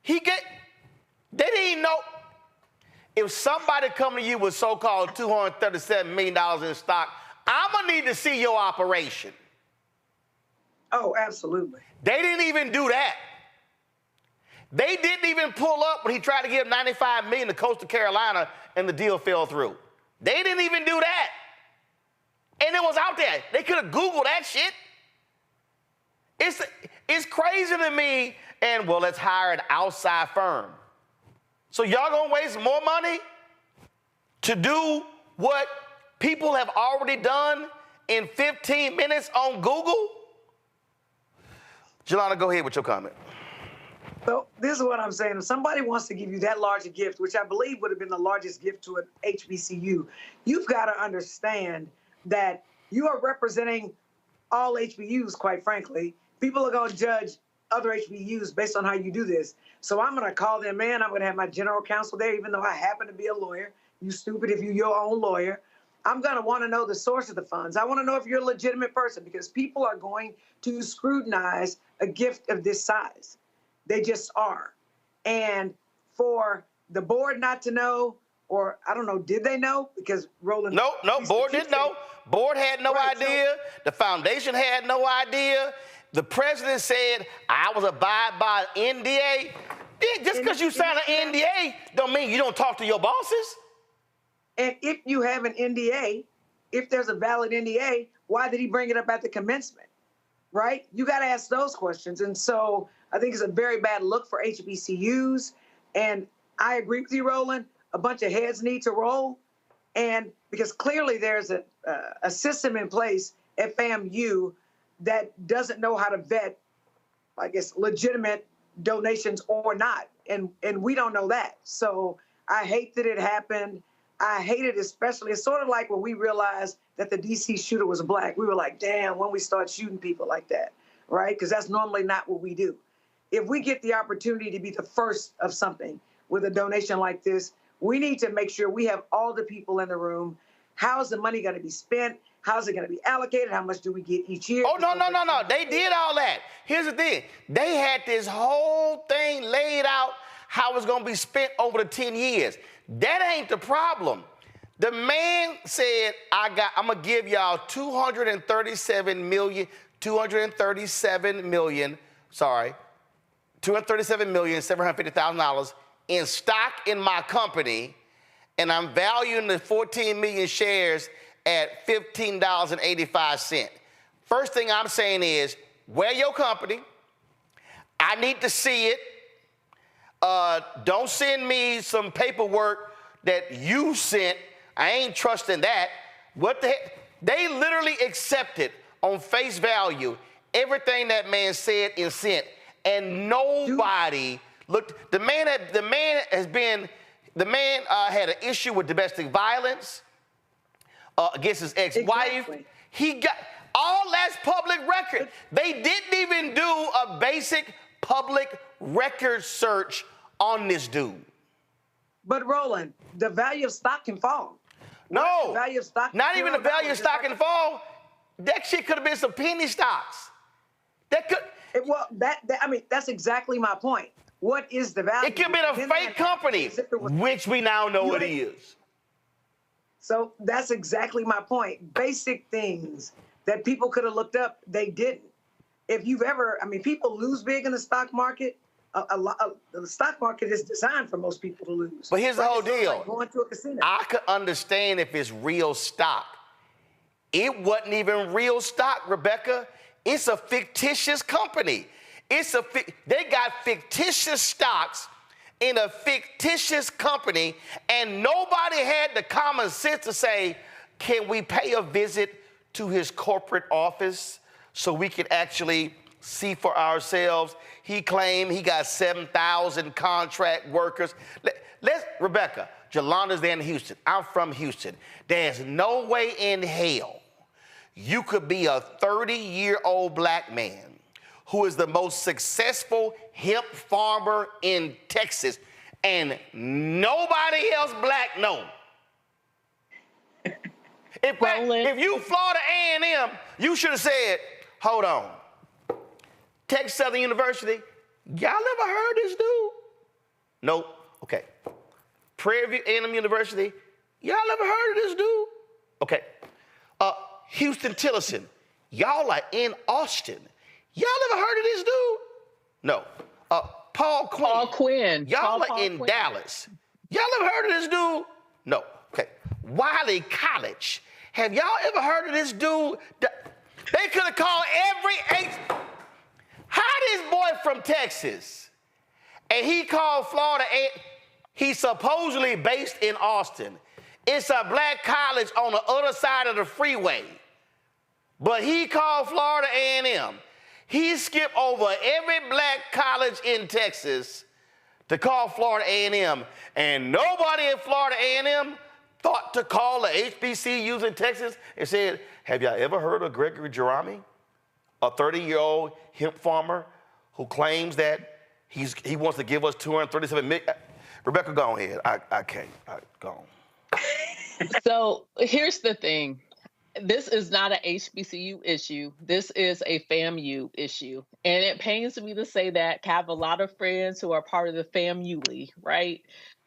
They didn't even know. If somebody come to you with so-called $237 million in stock, I'm going to need to see your operation. Oh, absolutely. They didn't even do that. They didn't even pull up when he tried to give $95 million to Coastal Carolina and the deal fell through. They didn't even do that. And it was out there. They could have Googled that shit. It's crazy to me. And, well, let's hire an outside firm. So y'all gonna waste more money to do what people have already done in 15 minutes on Google? Jelana, go ahead with your comment. So this is what I'm saying. If somebody wants to give you that large a gift, which I believe would have been the largest gift to an HBCU, you've got to understand that you are representing all HBCUs, quite frankly. People are going to judge other HBCUs based on how you do this. So I'm going to call them in. I'm going to have my general counsel there, even though I happen to be a lawyer. You stupid if you're your own lawyer. I'm going to want to know the source of the funds. I want to know if you're a legitimate person because people are going to scrutinize a gift of this size. They just are. And for the board not to know, or I don't know, did they know? Because Roland. No, board didn't know. Board had no idea. The foundation had no idea. The president said, I was abide by an NDA. Just because you sign an NDA don't mean you don't talk to your bosses. And if you have an NDA, if there's a valid NDA, why did he bring it up at the commencement, right? You got to ask those questions. And so I think it's a very bad look for HBCUs. And I agree with you, Roland. A bunch of heads need to roll. And because clearly there's a system in place at FAMU that doesn't know how to vet, I guess, legitimate donations or not. And we don't know that. So I hate that it happened. I hate it especially. It's sort of like when we realized that the DC shooter was black. We were like, damn, when we start shooting people like that, right? Because that's normally not what we do. If we get the opportunity to be the first of something with a donation like this, we need to make sure we have all the people in the room. How's the money going to be spent? How's it going to be allocated? How much do we get each year? Oh, no. They did all that. Here's the thing. They had this whole thing laid out how it's going to be spent over the 10 years. That ain't the problem. The man said, I'm going to give y'all $237,750,000 in stock in my company, and I'm valuing the 14 million shares at $15.85. First thing I'm saying is, where your company? I need to see it. Don't send me some paperwork that you sent. I ain't trusting that. What the heck? They literally accepted on face value everything that man said and sent, and nobody looked. The man had an issue with domestic violence against his ex-wife. Exactly. He got all that's public record. They didn't even do a basic public record search on this dude. But Roland, the value of stock can fall. No, the value of stock not even the value of stock can fall. That shit could have been some penny stocks. That could. That's exactly my point. What is the value? It could be a fake company, which we now know it is. So that's exactly my point. Basic things that people could have looked up, they didn't. If you've ever, people lose big in the stock market. The stock market is designed for most people to lose. But here's the whole deal. Like going to a casino. I could understand if it's real stock. It wasn't even real stock, Rebecca. It's a fictitious company. They got fictitious stocks in a fictitious company, and nobody had the common sense to say, can we pay a visit to his corporate office so we can actually see for ourselves? He claimed he got 7,000 contract workers. Rebecca, Jolanda's there in Houston. I'm from Houston. There's no way in hell you could be a 30-year-old black man who is the most successful hemp farmer in Texas, and nobody else black know. If you Florida A&M, you should have said, hold on. Texas Southern University, y'all ever heard this dude? Nope. Okay. Prairie View A&M University, y'all ever heard of this dude? Okay. Houston Tillerson, y'all are in Austin. Y'all ever heard of this dude? No. Paul Quinn. Y'all are in Dallas. Y'all ever heard of this dude? No. Okay. Wiley College. Have y'all ever heard of this dude? They could have called How this boy from Texas, and he called Florida, he's supposedly based in Austin. It's a black college on the other side of the freeway. But he called Florida A&M. He skipped over every black college in Texas to call Florida A&M. And nobody in Florida A&M thought to call the HBCUs in Texas and said, have y'all ever heard of Gregory Jerami, a 30-year-old hemp farmer who claims that he wants to give us $237 million? Rebecca, go ahead. I can't. Go on. So here's the thing. This is not an HBCU issue. This is a FAMU issue. And it pains me to say that. I have a lot of friends who are part of the FAMU, right?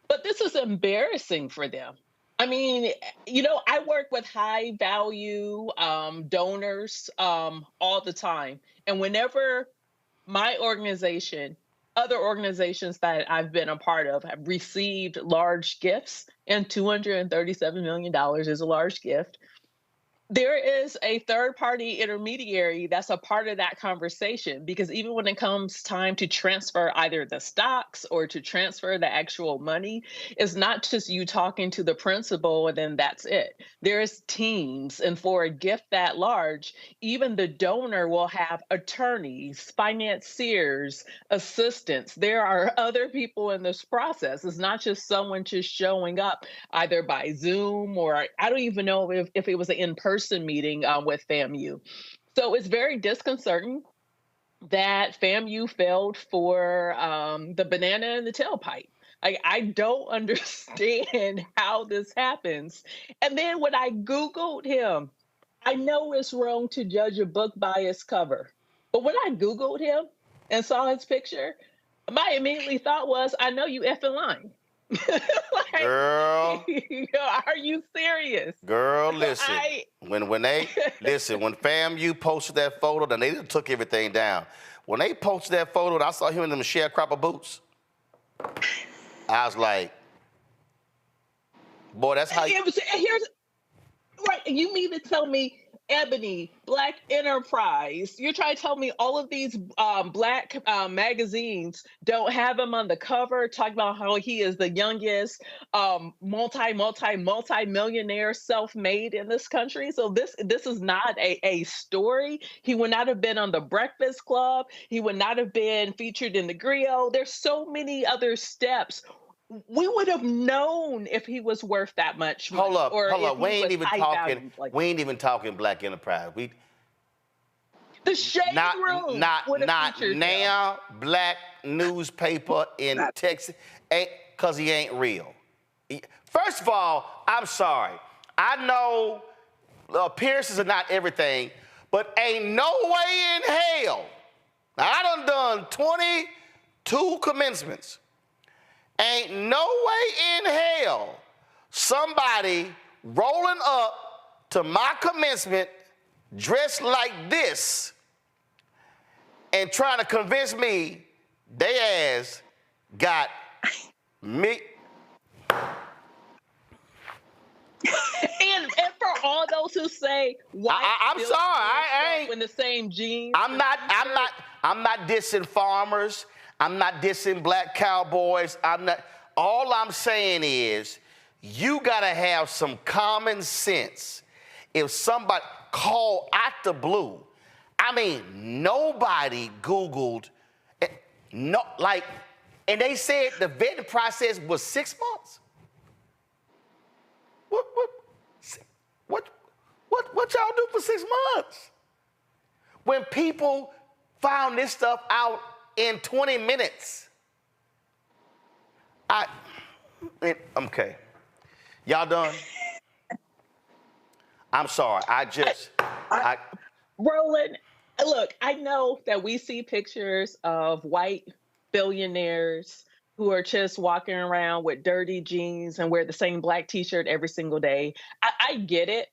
But this is embarrassing for them. I mean, I work with high value donors all the time. And whenever my organization, other organizations that I've been a part of have received large gifts, and $237 million is a large gift. There is a third-party intermediary that's a part of that conversation, because even when it comes time to transfer either the stocks or to transfer the actual money, it's not just you talking to the principal and then that's it. There's teams, and for a gift that large, even the donor will have attorneys, financiers, assistants. There are other people in this process. It's not just someone just showing up either by Zoom, or I don't even know if it was an in-person meeting with FAMU. So it's very disconcerting that FAMU failed for the banana in the tailpipe. I don't understand how this happens. And then when I Googled him, I know it's wrong to judge a book by its cover, but when I Googled him and saw his picture, my immediately thought was, I know you effing lying. Like, Girl, are you serious? girl, listen. When they listen, when FAMU posted that photo, then they just took everything down. When they posted that photo, and I saw him in them sharecropper boots, I was like, boy, that's how you. Here's right. You mean to tell me Ebony, Black Enterprise, you're trying to tell me all of these Black magazines don't have him on the cover, talking about how he is the youngest multi-millionaire self-made in this country? So this is not a story. He would not have been on the Breakfast Club. He would not have been featured in the Griot. There's so many other steps. We would have known if he was worth that much money. Hold up. We ain't even talking. Like, we ain't even talking Black Enterprise. the Shade Room. Not now. Black newspaper in Texas, cause he ain't real. First of all, I'm sorry. I know appearances are not everything, but ain't no way in hell. Now, I done 22 commencements. Ain't no way in hell somebody rolling up to my commencement dressed like this and trying to convince me they ass got me. And for all those who say, why I'm sorry, I ain't in the same jeans. I'm not dissing farmers. I'm not dissing black cowboys. All I'm saying is you gotta have some common sense. If somebody called out the blue, I mean, nobody Googled, and they said the vetting process was 6 months. What y'all do for 6 months? When people found this stuff out in 20 minutes. Okay. Y'all done? I'm sorry. Roland, look, I know that we see pictures of white billionaires who are just walking around with dirty jeans and wear the same black t-shirt every single day. I get it,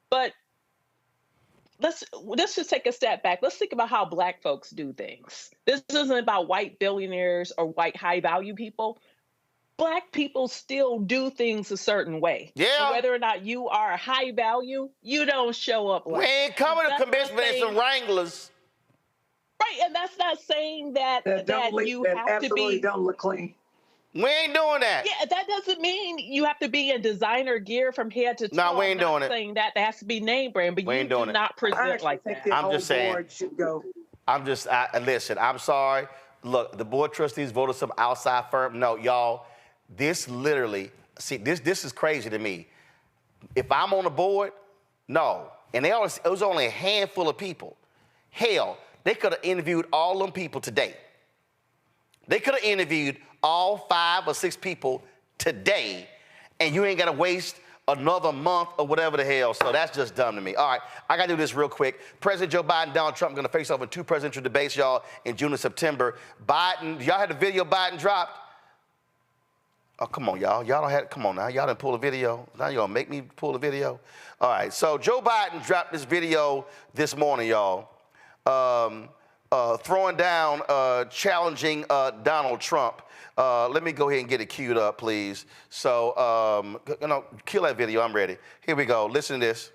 but let's just take a step back. Let's think about how Black folks do things. This isn't about white billionaires or white high value people. Black people still do things a certain way. Yeah. And whether or not you are high value, you don't show up like we ain't coming to convention in some Wranglers. Right, and that's not saying that you have to be. Don't look clean. We ain't doing that. Yeah, that doesn't mean you have to be in designer gear from head to toe. No, we ain't doing it. Saying that has to be name brand, but you do not present like that. I'm just saying. Listen, I'm sorry. Look, the board trustees voted some outside firm. No, y'all, this literally, see, this is crazy to me. If I'm on the board, no. And it was only a handful of people. Hell, they could have interviewed all them people today. They could have interviewed all 5 or 6 people today, and you ain't got to waste another month or whatever the hell. So that's just dumb to me. All right, I got to do this real quick. President Joe Biden and Donald Trump are going to face off in 2 presidential debates, y'all, in June and September. Biden, y'all had the video Biden dropped? Oh, come on, y'all. Y'all don't have, come on now. Y'all didn't pull a video. Now you're going to make me pull a video? All right, so Joe Biden dropped this video this morning, y'all. Throwing down, challenging Donald Trump. Let me go ahead and get it queued up, please. So, kill that video. I'm ready. Here we go. Listen to this.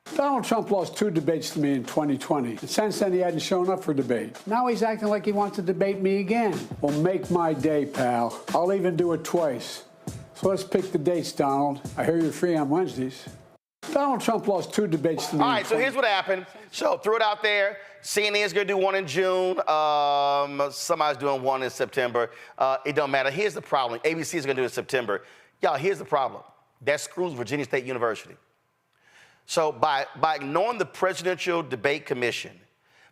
Donald Trump lost 2 debates to me in 2020. And since then, he hadn't shown up for debate. Now he's acting like he wants to debate me again. Well, make my day, pal. I'll even do it twice. So let's pick the dates, Donald. I hear you're free on Wednesdays. Donald Trump lost 2 debates to me. All right, so here's what happened. So threw it out there. CNN's going to do one in June. Somebody's doing one in September. It don't matter. Here's the problem. ABC is going to do it in September. Y'all, here's the problem. That screws Virginia State University. So by ignoring the Presidential Debate Commission,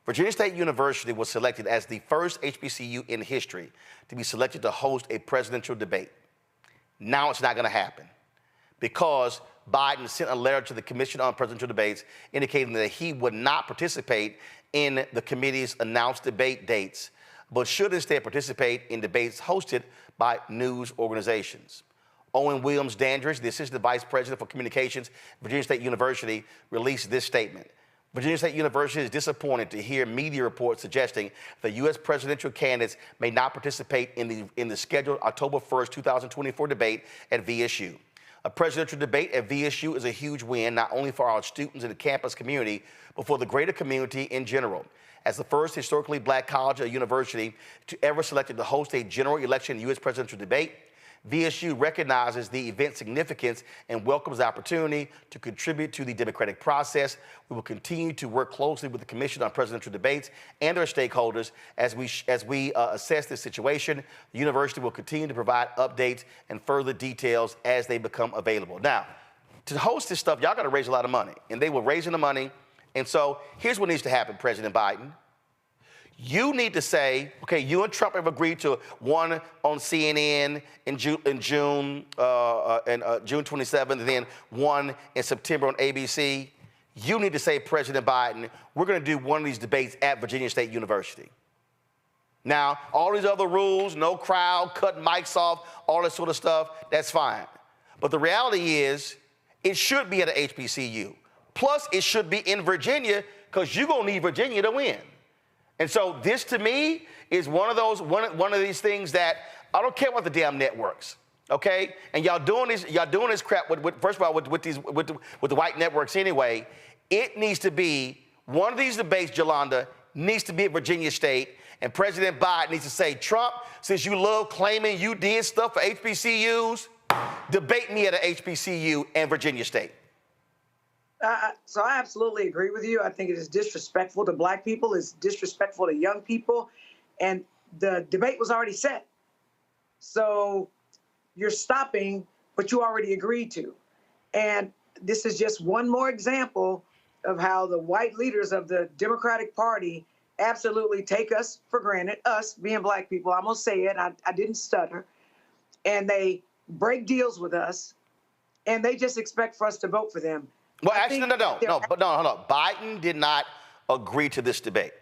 Virginia State University was selected as the first HBCU in history to be selected to host a presidential debate. Now it's not going to happen because Biden sent a letter to the Commission on Presidential Debates indicating that he would not participate in the committee's announced debate dates, but should instead participate in debates hosted by news organizations. Owen Williams Dandridge, the Assistant Vice President for Communications at Virginia State University, released this statement. Virginia State University is disappointed to hear media reports suggesting that U.S. presidential candidates may not participate in the scheduled October 1st, 2024 debate at VSU. A presidential debate at VSU is a huge win, not only for our students in the campus community, but for the greater community in general. As the first historically black college or university to ever selected to host a general election U.S. presidential debate, VSU recognizes the event's significance and welcomes the opportunity to contribute to the democratic process. We will continue to work closely with the Commission on Presidential Debates and their stakeholders as we assess this situation. The university will continue to provide updates and further details as they become available. Now, to host this stuff, y'all got to raise a lot of money, and they were raising the money. And so here's what needs to happen, President Biden. You need to say, okay, you and Trump have agreed to one on CNN in June 27th, and then one in September on ABC. You need to say, President Biden, we're going to do one of these debates at Virginia State University. Now, all these other rules, no crowd, cutting mics off, all that sort of stuff, that's fine. But the reality is, it should be at an HBCU. Plus, it should be in Virginia, because you're going to need Virginia to win. And so this, to me, is one of these things that I don't care about the damn networks, okay? And y'all doing this crap first of all with the white networks anyway. It needs to be one of these debates, Yolanda, needs to be at Virginia State, and President Biden needs to say, Trump, since you love claiming you did stuff for HBCUs, debate me at an HBCU and Virginia State. So I absolutely agree with you. I think it is disrespectful to black people. It's disrespectful to young people. And the debate was already set. So you're stopping what you already agreed to. And this is just one more example of how the white leaders of the Democratic Party absolutely take us for granted, us being black people. I'm going to say it. I didn't stutter. And they break deals with us. And they just expect for us to vote for them. Well, actually, no. Biden did not agree to this debate.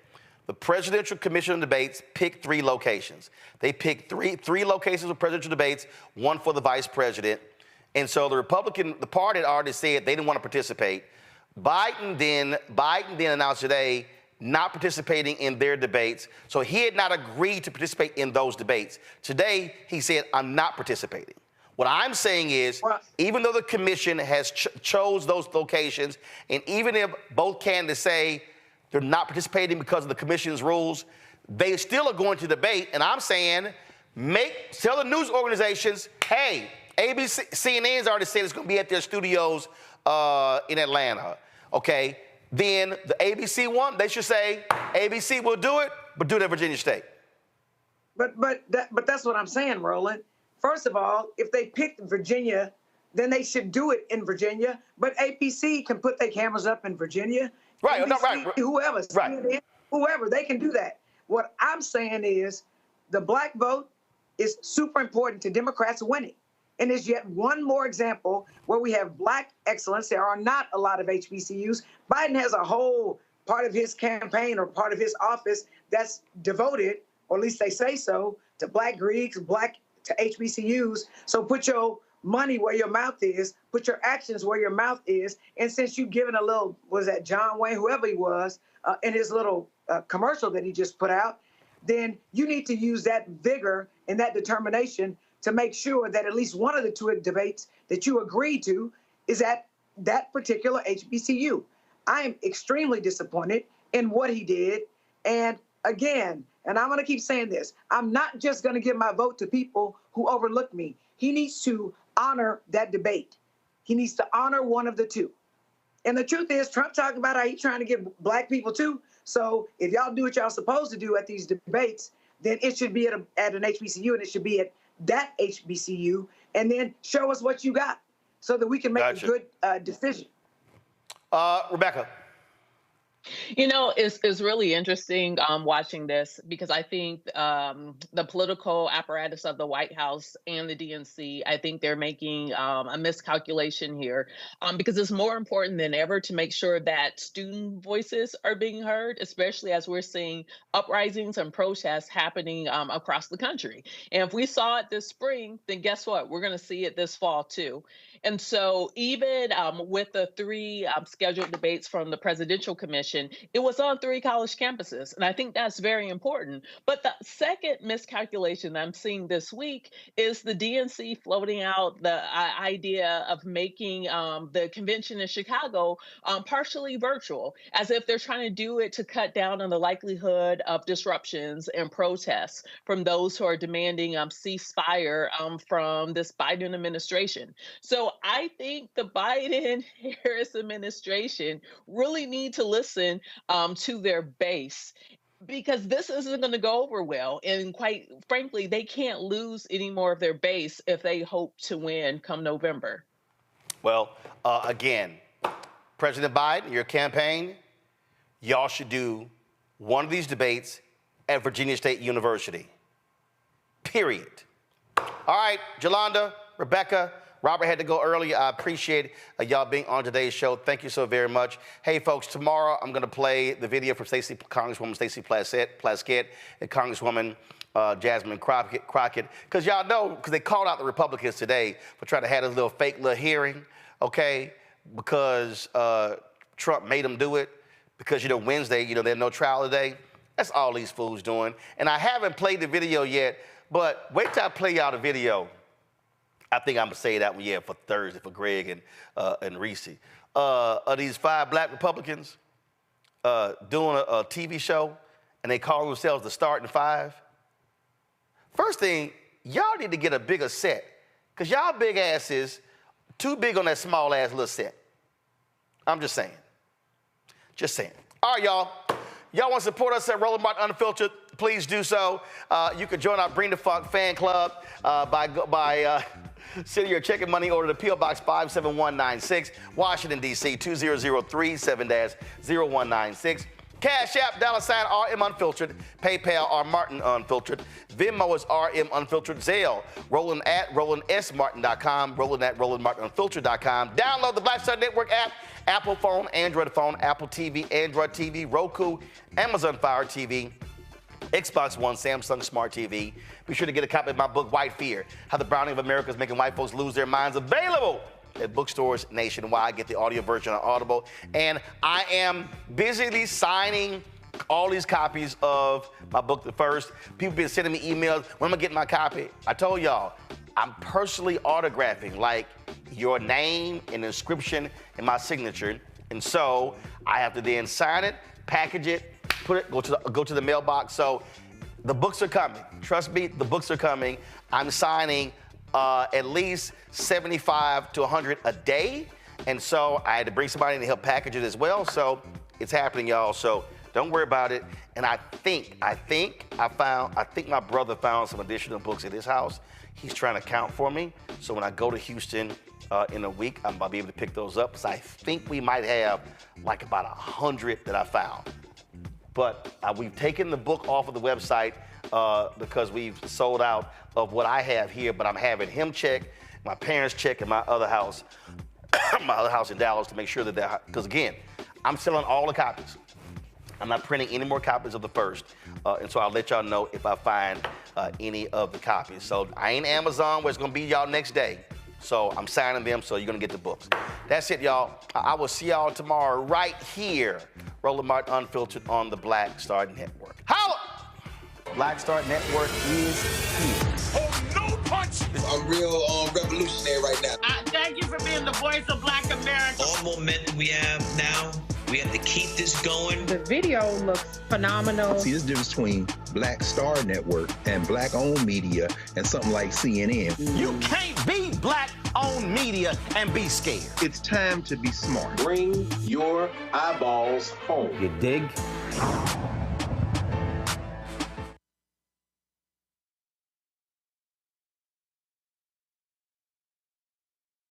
The Presidential Commission on Debates picked 3 locations. They picked three locations of presidential debates, one for the vice president. And so the party had already said they didn't want to participate. Biden then announced today not participating in their debates. So he had not agreed to participate in those debates. Today, he said, I'm not participating. What I'm saying is, even though the commission has chose those locations, and even if both candidates say they're not participating because of the commission's rules, they still are going to debate. And I'm saying, tell the news organizations, hey, ABC, CNN's already said it's going to be at their studios in Atlanta. Okay, then the ABC one, they should say, ABC will do it, but do it at Virginia State. But that's what I'm saying, Roland. First of all, if they picked Virginia, then they should do it in Virginia. But APC can put their cameras up in Virginia. Right, NBC, no, right. Whoever, CNN, whoever, they can do that. What I'm saying is the black vote is super important to Democrats winning. And there's yet one more example where we have black excellence. There are not a lot of HBCUs. Biden has a whole part of his campaign or part of his office that's devoted, or at least they say so, to black Greeks, to HBCUs. So put your money where your mouth is, put your actions where your mouth is. And since you've given a little, was that John Wayne, whoever he was, in his little commercial that he just put out, then you need to use that vigor and that determination to make sure that at least one of the 2 debates that you agreed to is at that particular HBCU. I am extremely disappointed in what he did. And again, and I'm going to keep saying this, I'm not just going to give my vote to people who overlook me. He needs to honor that debate. He needs to honor one of the two. And the truth is, Trump talking about how he's trying to get black people too. So if y'all do what y'all supposed to do at these debates, then it should be at an HBCU, and it should be at that HBCU, and then show us what you got so that we can make a good decision. Rebecca. You know, it's really interesting watching this, because I think the political apparatus of the White House and the DNC, I think they're making a miscalculation here, because it's more important than ever to make sure that student voices are being heard, especially as we're seeing uprisings and protests happening across the country. And if we saw it this spring, then guess what? We're going to see it this fall too. And so even with the 3 scheduled debates from the Presidential Commission, it was on 3 college campuses. And I think that's very important. But the second miscalculation I'm seeing this week is the DNC floating out the idea of making the convention in Chicago partially virtual, as if they're trying to do it to cut down on the likelihood of disruptions and protests from those who are demanding ceasefire from this Biden administration. So I think the Biden-Harris administration really need to listen to their base, because this isn't going to go over well. And quite frankly, they can't lose any more of their base if they hope to win come November. Well, again, President Biden, your campaign, y'all should do one of these debates at Virginia State University. Period. All right, Jolanda, Rebecca, Robert had to go early. I appreciate y'all being on today's show. Thank you so very much. Hey, folks, tomorrow I'm going to play the video from Congresswoman Stacey Plaskett and Congresswoman Jasmine Crockett. Because y'all know, because they called out the Republicans today for trying to have this little fake hearing, okay, because Trump made them do it. Because, Wednesday, there's no trial today. That's all these fools doing. And I haven't played the video yet, but wait till I play y'all the video. I think I'm going to say that one, for Thursday, for Greg and Reese. Are these 5 black Republicans doing a TV show, and they call themselves the Starting 5? First thing, y'all need to get a bigger set, because y'all big asses too big on that small ass little set. I'm just saying. Just saying. All right, y'all. Y'all want to support us at Roland Martin Unfiltered? Please do so. You can join our Bring the Funk fan club by sending your check and money order to P.O. Box 57196, Washington, D.C. 20037-0196. Cash App, $RM Unfiltered. PayPal, R Martin Unfiltered. Venmo is RM Unfiltered. Zelle, Roland at RolandSMartin.com. Roland at RolandMartinUnfiltered.com. Download the Black Star Network app. Apple phone, Android phone, Apple TV, Android TV, Roku, Amazon Fire TV, Xbox One, Samsung Smart TV. Be sure to get a copy of my book, White Fear, How the Browning of America is Making White Folks Lose Their Minds, available at bookstores nationwide. Get the audio version on Audible. And I am busily signing all these copies of my book, The First. People been sending me emails, when am I getting my copy? I told y'all, I'm personally autographing, like, your name and inscription and my signature. And so I have to then sign it, package it, go to the mailbox. So the books are coming. Trust me, the books are coming. I'm signing at least 75 to 100 a day. And so I had to bring somebody in to help package it as well. So it's happening, y'all. So don't worry about it. And I think my brother found some additional books at his house. He's trying to count for me. So when I go to Houston in a week, I'll be able to pick those up. So I think we might have like about 100 that I found. But we've taken the book off of the website because we've sold out of what I have here, but I'm having him check, my parents check in my other house, in Dallas, to make sure that because again, I'm selling all the copies. I'm not printing any more copies of The First. And so I'll let y'all know if I find any of the copies. So I ain't Amazon where it's gonna be y'all next day. So I'm signing them, so you're gonna get the books. That's it, y'all. I will see y'all tomorrow right here, Roland Martin Unfiltered on the Black Star Network. Holla! Black Star Network is here. Oh, no punch! I'm real revolutionary right now. Thank you for being the voice of Black America. All momentum we have now We have to keep this going. The video looks phenomenal. See, there's a difference between Black Star Network and Black-owned media and something like CNN. You can't be Black-owned media and be scared. It's time to be smart. Bring your eyeballs home. You dig?